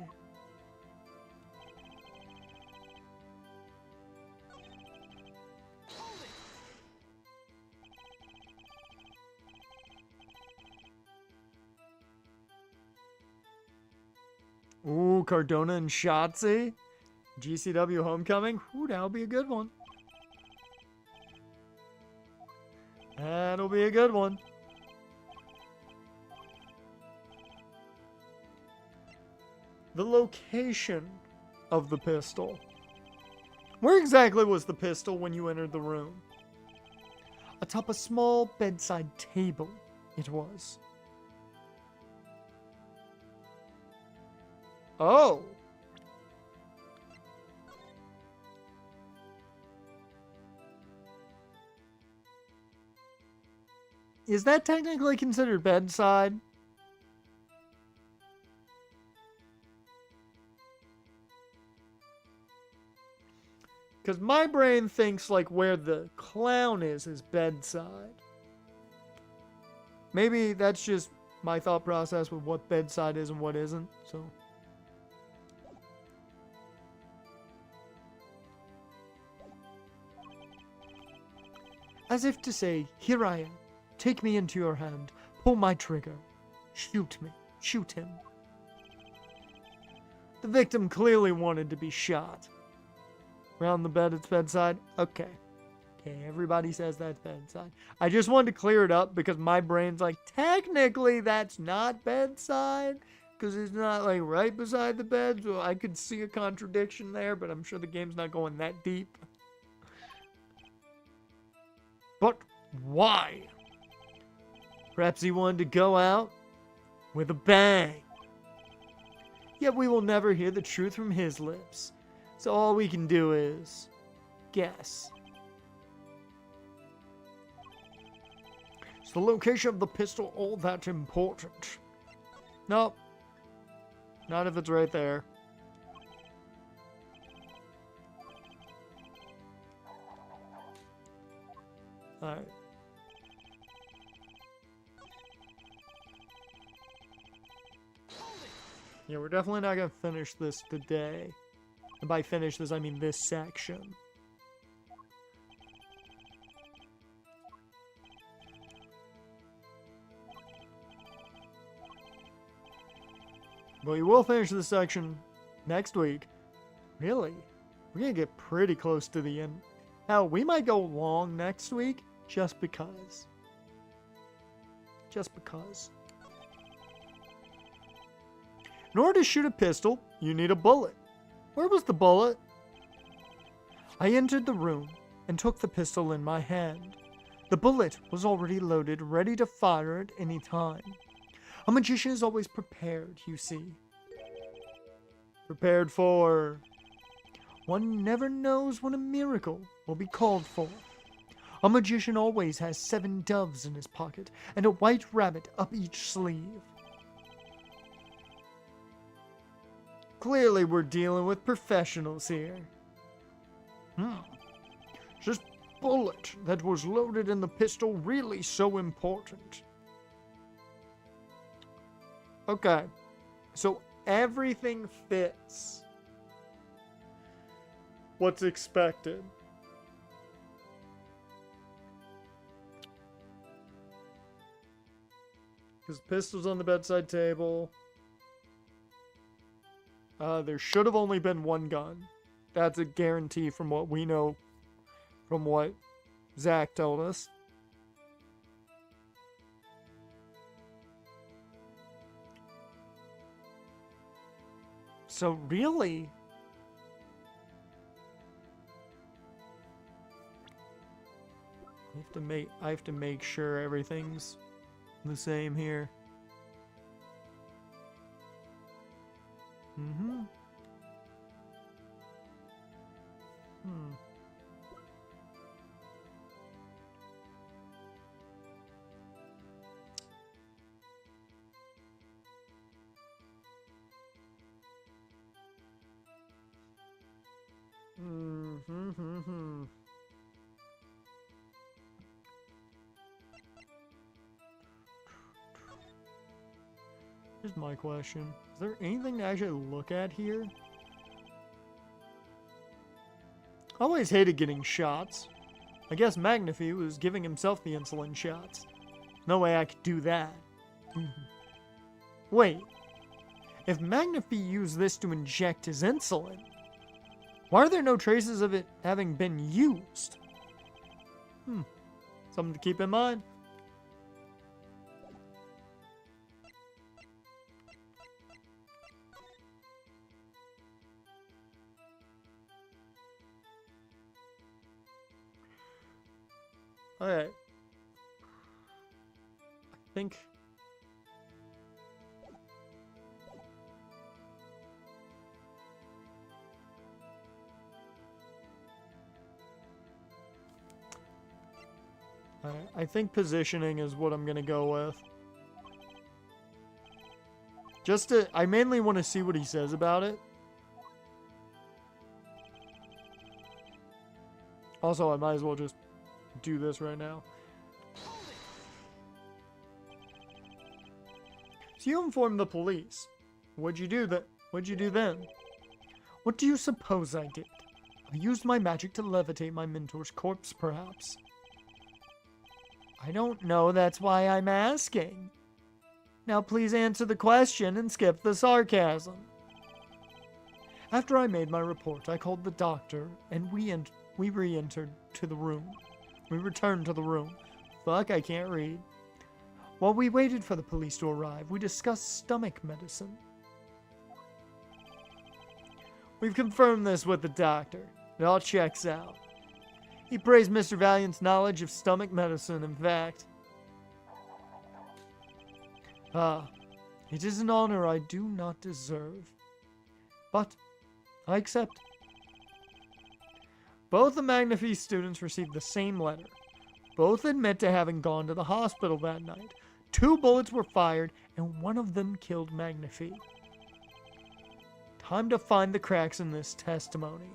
A: Ooh, Cardona and Shotzi? GCW Homecoming? Ooh, that'll be a good one. That'll be a good one. The location of the pistol. Where exactly was the pistol when you entered the room? Atop a small bedside table, it was. Oh. Is that technically considered bedside? Because my brain thinks like where the clown is bedside. Maybe that's just my thought process with what bedside is and what isn't, so... As if to say, here I am. Take me into your hand. Pull my trigger. Shoot me. Shoot him. The victim clearly wanted to be shot. Around the bed, it's bedside? Okay. Okay, everybody says that's bedside. I just wanted to clear it up because my brain's like, technically that's not bedside. Because it's not like right beside the bed. So I could see a contradiction there, but I'm sure the game's not going that deep. But why? Perhaps he wanted to go out with a bang. Yet we will never hear the truth from his lips. So all we can do is guess. Is the location of the pistol all that important? Nope. Not if it's right there. Alright. Yeah, we're definitely not gonna finish this today. And by finish this, I mean this section. But we will finish this section next week. Really? We're gonna get pretty close to the end. Hell, we might go long next week just because. Just because. In order to shoot a pistol, you need a bullet. Where was the bullet? I entered the room and took the pistol in my hand. The bullet was already loaded, ready to fire at any time. A magician is always prepared, you see. Prepared for... One never knows when a miracle will be called for. A magician always has 7 doves in his pocket and a white rabbit up each sleeve. Clearly we're dealing with professionals here. Is this bullet that was loaded in the pistol really so important? Okay, so everything fits what's expected. Because pistol's on the bedside table. There should have only been one gun. That's a guarantee from what we know, from what Zach told us. So really, I have to make sure everything's the same here. Here's my question. Is there anything to actually look at here? I always hated getting shots. I guess Magnify was giving himself the insulin shots. No way I could do that. Wait. If Magnify used this to inject his insulin, why are there no traces of it having been used? Something to keep in mind. Alright. I think... I think positioning is what I'm gonna go with. Just to... I mainly want to see what he says about it. Also, I might as well just do this right now. So you informed the police. What'd you do then? What do you suppose I did? I used my magic to levitate my mentor's corpse, perhaps. I don't know, that's why I'm asking. Now please answer the question and skip the sarcasm. After I made my report, I called the doctor, and we re-entered to the room. We returned to the room. Fuck, I can't read. While we waited for the police to arrive, we discussed stomach medicine. We've confirmed this with the doctor. It all checks out. He praised Mr. Valiant's knowledge of stomach medicine, in fact. It is an honor I do not deserve. But I accept. Both the Magnify students received the same letter. Both admit to having gone to the hospital that night. 2 bullets were fired, and one of them killed Magnify. Time to find the cracks in this testimony.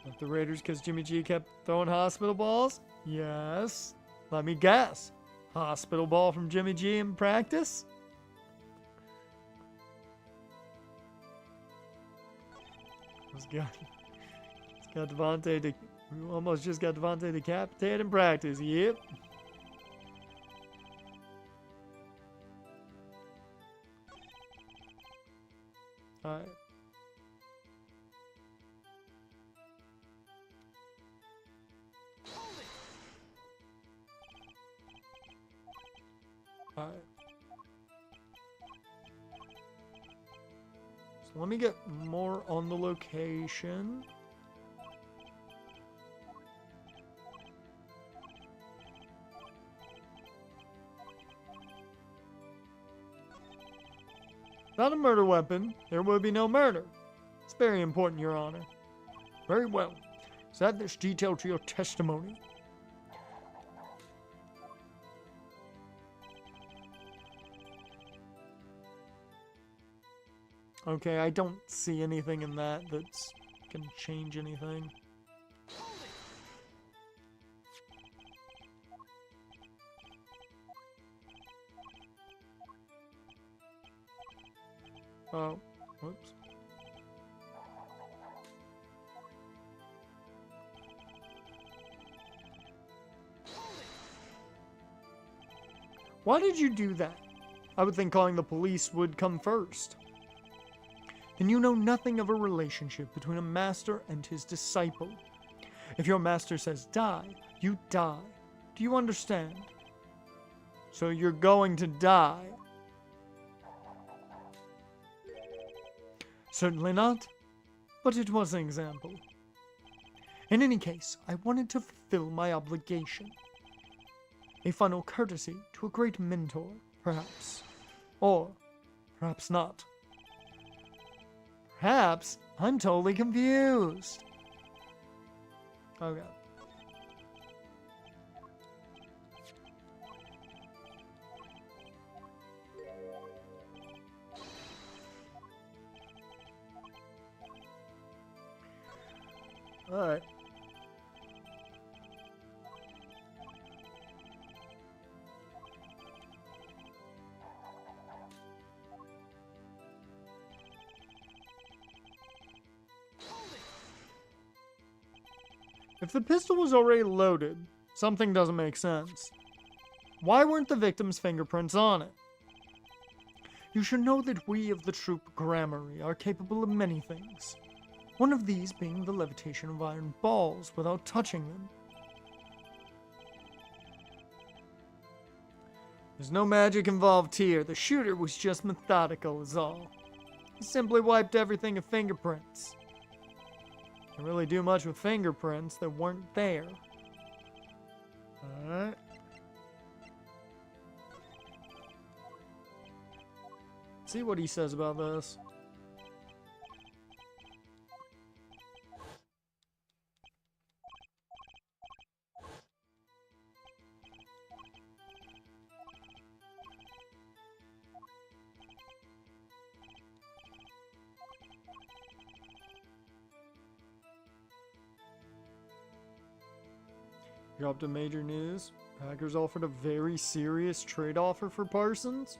A: Left the Raiders because Jimmy G kept throwing hospital balls? Yes. Let me guess. Hospital ball from Jimmy G in practice? Got Devontae. We almost just got Devontae decapitated in practice. Yep. Alright. Alright. So let me get more on the location. Without a murder weapon, there would be no murder. It's very important, Your Honor. Very well. So add this detail to your testimony. Okay, I don't see anything in that that's gonna change anything. Oh, whoops. Why did you do that? I would think calling the police would come first. Then you know nothing of a relationship between a master and his disciple. If your master says die, you die. Do you understand? So you're going to die. Certainly not, but it was an example. In any case, I wanted to fulfill my obligation. A final courtesy to a great mentor, perhaps. Or perhaps not. Perhaps I'm totally confused. Okay. Alright. If the pistol was already loaded, something doesn't make sense. Why weren't the victim's fingerprints on it? You should know that we of the troop Gramarye are capable of many things. One of these being the levitation of iron balls without touching them. There's no magic involved here. The shooter was just methodical is all. He simply wiped everything of fingerprints. Can't really do much with fingerprints that weren't there. Alright. See what he says about this. Dropped a major news. Hackers offered a very serious trade offer for Parsons.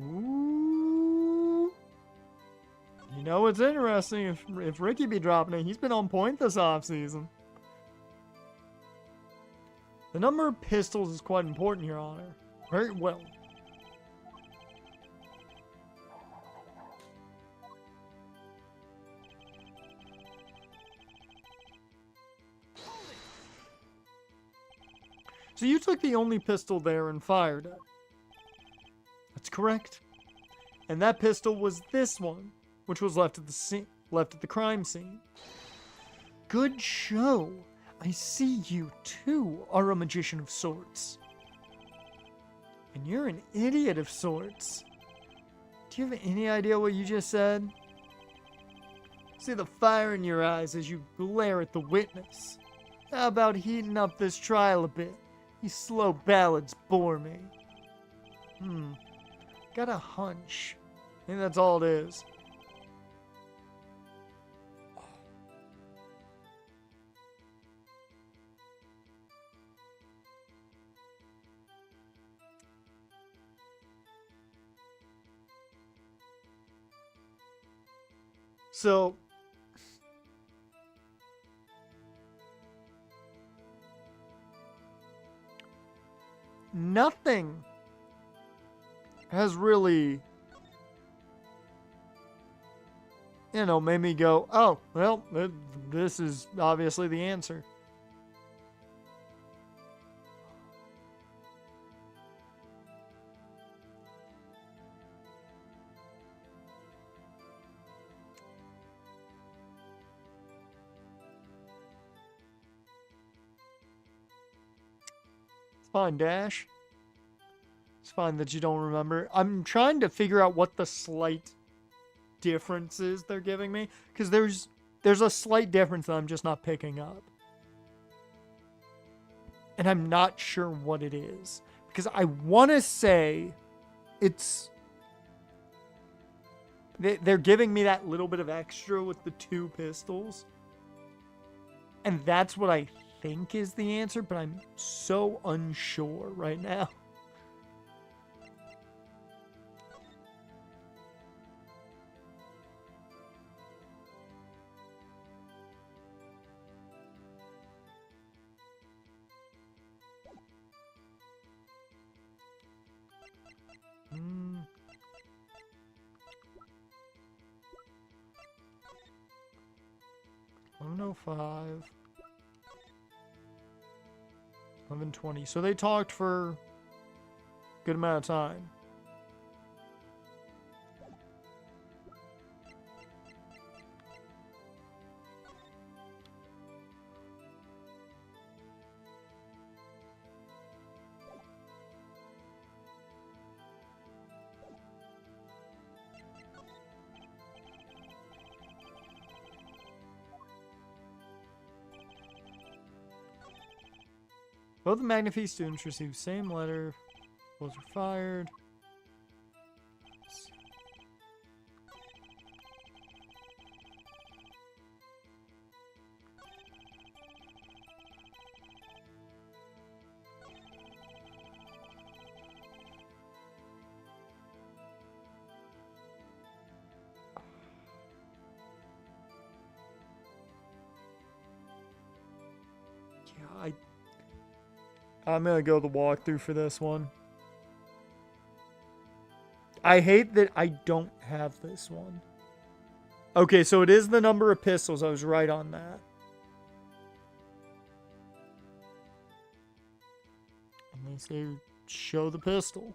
A: Ooh. You know what's interesting? If Ricky be dropping it, he's been on point this offseason. The number of pistols is quite important, Your Honor. Very well. So you took the only pistol there and fired it. That's correct. And that pistol was this one, which was left at the crime scene. Good show. I see you too are a magician of sorts. And you're an idiot of sorts. Do you have any idea what you just said? See the fire in your eyes as you glare at the witness. How about heating up this trial a bit? These slow ballads bore me. Got a hunch. I think that's all it is. So, nothing has really, made me go, oh, well, this is obviously the answer. Fine, Dash. It's fine that you don't remember. I'm trying to figure out what the slight differences they're giving me, because there's a slight difference that I'm just not picking up, and I'm not sure what it is, because I want to say it's they're giving me that little bit of extra with the 2 pistols, and that's what I think is the answer, but I'm so unsure right now. Hmm. $11:05. 11:20. So they talked for a good amount of time. Both the Magnifi students received same letter. Bullets were fired. Yeah, I'm gonna go the walkthrough for this one. I hate that I don't have this one. Okay, so it is the number of pistols. I was right on that. And they say show the pistol.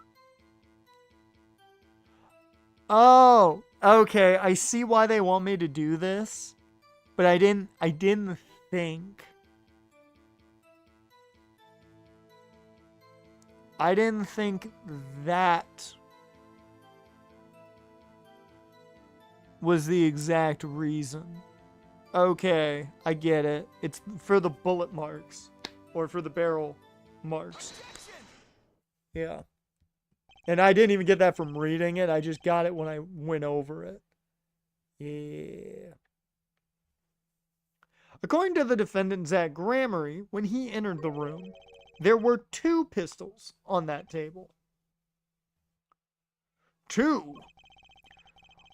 A: Oh, okay. I see why they want me to do this, but I didn't think. I didn't think that was the exact reason. Okay, I get it. It's for the bullet marks. Or for the barrel marks. Yeah. And I didn't even get that from reading it. I just got it when I went over it. Yeah. According to the defendant, Zach Gramery, when he entered the room, there were 2 pistols on that table. 2.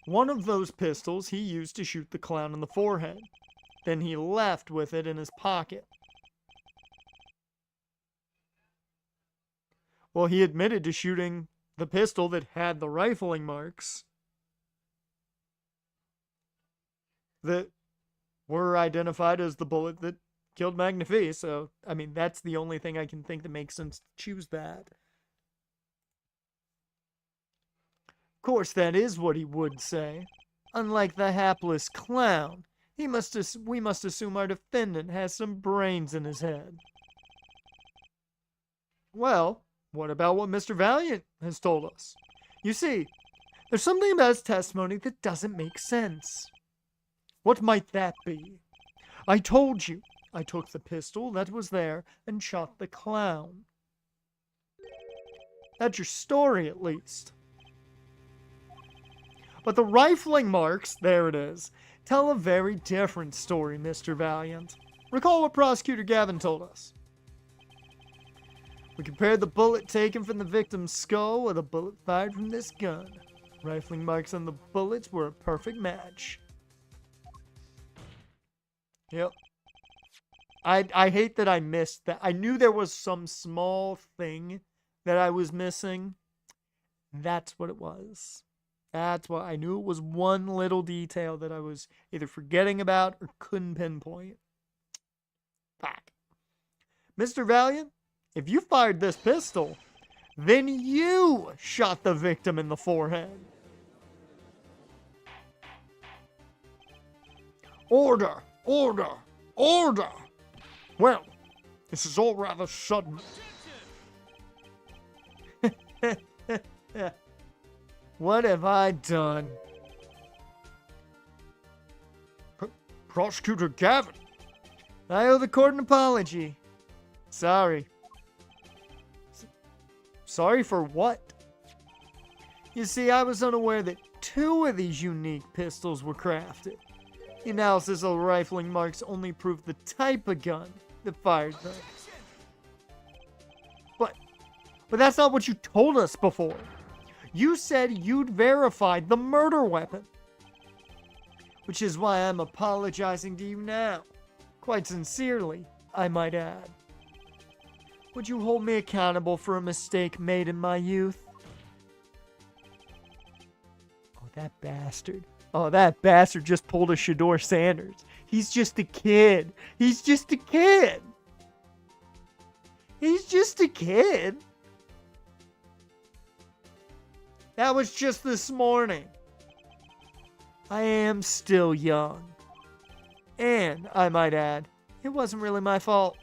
A: One of those pistols he used to shoot the clown in the forehead. Then he left with it in his pocket. Well, he admitted to shooting the pistol that had the rifling marks that were identified as the bullet that killed Magnifi. So, I mean, that's the only thing I can think that makes sense to choose that. Of course, that is what he would say. Unlike the hapless clown, we must assume our defendant has some brains in his head. Well, what about what Mr. Valiant has told us? You see, there's something about his testimony that doesn't make sense. What might that be? I told you, I took the pistol that was there and shot the clown. That's your story, at least. But the rifling marks, there it is, tell a very different story, Mr. Valiant. Recall what Prosecutor Gavin told us. We compared the bullet taken from the victim's skull with a bullet fired from this gun. Rifling marks on the bullets were a perfect match. Yep. I hate that I missed that. I knew there was some small thing that I was missing. That's what it was. That's what I knew. It was one little detail that I was either forgetting about or couldn't pinpoint. Fuck. Mr. Valiant, if you fired this pistol, then you shot the victim in the forehead. Order! Order! Order! Well, this is all rather sudden. What have I done? Prosecutor Gavin, I owe the court an apology. Sorry. Sorry for what? You see, I was unaware that 2 of these unique pistols were crafted. The analysis of the rifling marks only proved the type of gun that fired them. But that's not what you told us before. You said you'd verified the murder weapon. Which is why I'm apologizing to you now. Quite sincerely, I might add. Would you hold me accountable for a mistake made in my youth? Oh, that bastard. Oh, that bastard just pulled a Shador Sanders. He's just a kid. He's just a kid. He's just a kid. That was just this morning. I am still young. And, I might add, it wasn't really my fault.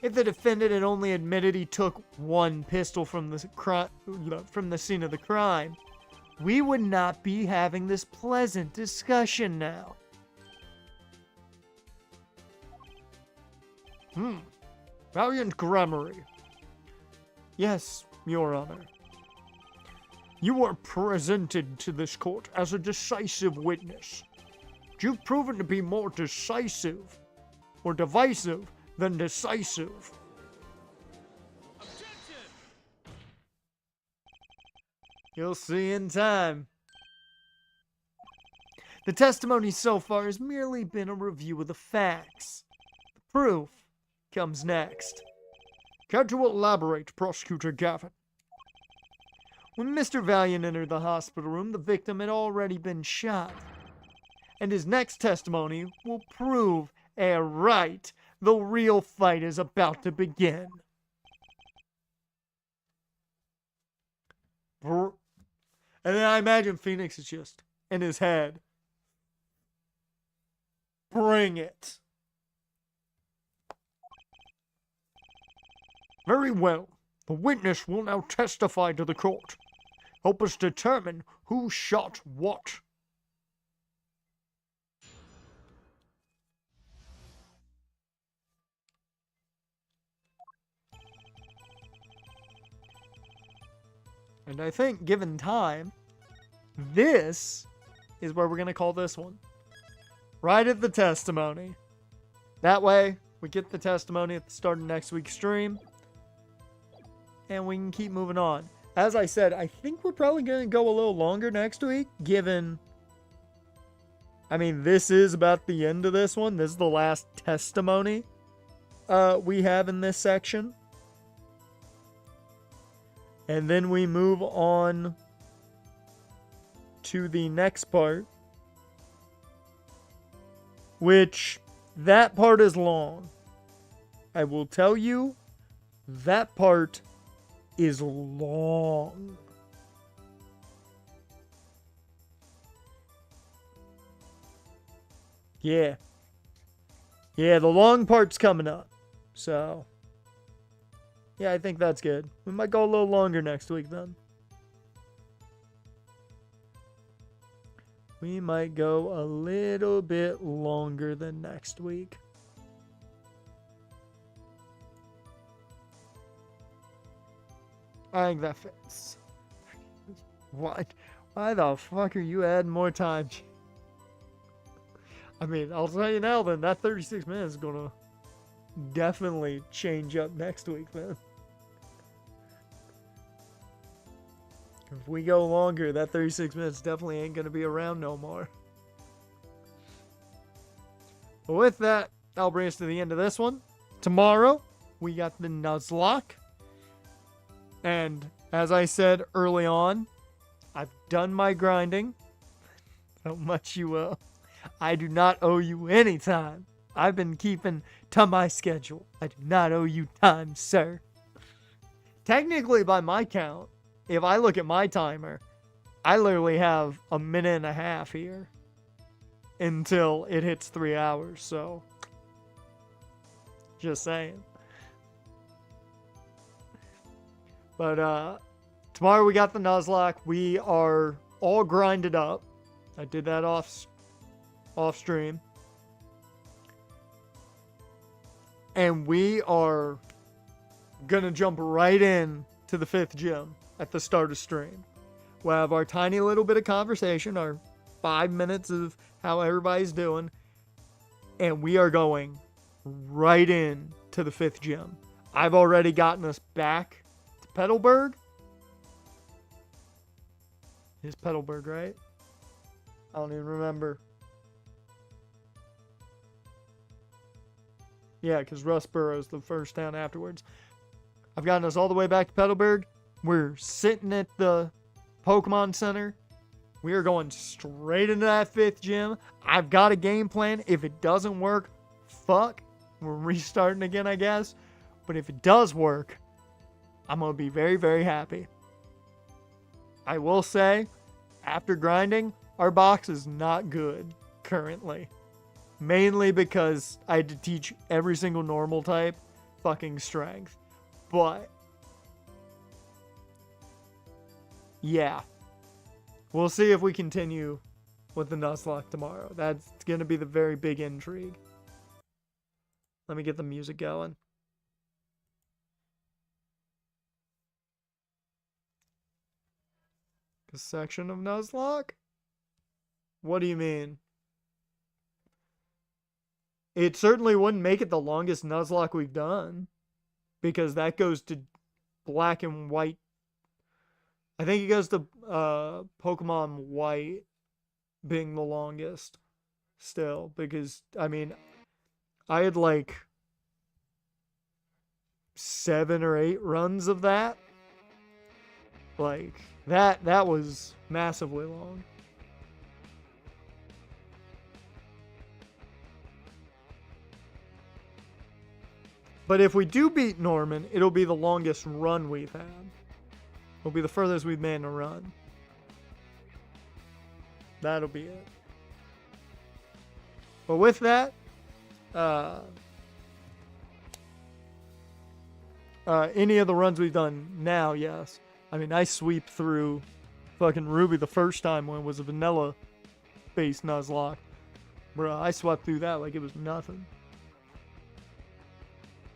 A: If the defendant had only admitted he took 1 pistol from the scene of the crime, we would not be having this pleasant discussion now. Valiant Grammary. Yes, Your Honor. You are presented to this court as a decisive witness. You've proven to be more decisive or divisive than decisive.
C: Objection!
A: You'll see in time. The testimony so far has merely been a review of the facts. The proof comes next.
C: Care to elaborate, Prosecutor Gavin?
A: When Mr. Valiant entered the hospital room, the victim had already been shot. And his next testimony will prove right the real fight is about to begin. And then I imagine Pheonix is just in his head. Bring it.
C: Very well. The witness will now testify to the court. Help us determine who shot what.
A: And I think, given time, this is where we're going to call this one. Right at the testimony. That way, we get the testimony at the start of next week's stream. And we can keep moving on. As I said, I think we're probably going to go a little longer next week, given... I mean, this is about the end of this one. This is the last testimony we have in this section. And then we move on to the next part. Which, that part is long. I will tell you, that part is long. Yeah. Yeah, the long part's coming up. So, yeah, I think that's good. We might go a little longer next week then. We might go a little bit longer than next week. I think that fits. What? Why the fuck are you adding more time? I mean, I'll tell you now then, that 36 minutes is gonna definitely change up next week then. If we go longer, that 36 minutes definitely ain't gonna be around no more. But with that, that'll bring us to the end of this one. Tomorrow, we got the Nuzlocke. And as I said early on, I've done my grinding. So much you will. I do not owe you any time. I've been keeping to my schedule. I do not owe you time, sir. Technically, by my count, if I look at my timer, I literally have a minute and a half here until it hits 3 hours, so just saying. But tomorrow we got the Nuzlocke. We are all grinded up. I did that off stream. And we are gonna jump right in to the 5th gym at the start of stream. We'll have our tiny little bit of conversation, our 5 minutes of how everybody's doing, and we are going right in to the 5th gym. I've already gotten us back to Petalburg. It's Petalburg, right? I don't even remember. Yeah, because Rustboro's the first town afterwards. I've gotten us all the way back to Petalburg. We're sitting at the Pokemon Center. We are going straight into that 5th gym. I've got a game plan. If it doesn't work, fuck. We're restarting again, I guess. But if it does work, I'm going to be very, very happy. I will say, after grinding, our box is not good currently. Mainly because I had to teach every single normal type fucking strength. But yeah. We'll see if we continue with the Nuzlocke tomorrow. That's going to be the very big intrigue. Let me get the music going. A section of Nuzlocke? What do you mean? It certainly wouldn't make it the longest Nuzlocke we've done. Because that goes to black and white. I think it goes to Pokemon White being the longest still. Because, I mean, I had like 7 or 8 runs of that. Like, that was massively long. But if we do beat Norman, it'll be the longest run we've had. It'll be the furthest we've made in a run. That'll be it. But with that, any of the runs we've done now, yes. I mean, I sweep through fucking Ruby the first time when it was a vanilla-based Nuzlocke. Bruh, I swept through that like it was nothing.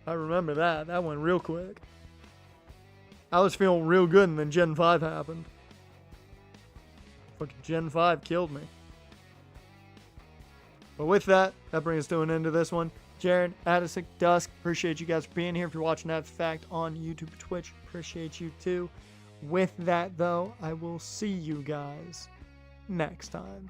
A: I remember that. That went real quick. I was feeling real good, and then Gen 5 happened. Fucking Gen 5 killed me. But with that, that brings us to an end of this one. Jared, Addisic, Dusk, appreciate you guys for being here. If you're watching that fact on YouTube, Twitch, appreciate you too. With that, though, I will see you guys next time.